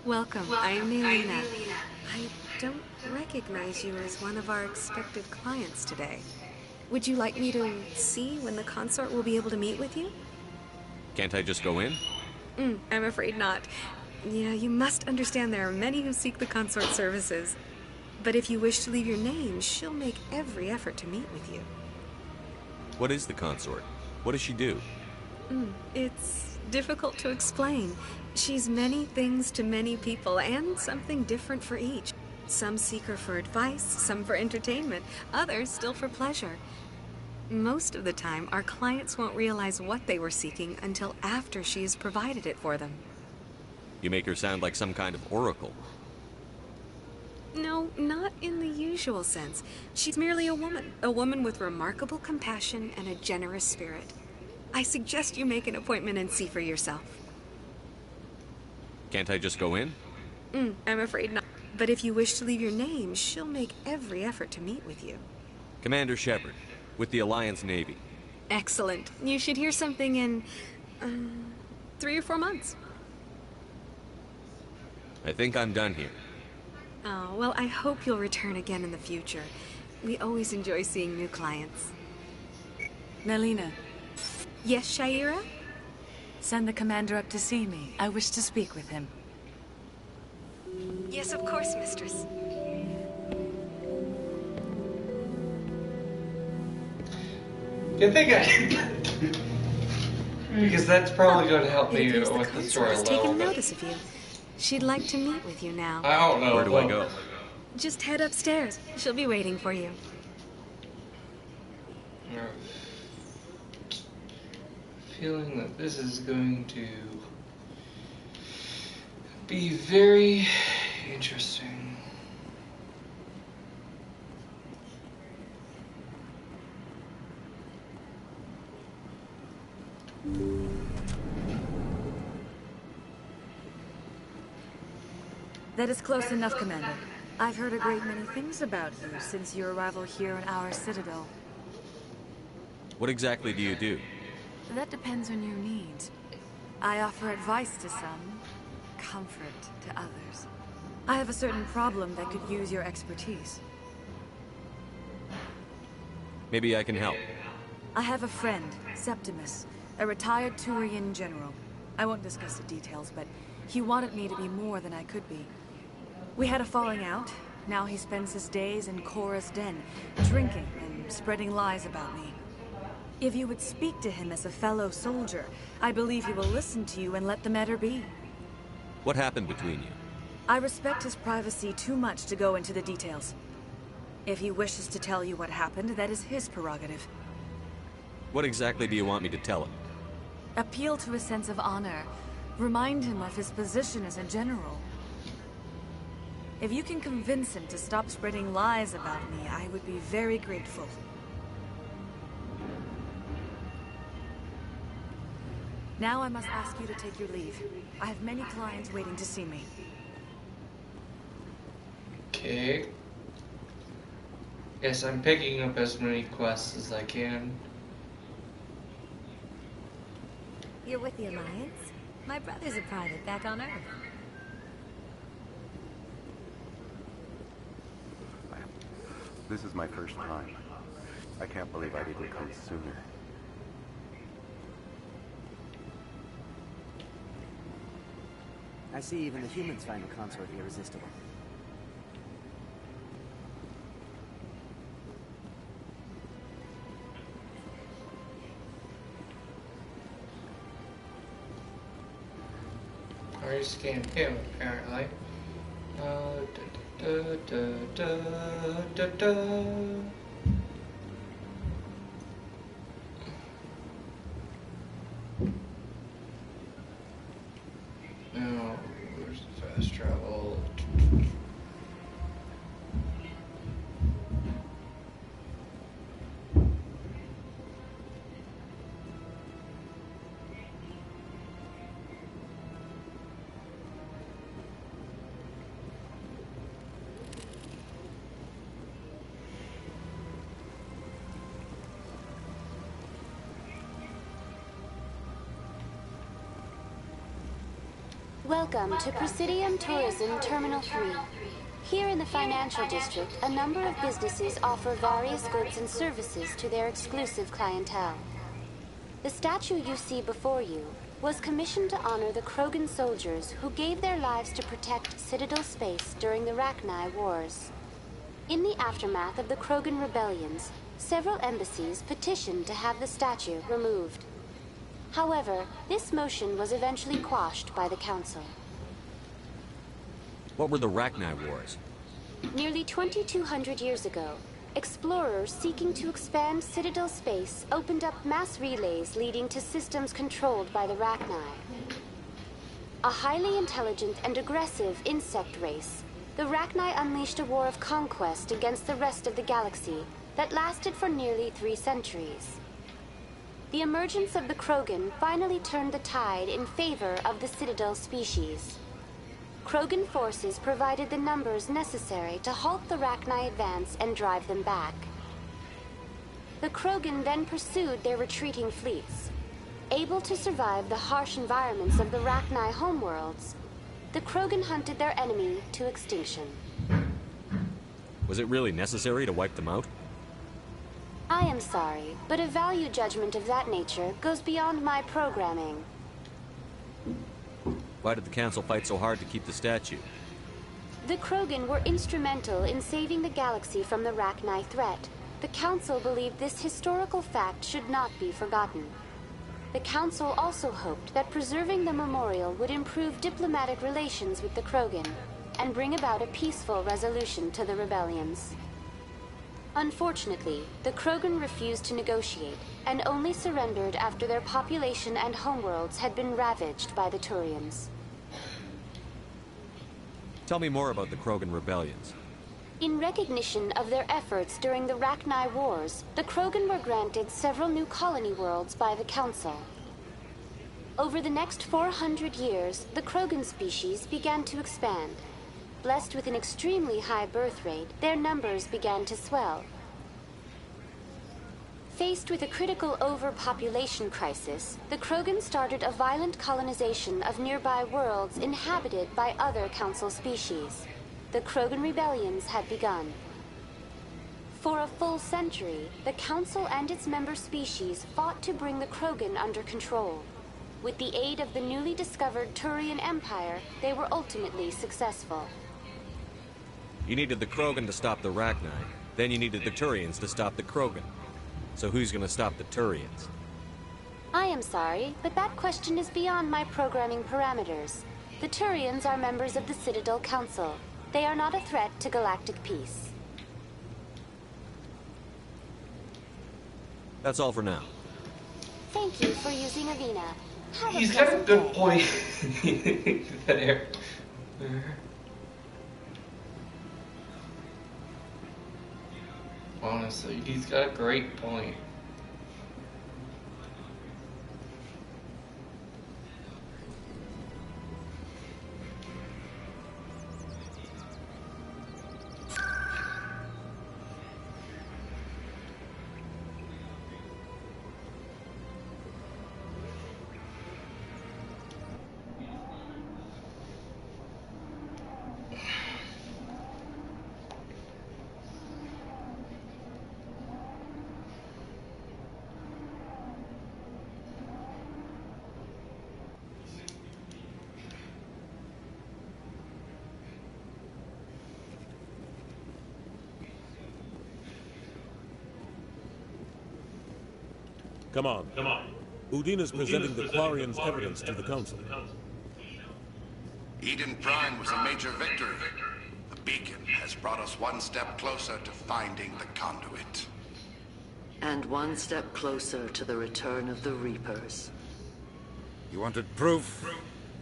Welcome. I'm Melina. I don't recognize you as one of our expected clients today. Would you like me to see when the consort will be able to meet with you? Can't I just go in? I'm afraid not. Yeah, you must understand there are many who seek the consort services. But if you wish to leave your name, she'll make every effort to meet with you. What is the consort? What does she do? It's difficult to explain. She's many things to many people, and something different for each. Some seek her for advice, some for entertainment, others still for pleasure. Most of the time, our clients won't realize what they were seeking until after she has provided it for them. You make her sound like some kind of oracle. No, not in the usual sense. She's merely a woman with remarkable compassion and a generous spirit. I suggest you make an appointment and see for yourself. Can't I just go in? I'm afraid not. But if you wish to leave your name, she'll make every effort to meet with you. Commander Shepard, with the Alliance Navy. Excellent. You should hear something in 3 or 4 months. I think I'm done here. Oh, well, I hope you'll return again in the future. We always enjoy seeing new clients. Melina. Yes, Shaira? Send the commander up to see me. I wish to speak with him. Yes, of course, mistress. You think I... Because that's probably going to help me It appears with the story a has little taken bit. notice of you. She'd like to meet with you now. I don't know. Where do I go? Just head upstairs. She'll be waiting for you. Feeling that this is going to be very interesting. That is close enough, Commander. I've heard a great many things about you since your arrival here in our citadel. What exactly do you do? That depends on your needs. I offer advice to some, comfort to others. I have a certain problem that could use your expertise. Maybe I can help. I have a friend, Septimus, a retired Turian general. I won't discuss the details, but he wanted me to be more than I could be. We had a falling out. Now he spends his days in Korra's den, drinking and spreading lies about me. If you would speak to him as a fellow soldier, I believe he will listen to you and let the matter be. What happened between you? I respect his privacy too much to go into the details. If he wishes to tell you what happened, that is his prerogative. What exactly do you want me to tell him? Appeal to his sense of honor. Remind him of his position as a general. If you can convince him to stop spreading lies about me, I would be very grateful. Now I must ask you to take your leave. I have many clients waiting to see me. Okay. Yes, I'm picking up as many quests as I can. You're with the Alliance? My brother's a private back on Earth. This is my first time. I can't believe I didn't come sooner. I see even the humans find the consort irresistible. I already scanned him, apparently. Da, da, da, da, da. Now, where's the fast travel? Welcome to Presidium Tourism Terminal 3. Here in the financial district, a number of businesses offer various goods and services to their exclusive clientele. The statue you see before you was commissioned to honor the Krogan soldiers who gave their lives to protect Citadel space during the Rachni Wars. In the aftermath of the Krogan rebellions, several embassies petitioned to have the statue removed. However, this motion was eventually quashed by the Council. What were the Rachni Wars? Nearly 2,200 years ago, explorers seeking to expand Citadel space opened up mass relays leading to systems controlled by the Rachni. A highly intelligent and aggressive insect race, the Rachni unleashed a war of conquest against the rest of the galaxy that lasted for nearly 3 centuries. The emergence of the Krogan finally turned the tide in favor of the Citadel species. Krogan forces provided the numbers necessary to halt the Rachni advance and drive them back. The Krogan then pursued their retreating fleets. Able to survive the harsh environments of the Rachni homeworlds, the Krogan hunted their enemy to extinction. Was it really necessary to wipe them out? I am sorry, but a value judgment of that nature goes beyond my programming. Why did the Council fight so hard to keep the statue? The Krogan were instrumental in saving the galaxy from the Rachni threat. The Council believed this historical fact should not be forgotten. The Council also hoped that preserving the memorial would improve diplomatic relations with the Krogan and bring about a peaceful resolution to the rebellions. Unfortunately, the Krogan refused to negotiate and only surrendered after their population and homeworlds had been ravaged by the Turians. Tell me more about the Krogan rebellions. In recognition of their efforts during the Rachni Wars, the Krogan were granted several new colony worlds by the Council. Over the next 400 years, the Krogan species began to expand. Blessed with an extremely high birth rate, their numbers began to swell. Faced with a critical overpopulation crisis, the Krogan started a violent colonization of nearby worlds inhabited by other Council species. The Krogan rebellions had begun. For a full century, the Council and its member species fought to bring the Krogan under control. With the aid of the newly discovered Turian Empire, they were ultimately successful. You needed the Krogan to stop the Rachni, then you needed the Turians to stop the Krogan. So who's gonna stop the Turians? I am sorry, but that question is beyond my programming parameters. The Turians are members of the Citadel Council. They are not a threat to galactic peace. That's all for now. Thank you for using Avina. Have He's got a good point there. Honestly, he's got a great point. Come on. Udina's presenting the Quarians' evidence to the Council. Eden Prime was a major victory. The beacon has brought us one step closer to finding the conduit. And one step closer to the return of the Reapers. You wanted proof?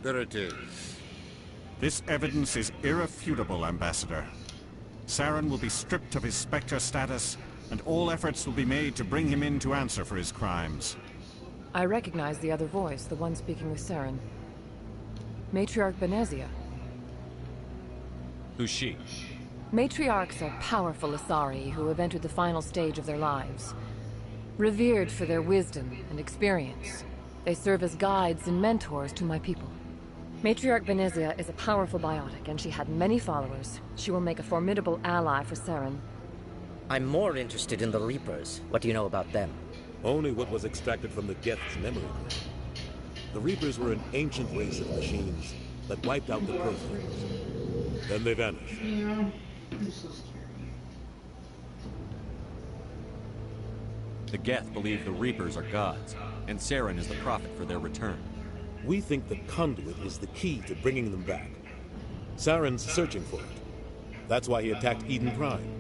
There it is. This evidence is irrefutable, Ambassador. Saren will be stripped of his Spectre status, and all efforts will be made to bring him in to answer for his crimes. I recognize the other voice, the one speaking with Saren. Matriarch Benezia. Who's she? Matriarchs are powerful Asari who have entered the final stage of their lives. Revered for their wisdom and experience, they serve as guides and mentors to my people. Matriarch Benezia is a powerful biotic, and she had many followers. She will make a formidable ally for Saren. I'm more interested in the Reapers. What do you know about them? Only what was extracted from the Geth's memory. The Reapers were an ancient race of machines that wiped out the Protheans. Then they vanished. Yeah, this is scary. The Geth believe the Reapers are gods, and Saren is the prophet for their return. We think the conduit is the key to bringing them back. Saren's searching for it. That's why he attacked Eden Prime.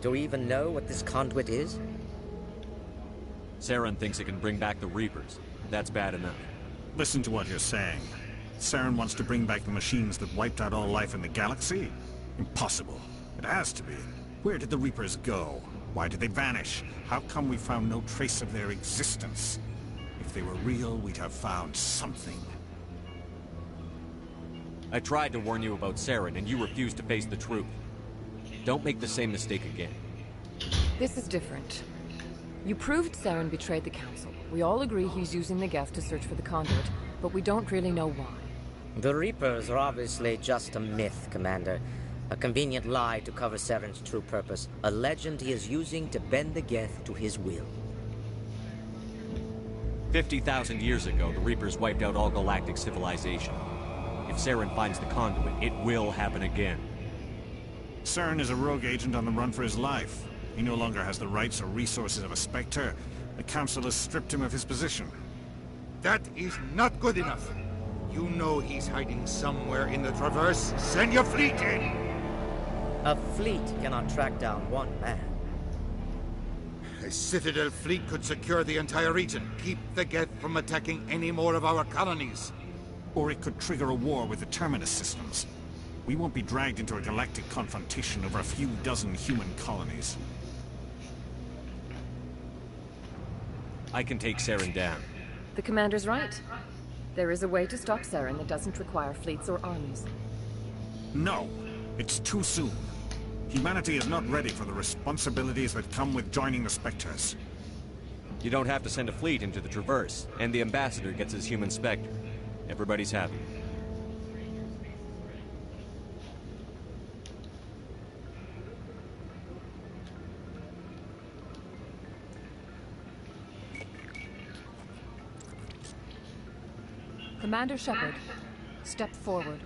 Do we even know what this conduit is? Saren thinks it can bring back the Reapers. That's bad enough. Listen to what you're saying. Saren wants to bring back the machines that wiped out all life in the galaxy? Impossible. It has to be. Where did the Reapers go? Why did they vanish? How come we found no trace of their existence? If they were real, we'd have found something. I tried to warn you about Saren, and you refused to face the truth. Don't make the same mistake again. This is different. You proved Saren betrayed the Council. We all agree he's using the Geth to search for the conduit, but we don't really know why. The Reapers are obviously just a myth, Commander. A convenient lie to cover Saren's true purpose. A legend he is using to bend the Geth to his will. 50,000 years ago, the Reapers wiped out all galactic civilization. If Saren finds the conduit, it will happen again. Saren is a rogue agent on the run for his life. He no longer has the rights or resources of a Spectre. The Council has stripped him of his position. That is not good enough. You know he's hiding somewhere in the Traverse. Send your fleet in! A fleet cannot track down one man. A Citadel fleet could secure the entire region, keep the Geth from attacking any more of our colonies. Or it could trigger a war with the Terminus systems. We won't be dragged into a galactic confrontation over a few dozen human colonies. I can take Saren down. The commander's right. There is a way to stop Saren that doesn't require fleets or armies. No, it's too soon. Humanity is not ready for the responsibilities that come with joining the Spectres. You don't have to send a fleet into the Traverse, and the Ambassador gets his human Spectre. Everybody's happy. Commander Shepard, step forward.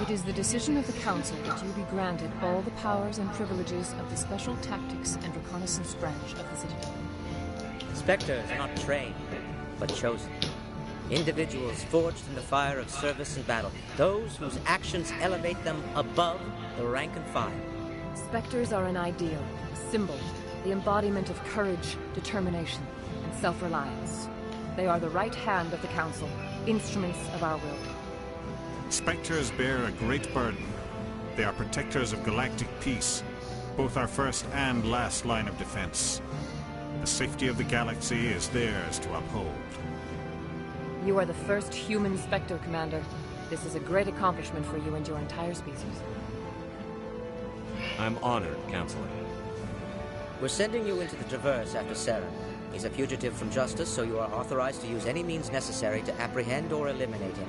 It is the decision of the Council that you be granted all the powers and privileges of the Special Tactics and Reconnaissance branch of the Citadel. Spectres are not trained, but chosen. Individuals forged in the fire of service and battle. Those whose actions elevate them above the rank and file. Spectres are an ideal, a symbol, the embodiment of courage, determination, and self-reliance. They are the right hand of the Council, instruments of our will. Spectres bear a great burden. They are protectors of galactic peace, both our first and last line of defense. The safety of the galaxy is theirs to uphold. You are the first human Spectre, Commander. This is a great accomplishment for you and your entire species. I'm honored, Counselor. We're sending you into the Traverse after Saren. He's a fugitive from justice, so you are authorized to use any means necessary to apprehend or eliminate him.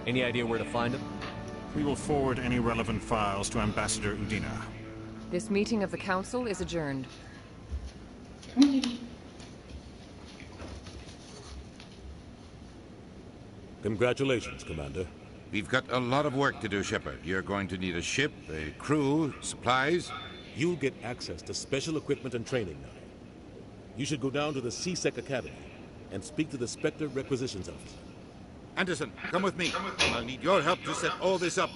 Any idea where to find him? We will forward any relevant files to Ambassador Udina. This meeting of the Council is adjourned. Congratulations, Commander. We've got a lot of work to do, Shepard. You're going to need a ship, a crew, supplies. You'll get access to special equipment and training now. You should go down to the C-Sec Academy and speak to the Spectre Requisitions Officer. Anderson, come with me. I'll need your help to set all this up.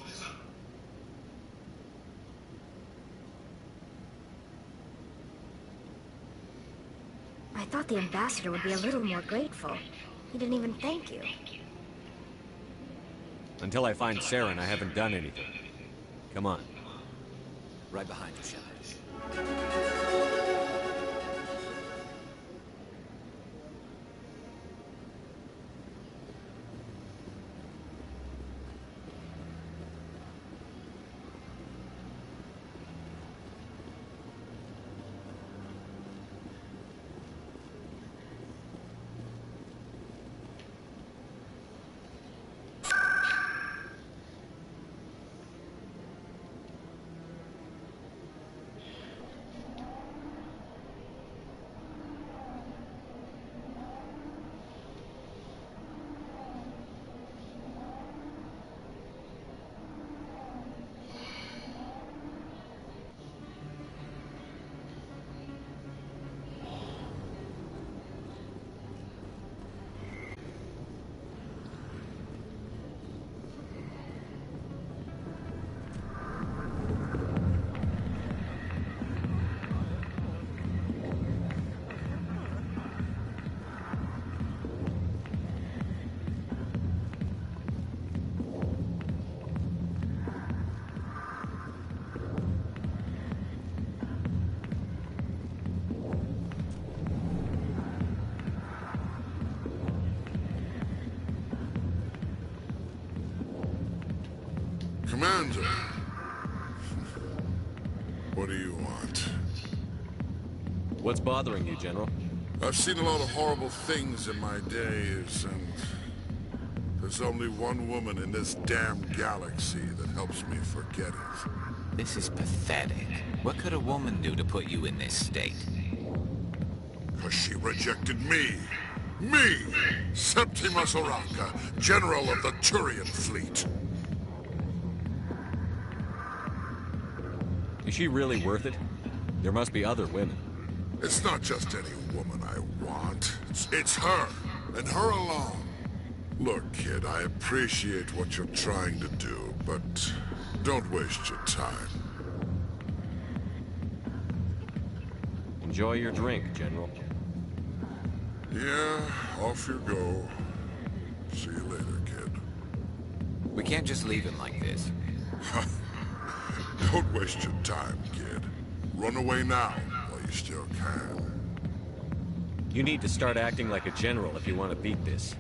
I thought the Ambassador would be a little more grateful. He didn't even thank you. Until I find Saren, I haven't done anything. Come on. Right behind you, Shepard. Commander, what do you want? What's bothering you, General? I've seen a lot of horrible things in my days, and there's only one woman in this damn galaxy that helps me forget it. This is pathetic. What could a woman do to put you in this state? Because she rejected me. Me! Septimus Oraka, General of the Turian Fleet. Is she really worth it? There must be other women. It's not just any woman I want. It's her, and her alone. Look, kid, I appreciate what you're trying to do, but don't waste your time. Enjoy your drink, General. Yeah, off you go. See you later, kid. We can't just leave him like this. Don't waste your time, kid. Run away now, while you still can. You need to start acting like a general if you want to beat this.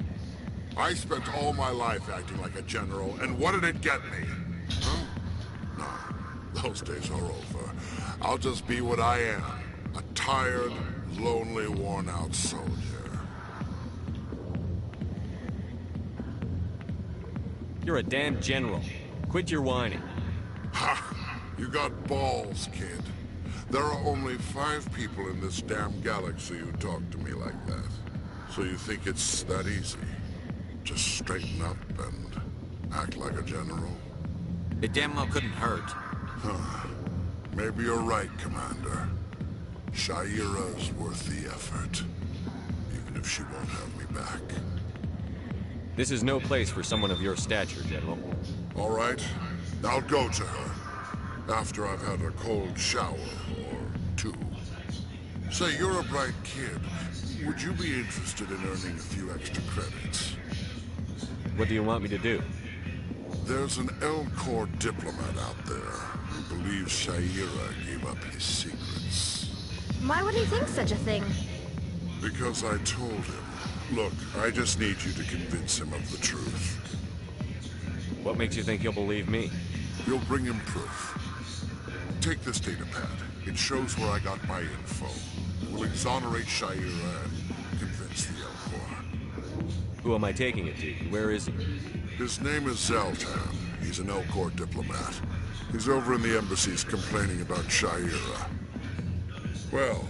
I spent all my life acting like a general, and what did it get me? Huh? No, those days are over. I'll just be what I am. A tired, lonely, worn-out soldier. You're a damn general. Quit your whining. Ha! You got balls, kid. There are only 5 people in this damn galaxy who talk to me like that. So you think it's that easy? Just straighten up and act like a general? It damn well couldn't hurt. Huh. Maybe you're right, Commander. Sha'ira's worth the effort. Even if she won't have me back. This is no place for someone of your stature, General. All right. I'll go to her. After I've had a cold shower, or 2. Say, you're a bright kid. Would you be interested in earning a few extra credits? What do you want me to do? There's an Elcor diplomat out there who believes Sha'ira gave up his secrets. Why would he think such a thing? Because I told him. Look, I just need you to convince him of the truth. What makes you think he'll believe me? You'll bring him proof. Take this data pad. It shows where I got my info. We'll exonerate Sha'ira and convince the Elcor. Who am I taking it to? Where is he? His name is Zoltan. He's an Elcor diplomat. He's over in the embassies complaining about Sha'ira. Well,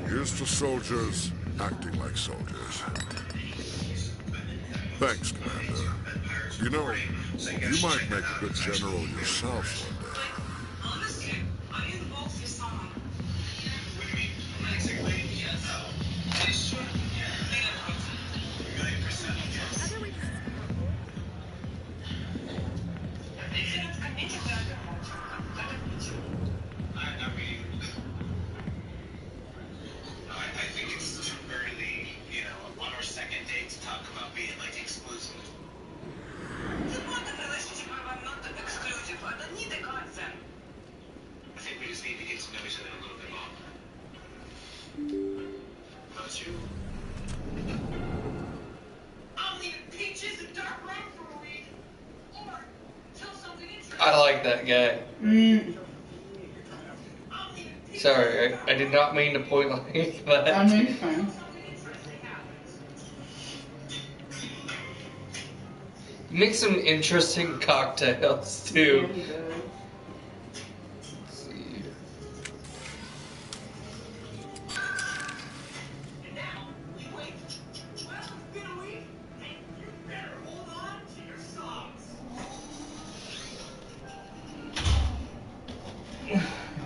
here's to soldiers acting like soldiers. Thanks, Commander. You know, you might make a good general yourself one day. I like that guy. Sorry, I did not mean to point like that. That makes sense. Make some interesting cocktails too. Let's see.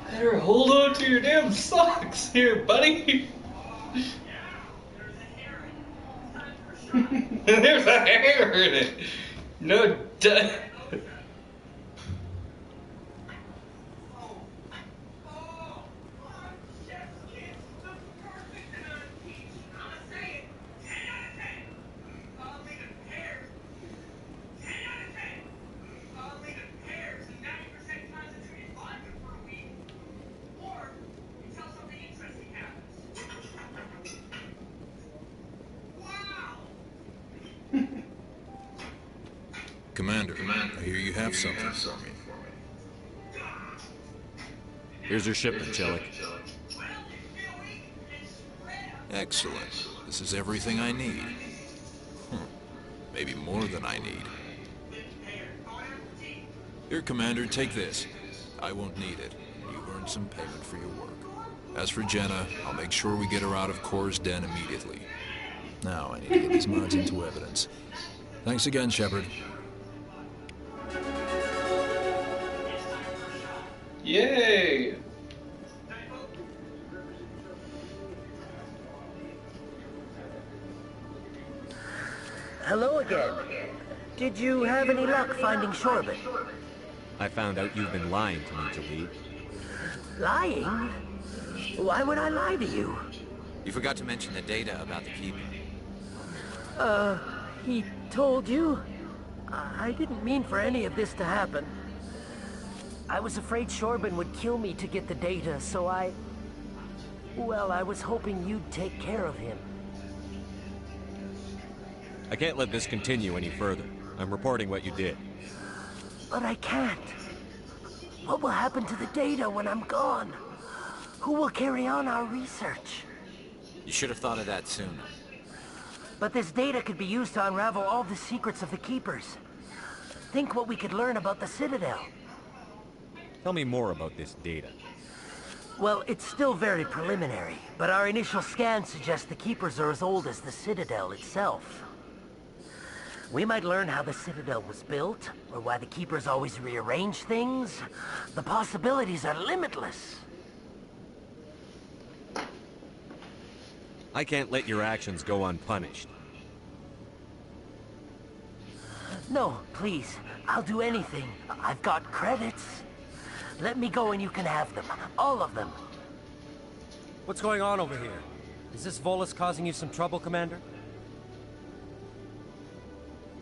Better hold on to your damn socks here, buddy. There's a hair in it. No duh. Commander, I hear you have something for me. Here's your shipment, Jellic. Excellent. This is everything I need. Maybe more than I need. Here, Commander, take this. I won't need it. You've earned some payment for your work. As for Jenna, I'll make sure we get her out of Kor's den immediately. Now I need to get these mods into evidence. Thanks again, Shepard. Yay! Hello again. Did you have any luck finding Shorben? I found out you've been lying to me, Jalid. Lying? Why would I lie to you? You forgot to mention the data about the Keeper. He told you? I didn't mean for any of this to happen. I was afraid Shorben would kill me to get the data, so well, I was hoping you'd take care of him. I can't let this continue any further. I'm reporting what you did. But I can't. What will happen to the data when I'm gone? Who will carry on our research? You should have thought of that sooner. But this data could be used to unravel all the secrets of the Keepers. Think what we could learn about the Citadel. Tell me more about this data. Well, it's still very preliminary, but our initial scans suggest the Keepers are as old as the Citadel itself. We might learn how the Citadel was built, or why the Keepers always rearrange things. The possibilities are limitless. I can't let your actions go unpunished. No, please. I'll do anything. I've got credits. Let me go and you can have them. All of them. What's going on over here? Is this Volus causing you some trouble, Commander?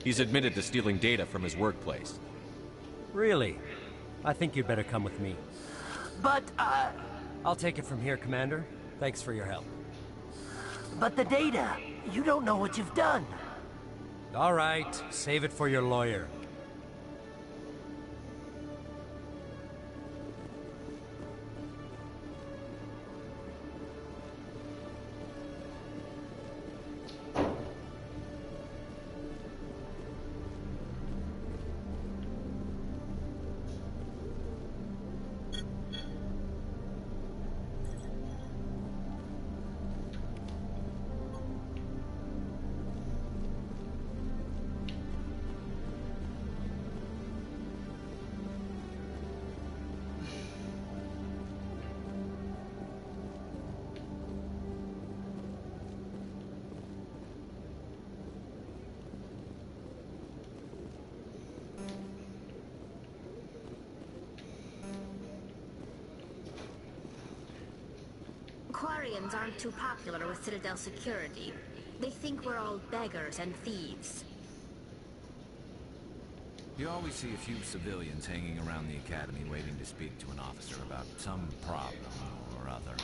He's admitted to stealing data from his workplace. Really? I think you'd better come with me. But, I'll take it from here, Commander. Thanks for your help. But the data, you don't know what you've done. All right, save it for your lawyer. Quarians aren't too popular with Citadel security. They think we're all beggars and thieves. You always see a few civilians hanging around the academy waiting to speak to an officer about some problem or other.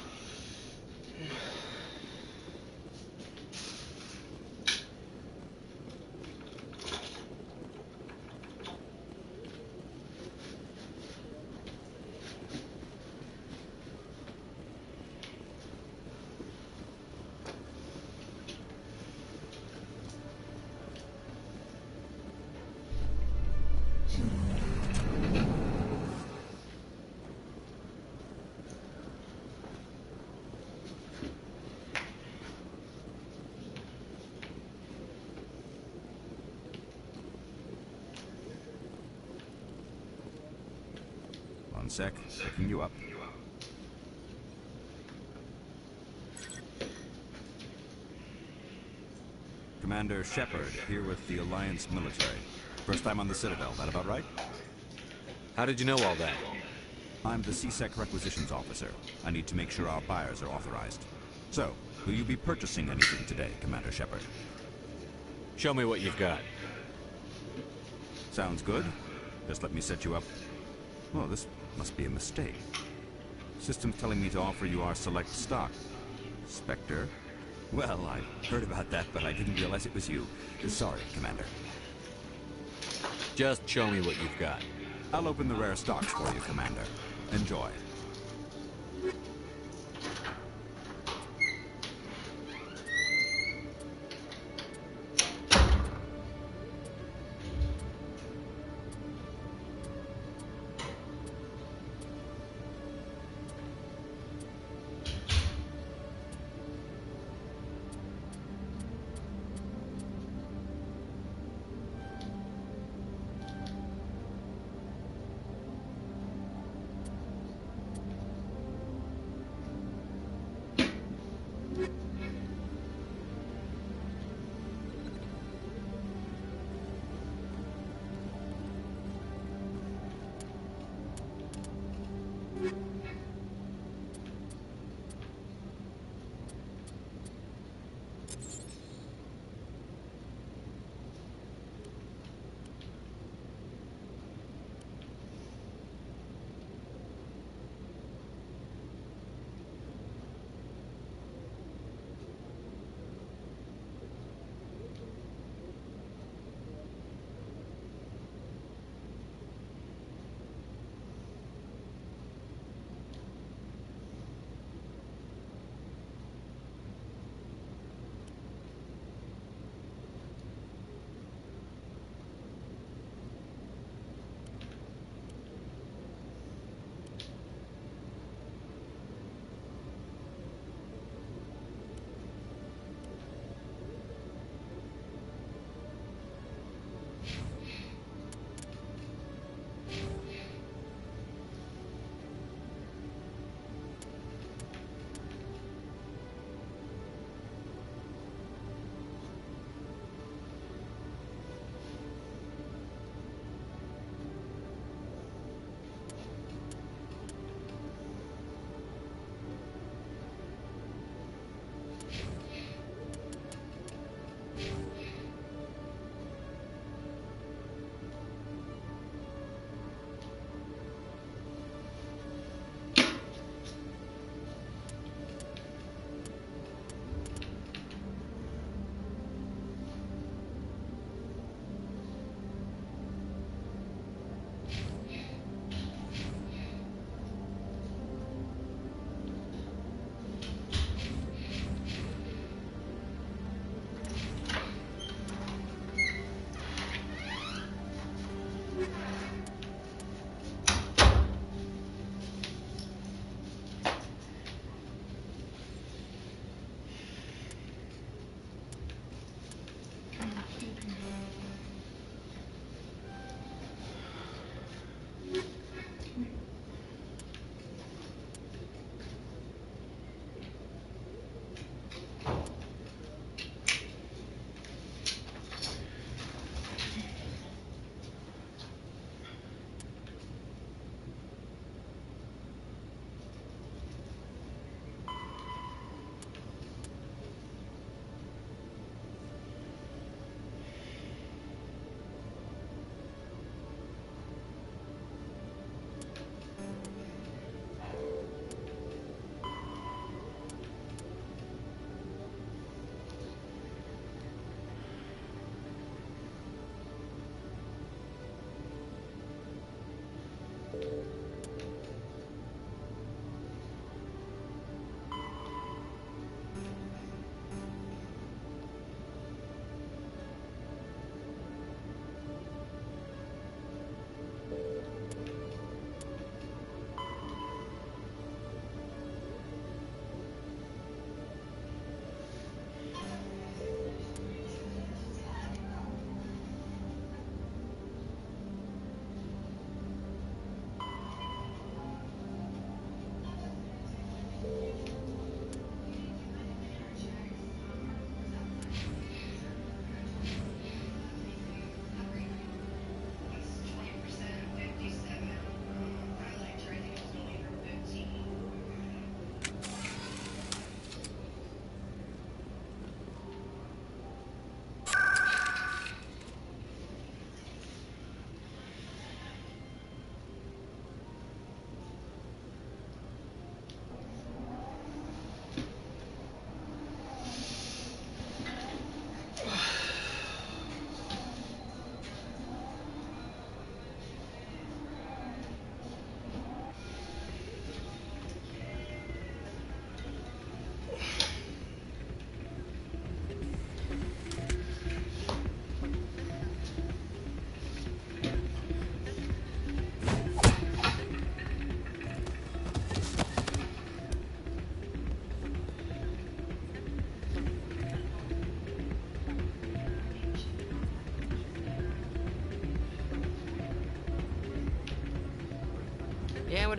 One sec, picking you up. Commander Shepard, here with the Alliance military. First time on the Citadel, that about right? How did you know all that? I'm the C-Sec requisitions officer. I need to make sure our buyers are authorized. So, will you be purchasing anything today, Commander Shepard? Show me what you've got. Sounds good. Just let me set you up. Oh, this must be a mistake. System's telling me to offer you our select stock. Spectre? Well, I heard about that, but I didn't realize it was you. Sorry, Commander. Just show me what you've got. I'll open the rare stocks for you, Commander. Enjoy.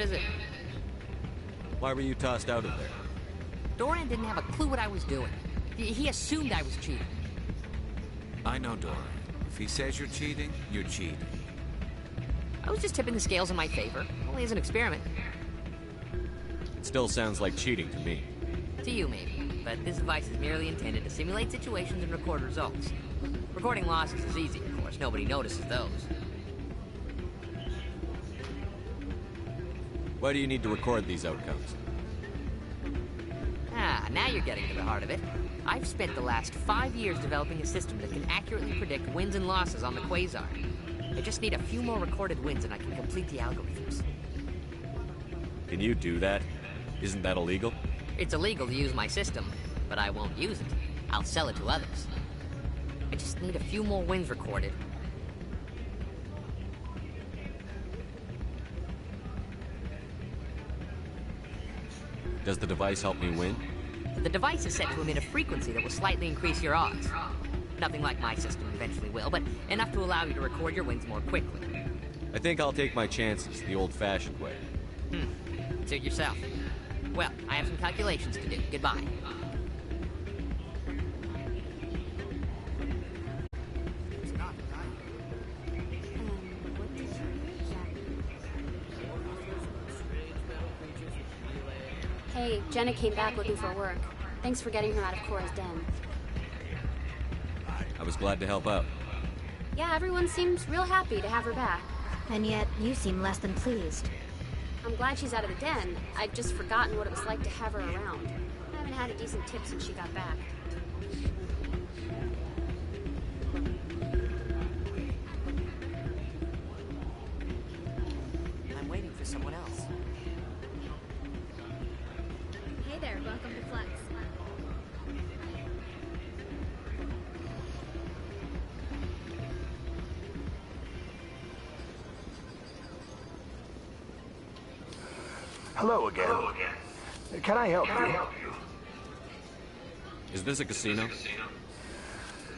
what is it? Why were you tossed out of there? Doran didn't have a clue what I was doing. He assumed I was cheating. I know Doran. If he says you're cheating, you're cheating. I was just tipping the scales in my favor, only as an experiment. It still sounds like cheating to me. To you, maybe. But this device is merely intended to simulate situations and record results. Recording losses is easy, of course. Nobody notices those. Why do you need to record these outcomes? Ah, now you're getting to the heart of it. I've spent the last 5 years developing a system that can accurately predict wins and losses on the Quasar. I just need a few more recorded wins and I can complete the algorithms. Can you do that? Isn't that illegal? It's illegal to use my system, but I won't use it. I'll sell it to others. I just need a few more wins recorded. Does the device help me win? The device is set to emit a frequency that will slightly increase your odds. Nothing like my system eventually will, but enough to allow you to record your wins more quickly. I think I'll take my chances the old-fashioned way. Suit yourself. Well, I have some calculations to do. Goodbye. Hey, Jenna came back looking for work. Thanks for getting her out of Cora's den. I was glad to help out. Yeah, everyone seems real happy to have her back. And yet, you seem less than pleased. I'm glad she's out of the den. I'd just forgotten what it was like to have her around. I haven't had a decent tip since she got back. I'm waiting for someone else. Hey there, welcome to Flex. Hello again. Can I help you? Is this a casino?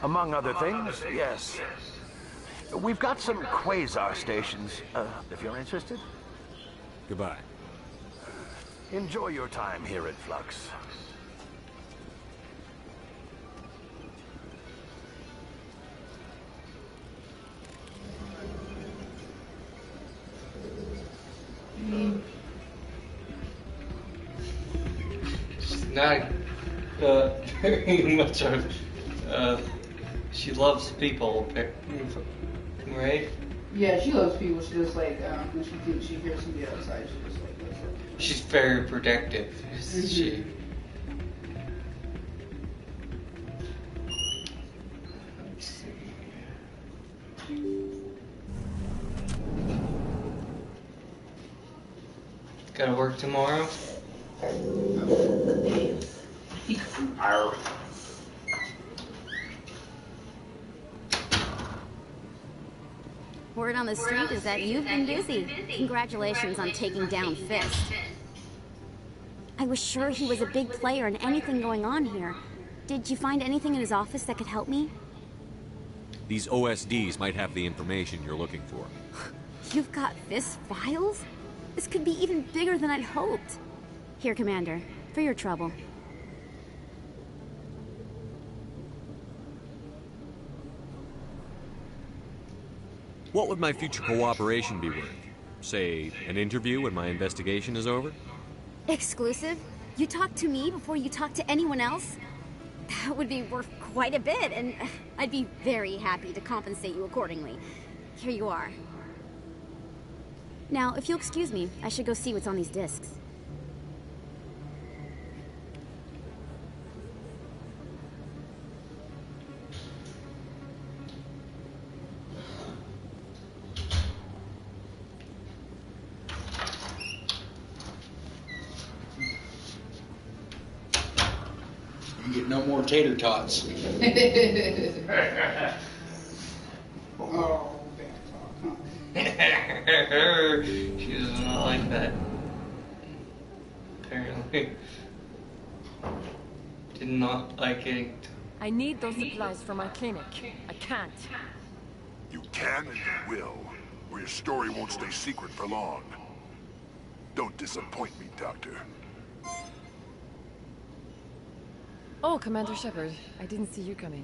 Among other things, yes. We've got some quasar stations, if you're interested. Goodbye. Enjoy your time here at Flux. She's not very much of. She loves people, right? Yeah, she loves people. She just like when she thinks she hears somebody outside, she just like goes like. She's very protective, isn't she? Let's see. Gotta work tomorrow? Word on the street is that you've been busy. Congratulations on taking down Fist. I was sure he was a big player in anything going on here. Did you find anything in his office that could help me? These OSDs might have the information you're looking for. You've got Fist files? This could be even bigger than I'd hoped. Here, Commander, for your trouble. What would my future cooperation be worth? Say, an interview when my investigation is over? Exclusive? You talk to me before you talk to anyone else? That would be worth quite a bit, and I'd be very happy to compensate you accordingly. Here you are. Now, if you'll excuse me, I should go see what's on these discs. You get no more tater tots. Oh, She does not like that. Apparently. Did not like it. I need those supplies for my clinic. I can't. You can and you will, or your story won't stay secret for long. Don't disappoint me, Doctor. Oh, Commander Shepard. I didn't see you come in.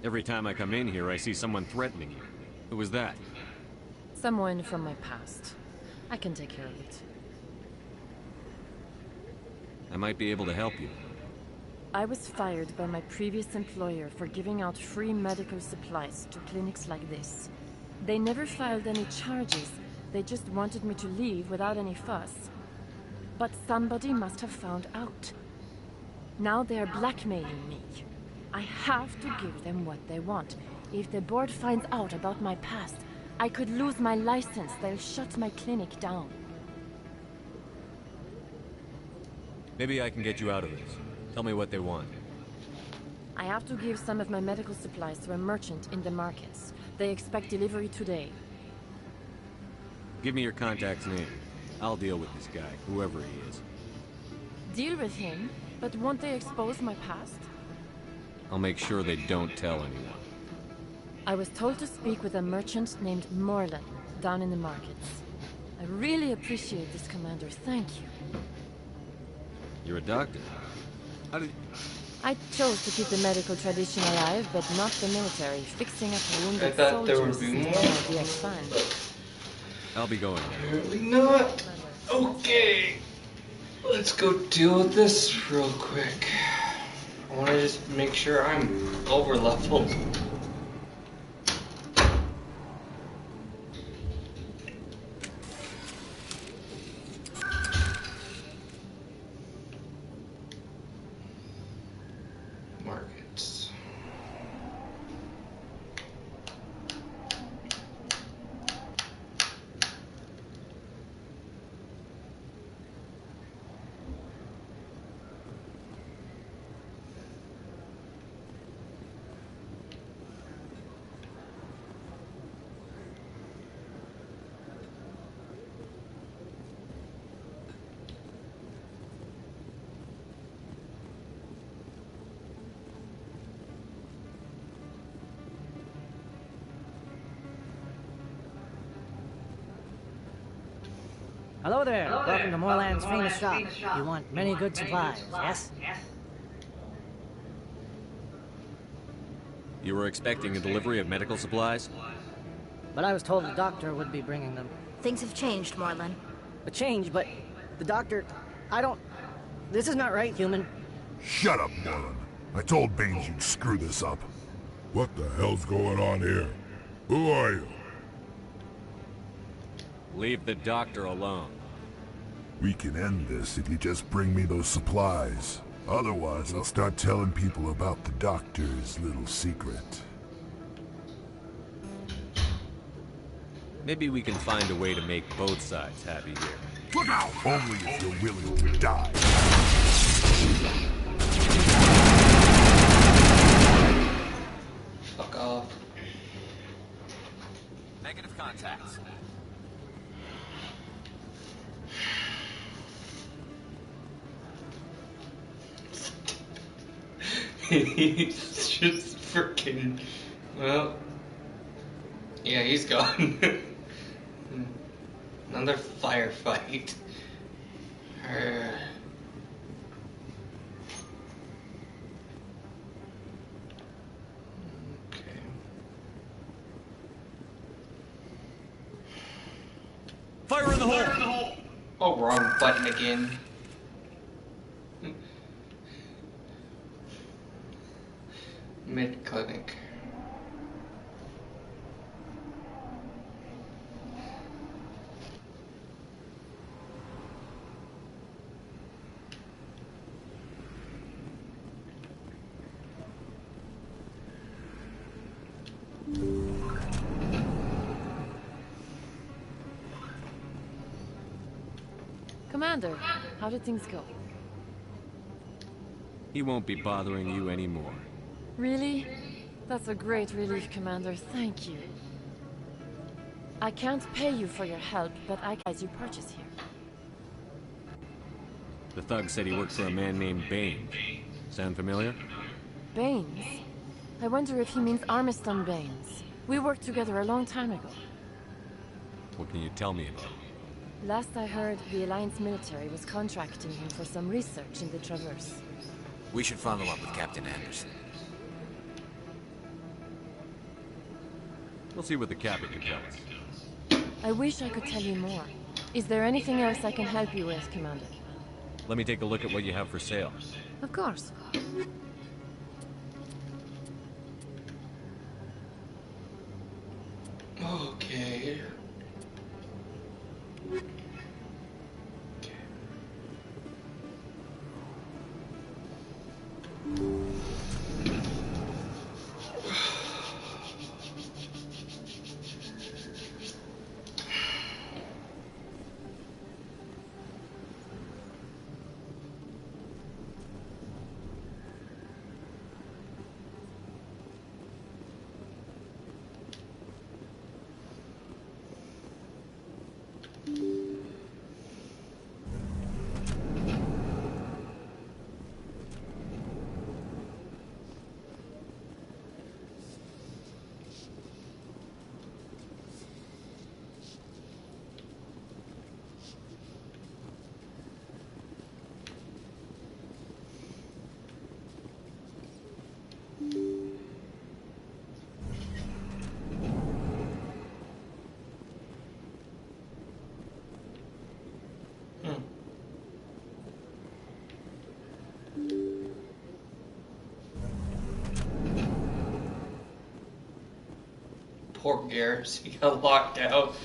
Every time I come in here, I see someone threatening you. Who was that? Someone from my past. I can take care of it. I might be able to help you. I was fired by my previous employer for giving out free medical supplies to clinics like this. They never filed any charges. They just wanted me to leave without any fuss. But somebody must have found out. Now they are blackmailing me. I have to give them what they want. If the board finds out about my past, I could lose my license. They'll shut my clinic down. Maybe I can get you out of this. Tell me what they want. I have to give some of my medical supplies to a merchant in the markets. They expect delivery today. Give me your contact's name. I'll deal with this guy, whoever he is. Deal with him? But won't they expose my past? I'll make sure they don't tell anyone. I was told to speak with a merchant named Morlan, down in the markets. I really appreciate this, Commander. Thank you. You're a doctor. How did... I chose to keep the medical tradition alive, but not the military. Fixing up wounded I thought there soldiers would be is more, one idea fun. I'll be going. Apparently not. Okay. Let's go deal with this real quick. I want to just make sure I'm over leveled. Markets. Hello there. Welcome to Morland's famous shop. You want many good supplies, yes? You were expecting a delivery of medical supplies? But I was told the doctor would be bringing them. Things have changed, Morlan. A change, but the doctor... I don't... This is not right, human. Shut up, Morlan. I told Baines you'd screw this up. What the hell's going on here? Who are you? Leave the doctor alone. We can end this if you just bring me those supplies. Otherwise, I'll start telling people about the doctor's little secret. Maybe we can find a way to make both sides happy here. Look out! Only if you're willing to die. Fuck off. Negative contacts. He's just freaking... Well... Yeah, he's gone. Another firefight. Okay. Fire in the hole! Oh, wrong button again. Mid-clinic. Commander, how did things go? He won't be bothering you anymore. Really? That's a great relief, Commander. Thank you. I can't pay you for your help, but I can you purchase here. The thug said he worked for a man named Baines. Sound familiar? Baines? I wonder if he means Armiston Baines. We worked together a long time ago. What can you tell me about him? Last I heard, the Alliance military was contracting him for some research in the Traverse. We should follow up with Captain Anderson. We'll see what the Captain can tell us. I wish I could tell you more. Is there anything else I can help you with, Commander? Let me take a look at what you have for sale. Of course. Okay. Poor Garrus, he got locked out.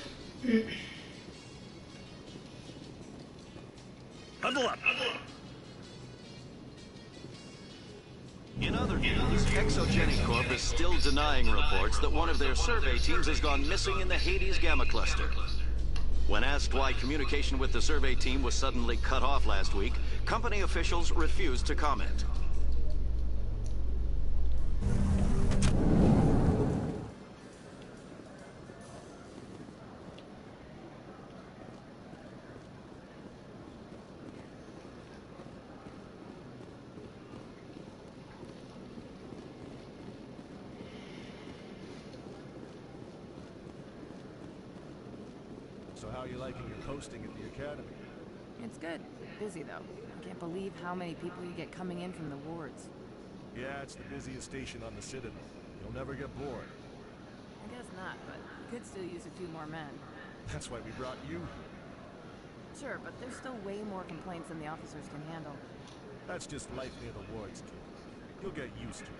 Huddle up. In other news, Exogenic Corp is still denying reports that one of their survey teams has gone missing in the Hades Gamma Cluster. When asked why communication with the survey team was suddenly cut off last week, company officials refused to comment. So how are you liking your posting at the Academy? It's good. Busy, though. I can't believe how many people you get coming in from the wards. Yeah, it's the busiest station on the Citadel. You'll never get bored. I guess not, but we could still use a few more men. That's why we brought you here. Sure, but there's still way more complaints than the officers can handle. That's just life near the wards, kid. You'll get used to it.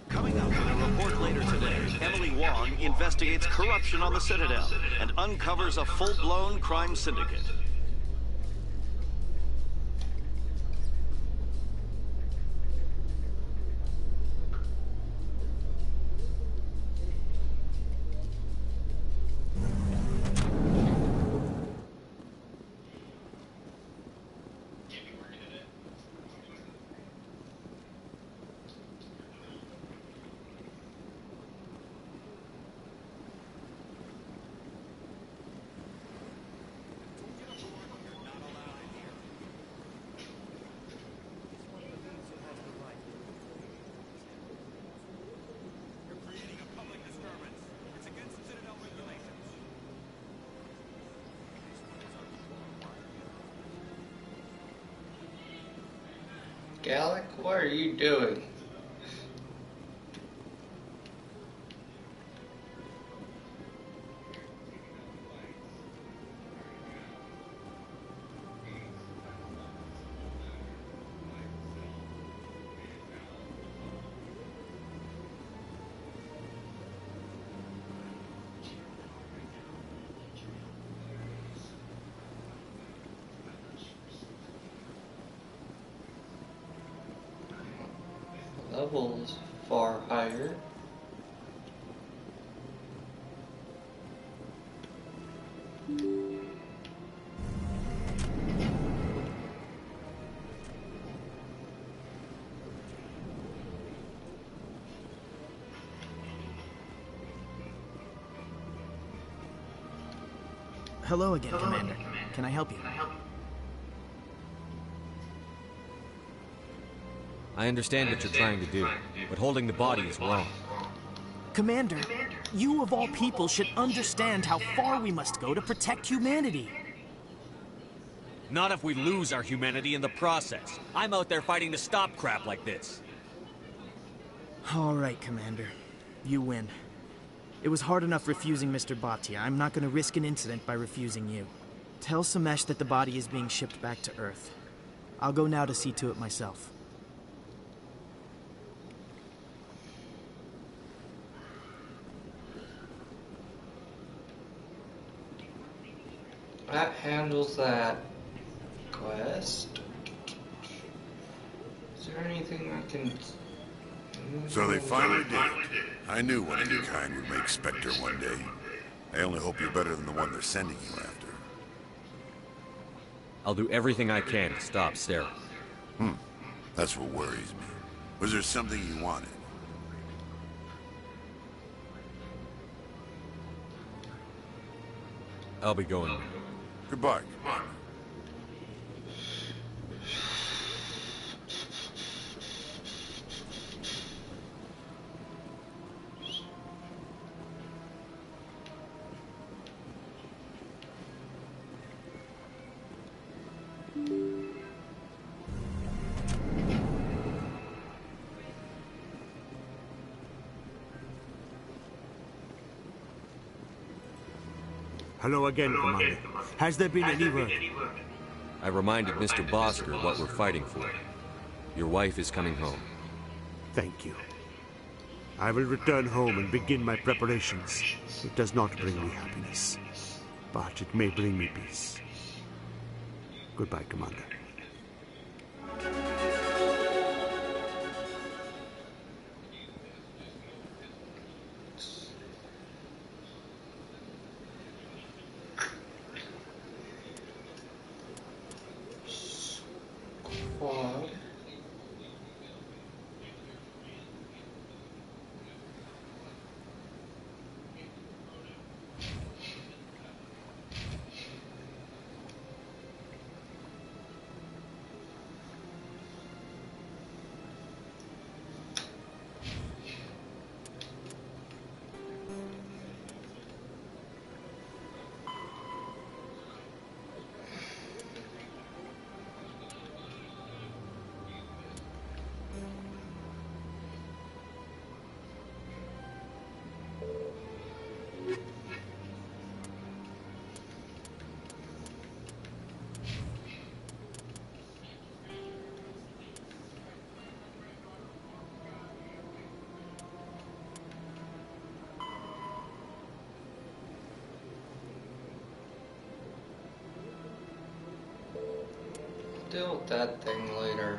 Coming up in a report later today, Emily Wong investigates corruption on the Citadel and uncovers a full-blown crime syndicate. Gallic, what are you doing? Levels far higher. Hello again, Commander. Can I help you? I understand what you're trying to do, but holding the body is wrong. Commander, you of all people should understand how far we must go to protect humanity. Not if we lose our humanity in the process. I'm out there fighting to stop crap like this. All right, Commander. You win. It was hard enough refusing Mr. Bhatia. I'm not going to risk an incident by refusing you. Tell Samesh that the body is being shipped back to Earth. I'll go now to see to it myself. That handles that quest. Is there anything I can... So they finally did it. I knew one of your kind would make Spectre one day. I only hope you're better than the one they're sending you after. I'll do everything I can to stop Sarah. That's what worries me. Was there something you wanted? I'll be going now. Goodbye. Hello again, Commander. Has there been any word? I reminded Mr. Bosker what we're fighting for. Your wife is coming home. Thank you. I will return home and begin my preparations. It does not bring me happiness, but it may bring me peace. Goodbye, Commander. Deal with that thing later.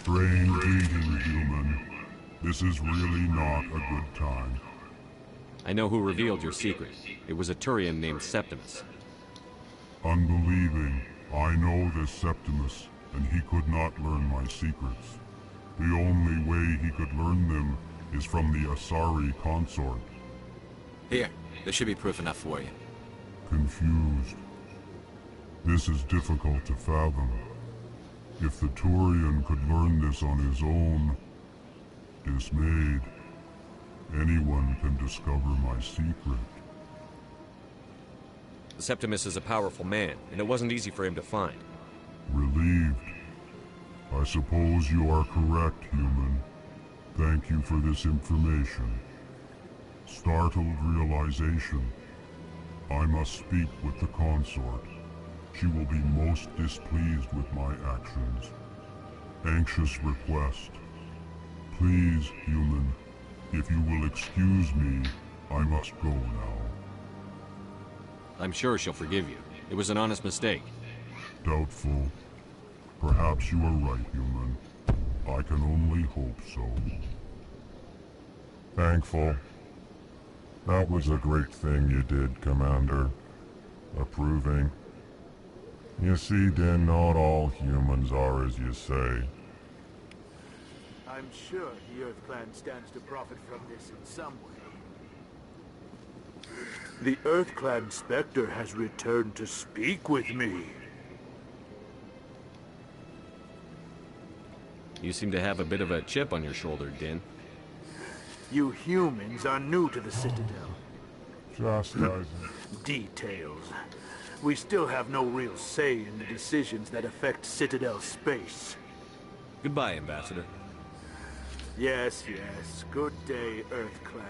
Strange eating, human. This is really not a good time. I know who revealed your secret. It was a Turian named Septimus. Unbelieving. I know this Septimus, and he could not learn my secrets. The only way he could learn them is from the Asari consort. Here, there should be proof enough for you. Confused. This is difficult to fathom. If the Turian could learn this on his own, dismayed, anyone can discover my secret. Septimus is a powerful man, and it wasn't easy for him to find. Relieved. I suppose you are correct, human. Thank you for this information. Startled realization. I must speak with the consort. She will be most displeased with my actions. Anxious request. Please, human, if you will excuse me, I must go now. I'm sure she'll forgive you. It was an honest mistake. Doubtful. Perhaps you are right, human. I can only hope so. Thankful. That was a great thing you did, Commander. Approving. You see, Din, not all humans are as you say. I'm sure the Earth Clan stands to profit from this in some way. The Earth Clan Spectre has returned to speak with me. You seem to have a bit of a chip on your shoulder, Din. You humans are new to the Citadel. Chastising. Details. We still have no real say in the decisions that affect Citadel space. Goodbye, Ambassador. Yes, yes. Good day, Earth Clan.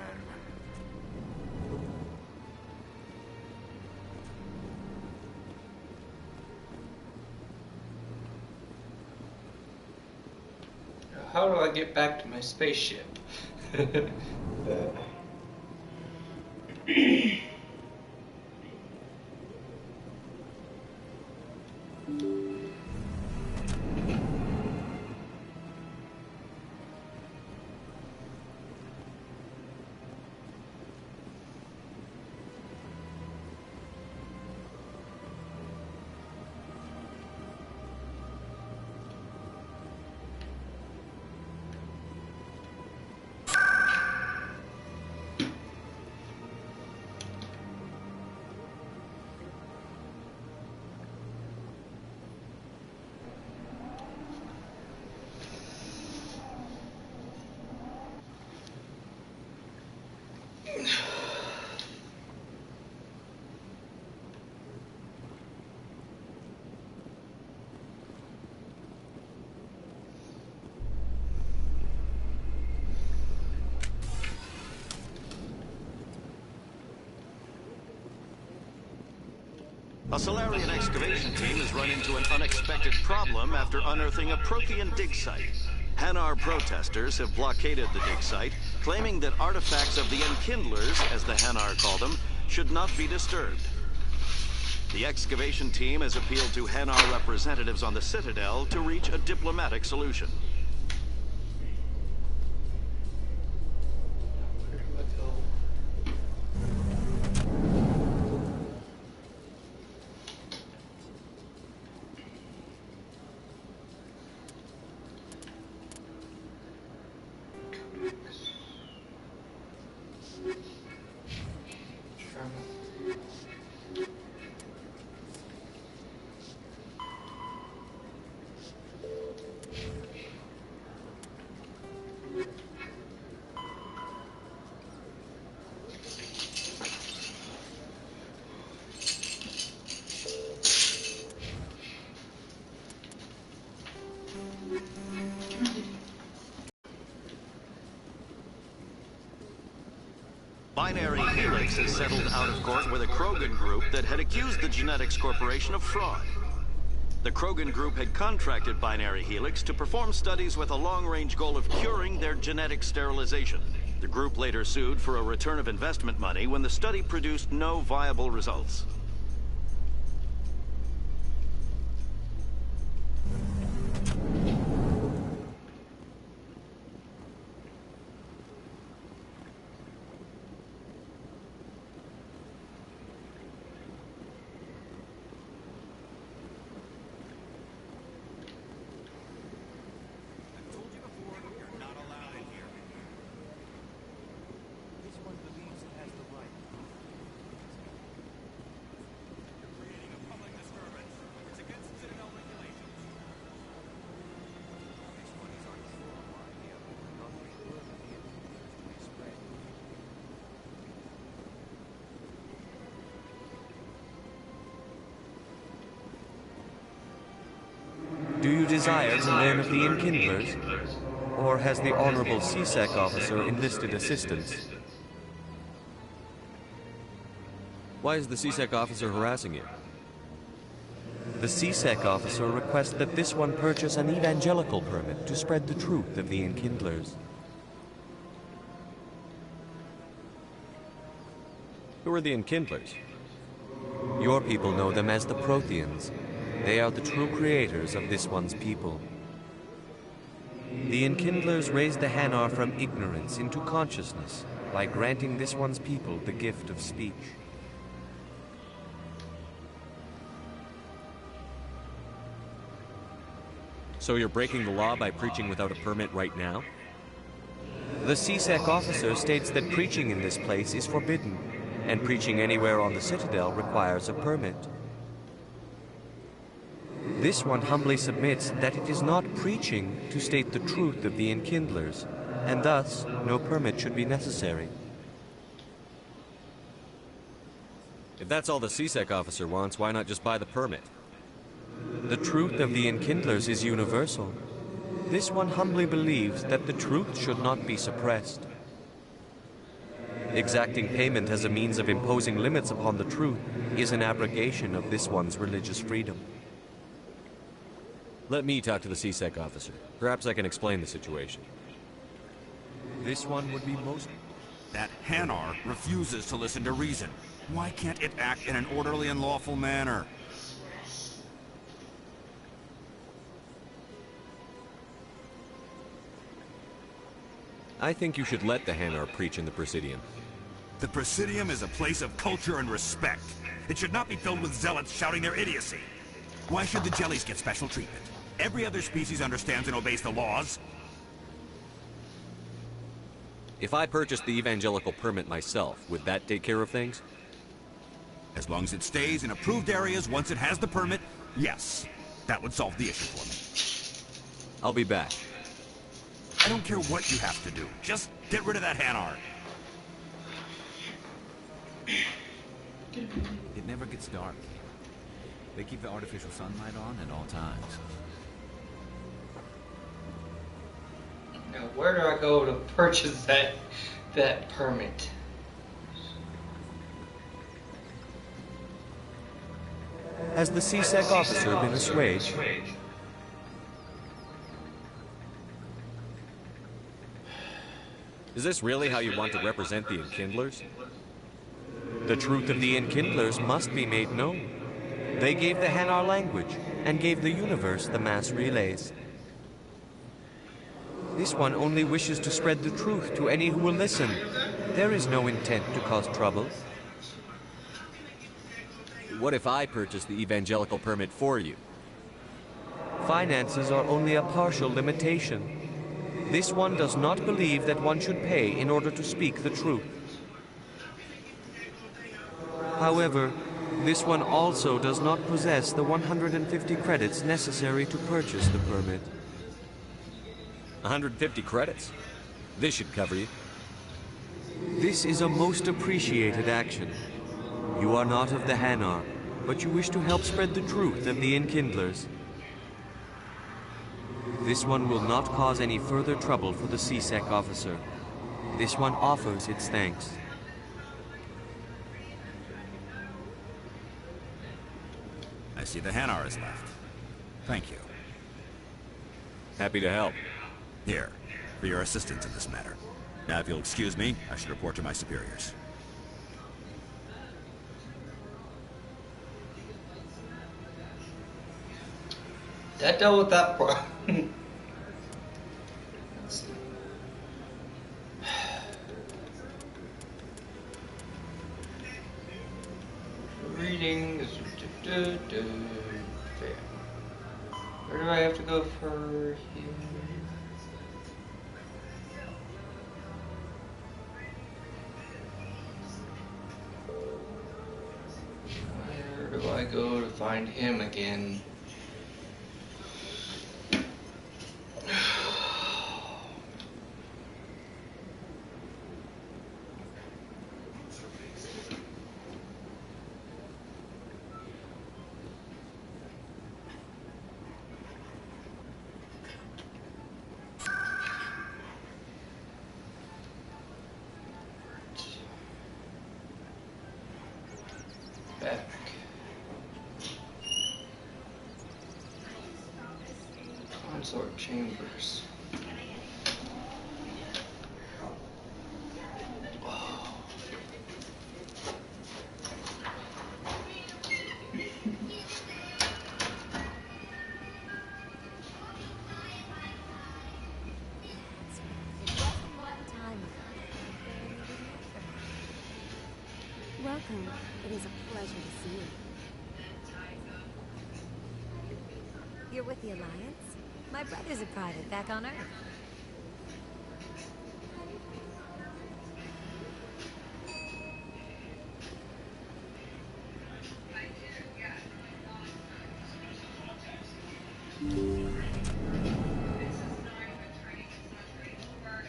How do I get back to my spaceship? A Salarian excavation team has run into an unexpected problem after unearthing a Prothean dig site. Hanar protesters have blockaded the dig site, claiming that artifacts of the Enkindlers, as the Hanar call them, should not be disturbed. The excavation team has appealed to Hanar representatives on the Citadel to reach a diplomatic solution. Binary Helix has settled out of court with a Krogan group that had accused the Genetics Corporation of fraud. The Krogan group had contracted Binary Helix to perform studies with a long-range goal of curing their genetic sterilization. The group later sued for a return of investment money when the study produced no viable results. Do you desire to learn of the Enkindlers? Or has the Honorable CSEC officer enlisted assistance? Why is the CSEC officer harassing you? The CSEC officer requests that this one purchase an evangelical permit to spread the truth of the Enkindlers. Who are the Enkindlers? Your people know them as the Protheans. They are the true creators of this one's people. The Enkindlers raised the Hanar from ignorance into consciousness by granting this one's people the gift of speech. So you're breaking the law by preaching without a permit right now? The CSEC officer states that preaching in this place is forbidden, and preaching anywhere on the Citadel requires a permit. This one humbly submits that it is not preaching to state the truth of the Enkindlers, and thus no permit should be necessary. If that's all the CSEC officer wants, why not just buy the permit? The truth of the Enkindlers is universal. This one humbly believes that the truth should not be suppressed. Exacting payment as a means of imposing limits upon the truth is an abrogation of this one's religious freedom. Let me talk to the CSEC officer. Perhaps I can explain the situation. This one would be most... That Hanar refuses to listen to reason. Why can't it act in an orderly and lawful manner? I think you should let the Hanar preach in the Presidium. The Presidium is a place of culture and respect. It should not be filled with zealots shouting their idiocy. Why should the jellies get special treatment? Every other species understands and obeys the laws. If I purchased the evangelical permit myself, would that take care of things? As long as it stays in approved areas once it has the permit, yes. That would solve the issue for me. I'll be back. I don't care what you have to do. Just get rid of that Hanar. It never gets dark. They keep the artificial sunlight on at all times. Now, where do I go to purchase that permit? Has the CSEC officer been assuaged? Is this really how you want to represent the Enkindlers? The truth of the Enkindlers must be made known. They gave the Hanar language, and gave the universe the mass relays. This one only wishes to spread the truth to any who will listen. There is no intent to cause trouble. What if I purchase the evangelical permit for you? Finances are only a partial limitation. This one does not believe that one should pay in order to speak the truth. However, this one also does not possess the 150 credits necessary to purchase the permit. 150 credits? This should cover you. This is a most appreciated action. You are not of the Hanar, but you wish to help spread the truth of the Enkindlers. This one will not cause any further trouble for the CSEC officer. This one offers its thanks. I see the Hanar is left. Thank you. Happy to help. Here, for your assistance in this matter. Now, if you'll excuse me, I should report to my superiors. That dealt with that part. Reading. Where do I have to go for here? Where do I go to find him again? consort chambers. Welcome. It is a pleasure to see you. You're with the Alliance? My brother's a private back on Earth.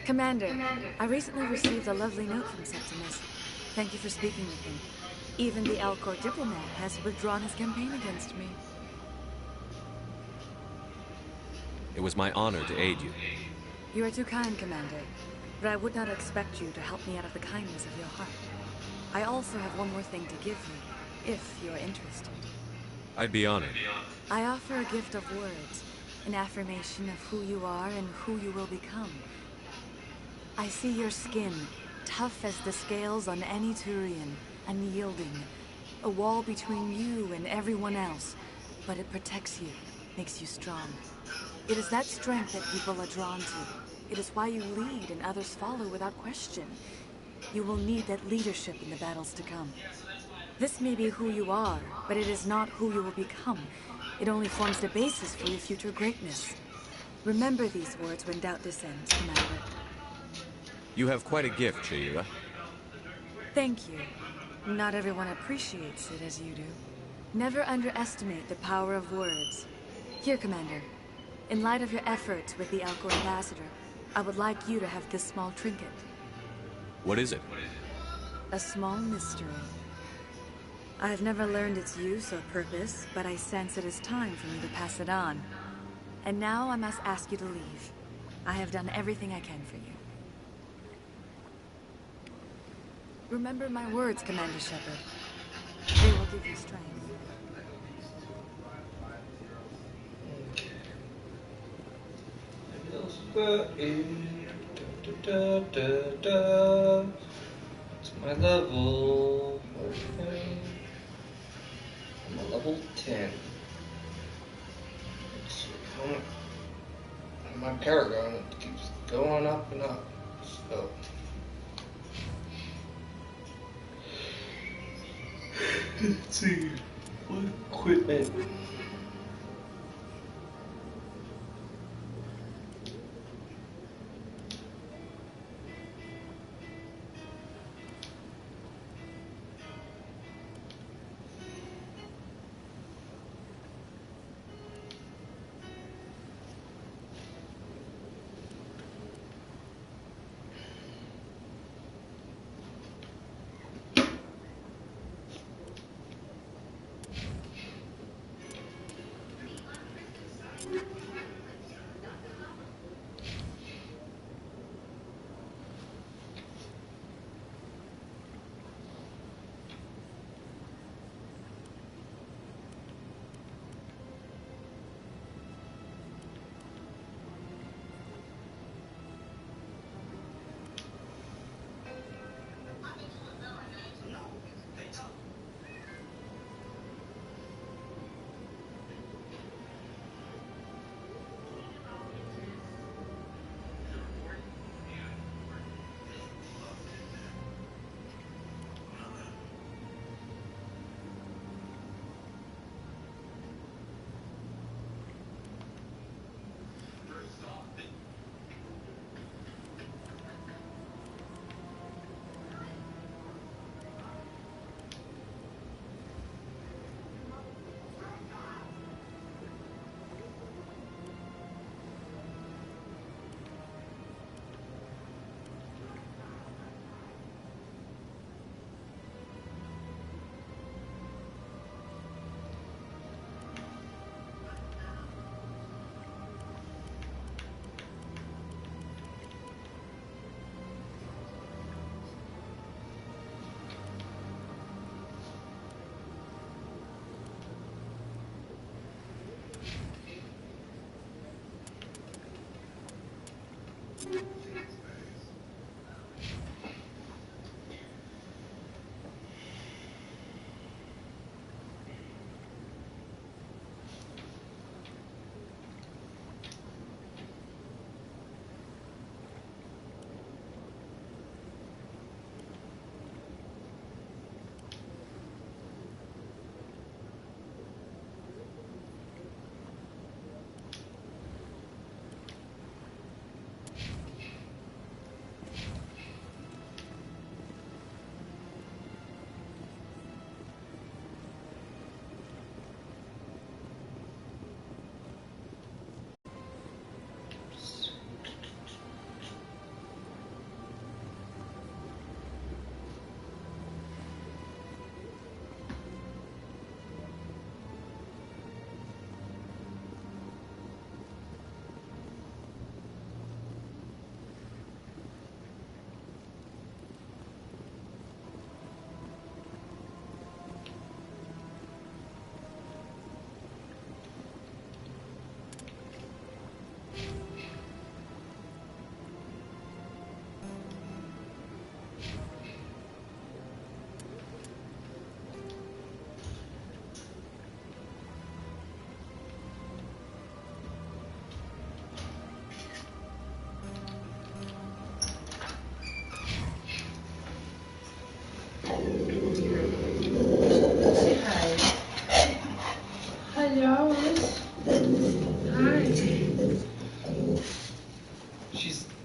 Commander, I recently received a lovely note from Septimus. Thank you for speaking with him. Even the Alcor diplomat has withdrawn his campaign against me. It was my honor to aid you. You are too kind, Commander. But I would not expect you to help me out of the kindness of your heart. I also have one more thing to give you, if you are interested. I'd be honored. I offer a gift of words, an affirmation of who you are and who you will become. I see your skin, tough as the scales on any Turian, unyielding. A wall between you and everyone else, but it protects you, makes you strong. It is that strength that people are drawn to. It is why you lead and others follow without question. You will need that leadership in the battles to come. This may be who you are, but it is not who you will become. It only forms the basis for your future greatness. Remember these words when doubt descends, Commander. You have quite a gift, Sha'ira. Thank you. Not everyone appreciates it as you do. Never underestimate the power of words. Here, Commander. In light of your efforts with the Alcor ambassador, I would like you to have this small trinket. What is it? A small mystery. I have never learned its use or purpose, but I sense it is time for me to pass it on. And now I must ask you to leave. I have done everything I can for you. Remember my words, Commander Shepard. They will give you strength. It's my level. Okay. I'm a level 10. Let's see. My Paragon keeps going up and up. So. Let's see. What equipment?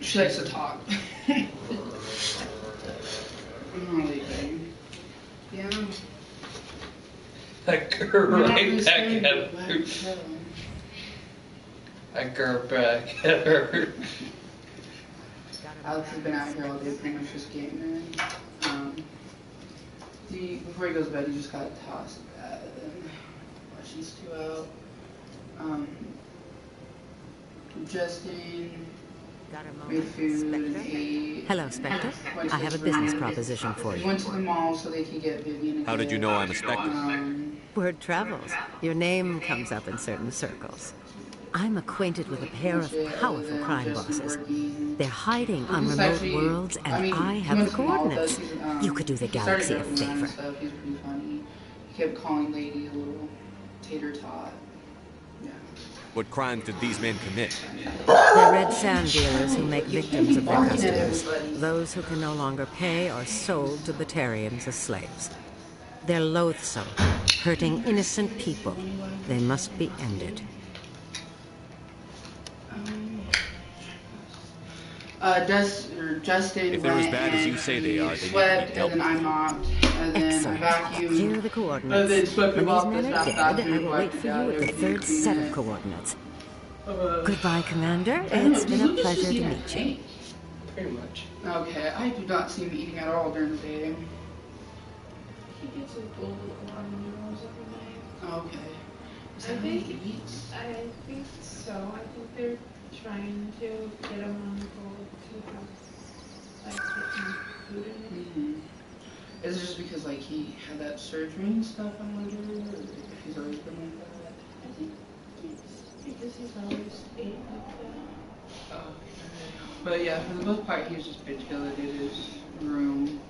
She likes to talk. I'm not leaving. Yeah. I go right back at her. I go back at her. Alex has been out here all day pretty much just gaming. Before he goes to bed, he just got tossed to bed. While she's two out. Justin made food and ate. Hello, Spectre. I have a business proposition for We you. went to the mall so they could get Vivian. How did you know I'm a Spectre? Word travels. Your name comes up in certain circles. I'm acquainted with a pair of powerful crime bosses. They're hiding on remote worlds, and I have the coordinates. You could do the galaxy a favor. He's pretty funny. He kept calling Lady a little tater tot. What crimes did these men commit? They're red sand dealers who make victims of their customers. Those who can no longer pay are sold to Batarians as slaves. They're loathsome, hurting innocent people. They must be ended. Justin If they're as bad as you say they are, they swept, need to be dealt and then I mopped, and then I vacuumed. Here are the coordinates. And then swept When them off these the men are stuff dead, after I will wait for you at the third set of coordinates. Goodbye, Commander. It's been a pleasure to meet you. Pretty much. Okay, I do not see him eating at all during the day. He gets a bowl of ramen noodles every night. Okay. Is I that what think he eats? I think so. I think they're trying to get him on the bowl to have like get food in it. Is it just because like he had that surgery and stuff? I wonder, or if he's always been like that. I think it's because he's always ate like that. Oh, but yeah, for the most part, he was just bitch killed in his room.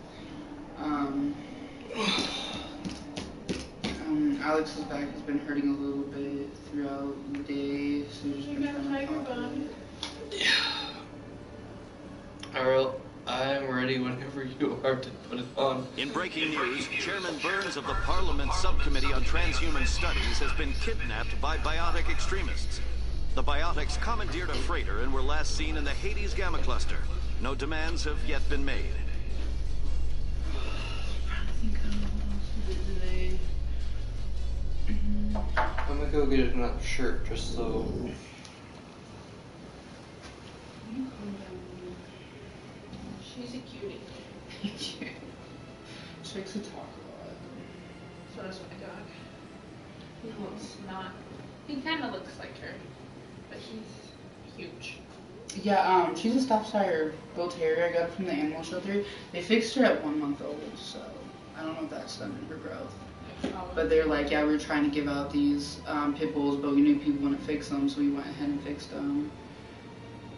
Alex's back has been hurting a little bit throughout the day, so he's just been trying to talk about it. Earl, I'm ready whenever you are to put it on. In breaking news, Chairman Burns of the Parliament Subcommittee on Transhuman Studies has been kidnapped by biotic extremists. The biotics commandeered a freighter and were last seen in the Hades Gamma Cluster. No demands have yet been made. I'm gonna go get another shirt just so. She's a cutie. She likes to talk a lot. So does my dog. He looks not. He kind of looks like her, but he's huge. Yeah, she's a Staffordshire Bull Terrier. I got it from the animal shelter. They fixed her at 1 month old, so I don't know if that's stunted her growth. But they're like, yeah, we were trying to give out these pit bulls, but we knew people wouldn't fix them, so we went ahead and fixed them.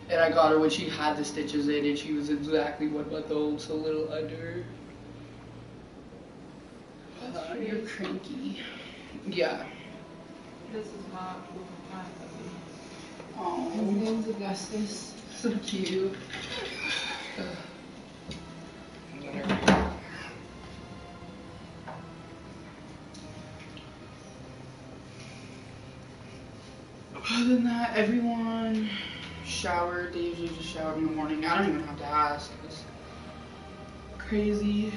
And I got her when she had the stitches in, and she was exactly 1 month old, so a little under. You're cranky. Yeah. This is not my puppy. Oh. His name's Augustus. So cute. Other than that, everyone showered. They usually just showered in the morning. I don't even have to ask. It's crazy.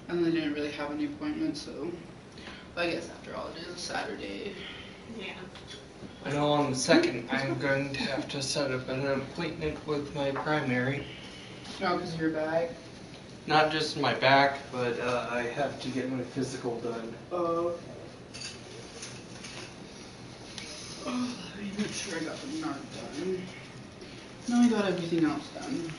And they didn't really have any appointments, so I guess after all, it is a Saturday. Yeah. I know on the 2nd I'm going to have to set up an appointment with my primary. Oh, because of your back? Not just my back, but I have to get my physical done. Oh. Oh, let me make sure I got the NARC done. No, I got everything else done.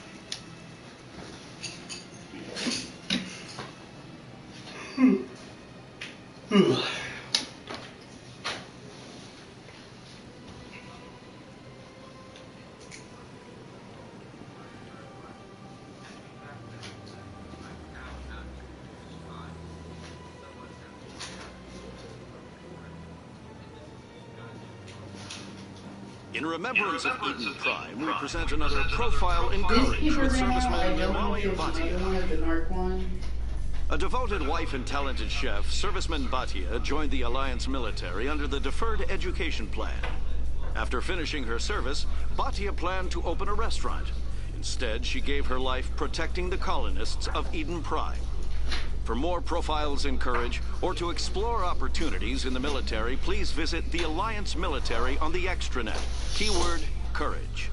In remembrance of Eden Prime, we present another profile in This Courage paper with right now, I serviceman don't know Leroy if there's Bhatia. another one like the narc one. A devoted wife and talented chef, Serviceman Bhatia joined the Alliance military under the Deferred Education Plan. After finishing her service, Bhatia planned to open a restaurant. Instead, she gave her life protecting the colonists of Eden Prime. For more profiles in Courage, or to explore opportunities in the military, please visit the Alliance military on the extranet. Keyword, Courage.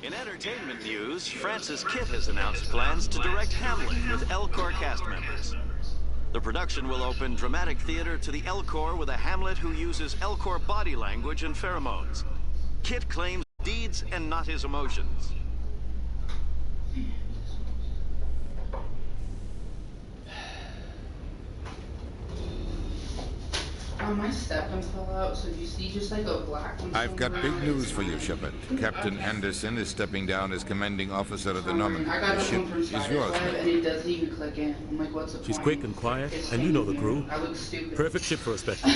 In entertainment news, Francis Kitt has announced plans to direct Hamlet with Elcor cast members. The production will open dramatic theater to the Elcor with a Hamlet who uses Elcor body language and pheromones. Kitt claims deeds and not his emotions. My step-gun fell out, so you see just like a black one. I've got big news for you, Shepard. Captain Anderson is stepping down as commanding officer of the Normandy. I got The this ship one from is yours, Spider-Web, and mate. it doesn't even click in. I'm like, what's the point? She's quick and quiet, and you know the crew. I look stupid. Perfect ship for a Spectre.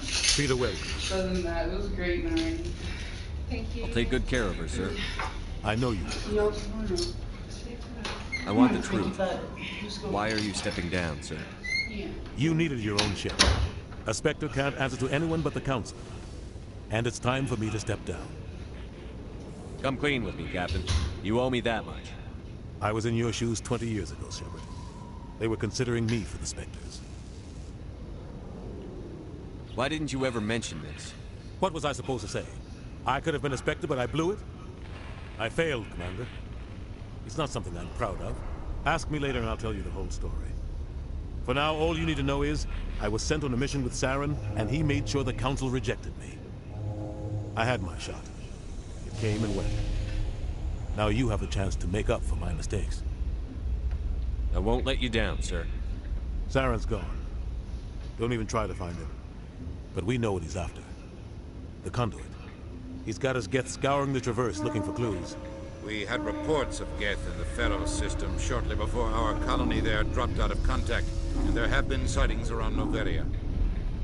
Treat her well. Other than that, it was great, man. Thank you. I'll take good care of her, sir. I know you. Yo, I want the truth. Why are you stepping down, sir? You needed your own ship. A Spectre can't answer to anyone but the Council. And it's time for me to step down. Come clean with me, Captain. You owe me that much. I was in your shoes 20 years ago, Shepard. They were considering me for the Spectres. Why didn't you ever mention this? What was I supposed to say? I could have been a Spectre, but I blew it? I failed, Commander. It's not something I'm proud of. Ask me later and I'll tell you the whole story. For now, all you need to know is, I was sent on a mission with Saren, and he made sure the Council rejected me. I had my shot. It came and went. Now you have a chance to make up for my mistakes. I won't let you down, sir. Saren's gone. Don't even try to find him. But we know what he's after. The conduit. He's got his Geth scouring the Traverse looking for clues. We had reports of Geth in the Pharos system shortly before our colony there dropped out of contact, and there have been sightings around Noveria.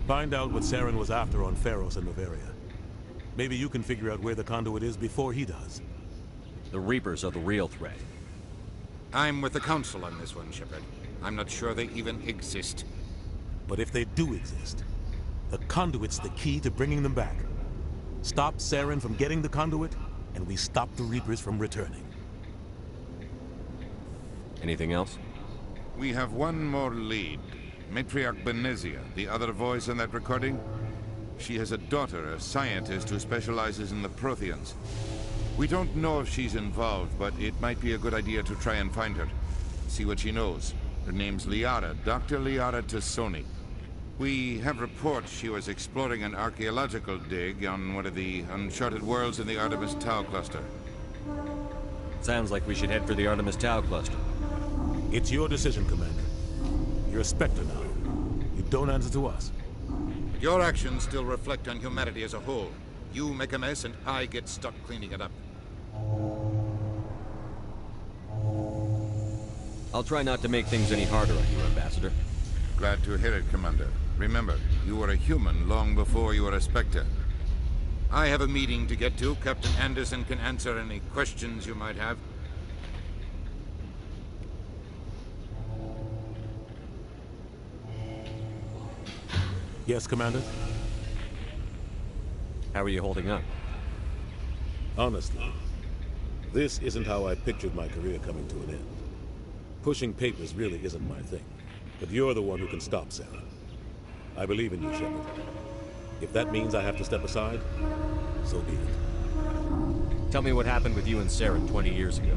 Find out what Saren was after on Pharos and Noveria. Maybe you can figure out where the conduit is before he does. The Reapers are the real threat. I'm with the Council on this one, Shepard. I'm not sure they even exist. But if they do exist, the conduit's the key to bringing them back. Stop Saren from getting the conduit, and we stop the Reapers from returning. Anything else? We have one more lead. Matriarch Benezia, the other voice in that recording. She has a daughter, a scientist who specializes in the Protheans. We don't know if she's involved, but it might be a good idea to try and find her. See what she knows. Her name's Liara, Dr. Liara Tassoni. We have reports she was exploring an archaeological dig on one of the uncharted worlds in the Artemis Tau cluster. Sounds like we should head for the Artemis Tau cluster. It's your decision, Commander. You're a Spectre now. You don't answer to us. But your actions still reflect on humanity as a whole. You make a mess and I get stuck cleaning it up. I'll try not to make things any harder on you, Ambassador. Glad to hear it, Commander. Remember, you were a human long before you were a Spectre. I have a meeting to get to. Captain Anderson can answer any questions you might have. Yes, Commander? How are you holding up? Honestly, this isn't how I pictured my career coming to an end. Pushing papers really isn't my thing. But you're the one who can stop Saren. I believe in you, Shepard. If that means I have to step aside, so be it. Tell me what happened with you and Saren 20 years ago.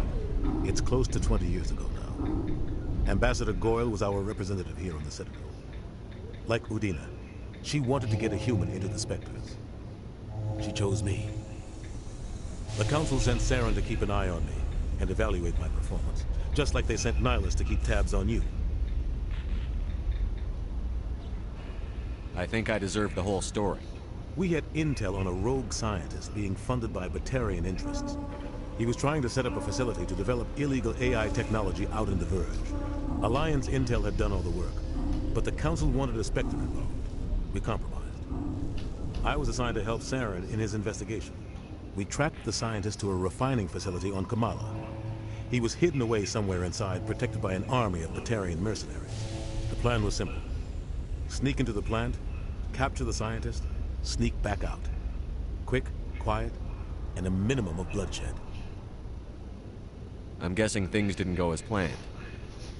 It's close to 20 years ago now. Ambassador Goyle was our representative here on the Citadel. Like Udina, she wanted to get a human into the Spectres. She chose me. The Council sent Saren to keep an eye on me and evaluate my performance, just like they sent Nihilus to keep tabs on you. I think I deserve the whole story. We had intel on a rogue scientist being funded by Batarian interests. He was trying to set up a facility to develop illegal AI technology out in the Verge. Alliance intel had done all the work, but the Council wanted a Spectre involved. We compromised. I was assigned to help Saren in his investigation. We tracked the scientist to a refining facility on Kamala. He was hidden away somewhere inside, protected by an army of Batarian mercenaries. The plan was simple. Sneak into the plant, capture the scientist, sneak back out. Quick, quiet, and a minimum of bloodshed. I'm guessing things didn't go as planned.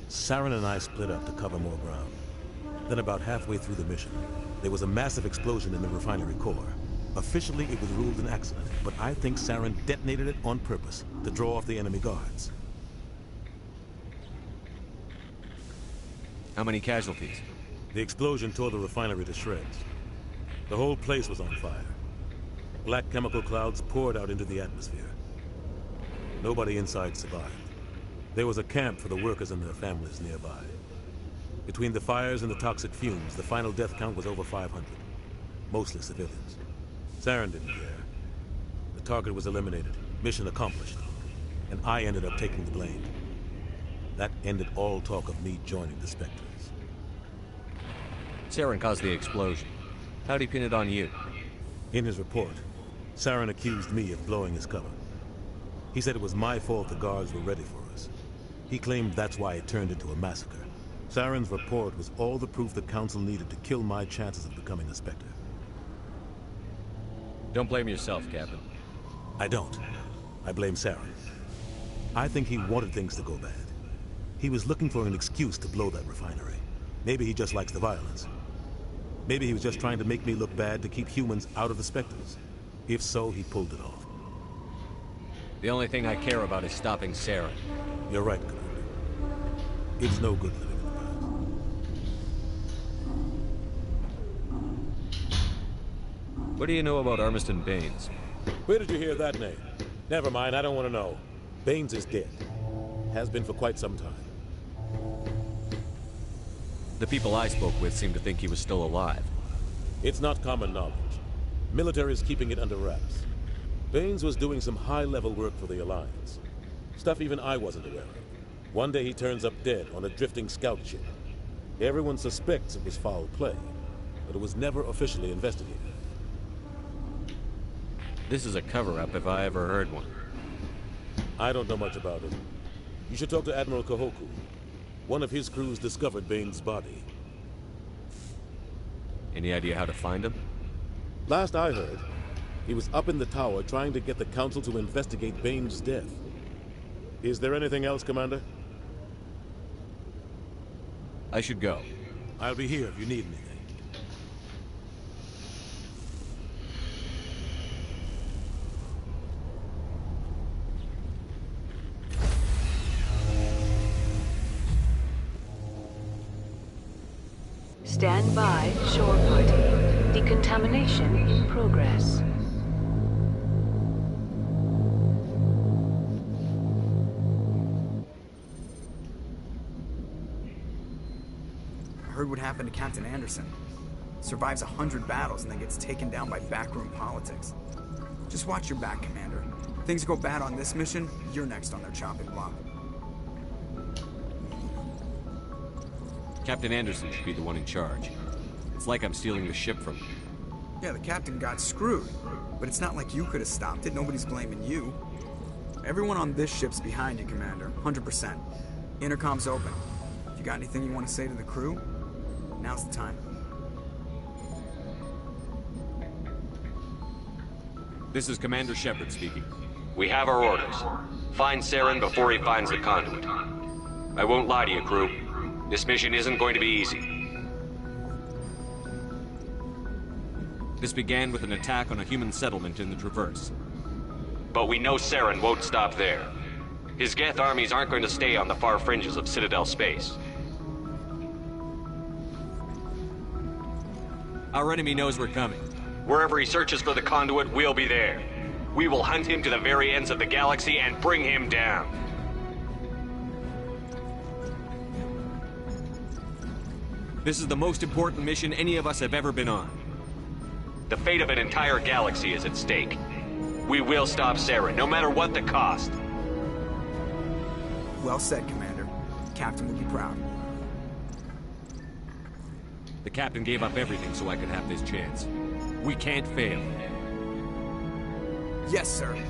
Saren and I split up to cover more ground. Then about halfway through the mission, there was a massive explosion in the refinery core. Officially, it was ruled an accident, but I think Saren detonated it on purpose to draw off the enemy guards. How many casualties? The explosion tore the refinery to shreds. The whole place was on fire. Black chemical clouds poured out into the atmosphere. Nobody inside survived. There was a camp for the workers and their families nearby. Between the fires and the toxic fumes, the final death count was over 500. Mostly civilians. Saren didn't care. The target was eliminated, mission accomplished, and I ended up taking the blame. That ended all talk of me joining the Spectres. Saren caused the explosion. How'd he pin it on you? In his report, Saren accused me of blowing his cover. He said it was my fault the guards were ready for us. He claimed that's why it turned into a massacre. Saren's report was all the proof the Council needed to kill my chances of becoming a Spectre. Don't blame yourself, Captain. I don't. I blame Saren. I think he wanted things to go bad. He was looking for an excuse to blow that refinery. Maybe he just likes the violence. Maybe he was just trying to make me look bad to keep humans out of the Spectres. If so, he pulled it off. The only thing I care about is stopping Saren. You're right, Commander. It's no good living in the past. What do you know about Armiston Baines? Where did you hear that name? Never mind, I don't want to know. Baines is dead. Has been for quite some time. The people I spoke with seem to think he was still alive. It's not common knowledge. Military is keeping it under wraps. Baines was doing some high-level work for the Alliance. Stuff even I wasn't aware of. One day he turns up dead on a drifting scout ship. Everyone suspects it was foul play, but it was never officially investigated. This is a cover-up if I ever heard one. I don't know much about it. You should talk to Admiral Kahoku. One of his crews discovered Baines' body. Any idea how to find him? Last I heard, he was up in the tower trying to get the Council to investigate Baines' death. Is there anything else, Commander? I should go. I'll be here if you need anything. Stand by, shore party. Decontamination in progress. I heard what happened to Captain Anderson. Survives 100 battles and then gets taken down by backroom politics. Just watch your back, Commander. If things go bad on this mission, you're next on their chopping block. Captain Anderson should be the one in charge. It's like I'm stealing the ship from him. Yeah, the captain got screwed. But it's not like you could have stopped it. Nobody's blaming you. Everyone on this ship's behind you, Commander. 100%. Intercom's open. If you got anything you want to say to the crew, now's the time. This is Commander Shepard speaking. We have our orders. Find Saren before he finds the conduit. I won't lie to you, crew. This mission isn't going to be easy. This began with an attack on a human settlement in the Traverse. But we know Saren won't stop there. His Geth armies aren't going to stay on the far fringes of Citadel space. Our enemy knows we're coming. Wherever he searches for the conduit, we'll be there. We will hunt him to the very ends of the galaxy and bring him down. This is the most important mission any of us have ever been on. The fate of an entire galaxy is at stake. We will stop Saren, no matter what the cost. Well said, Commander. Captain would be proud. The captain gave up everything so I could have this chance. We can't fail. Yes, sir.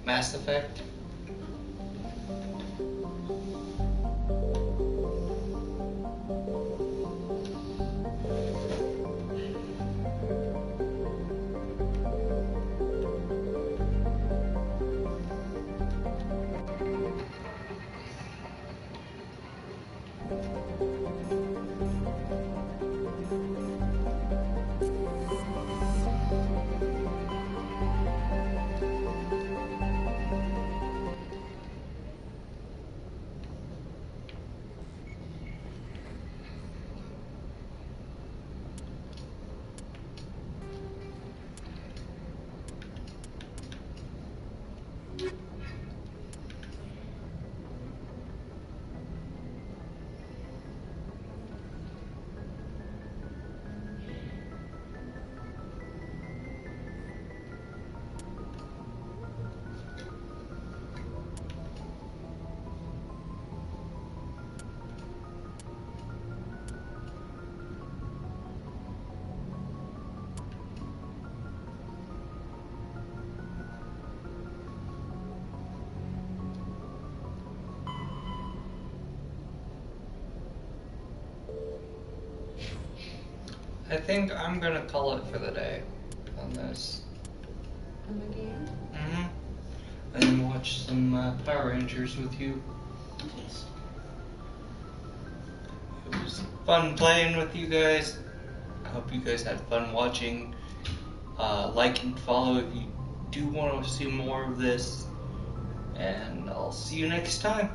Mass Effect. I think I'm gonna call it for the day on this. On the game? Mm-hmm. And then watch some Power Rangers with you. Yes. It was fun playing with you guys. I hope you guys had fun watching. Like and follow if you do want to see more of this. And I'll see you next time.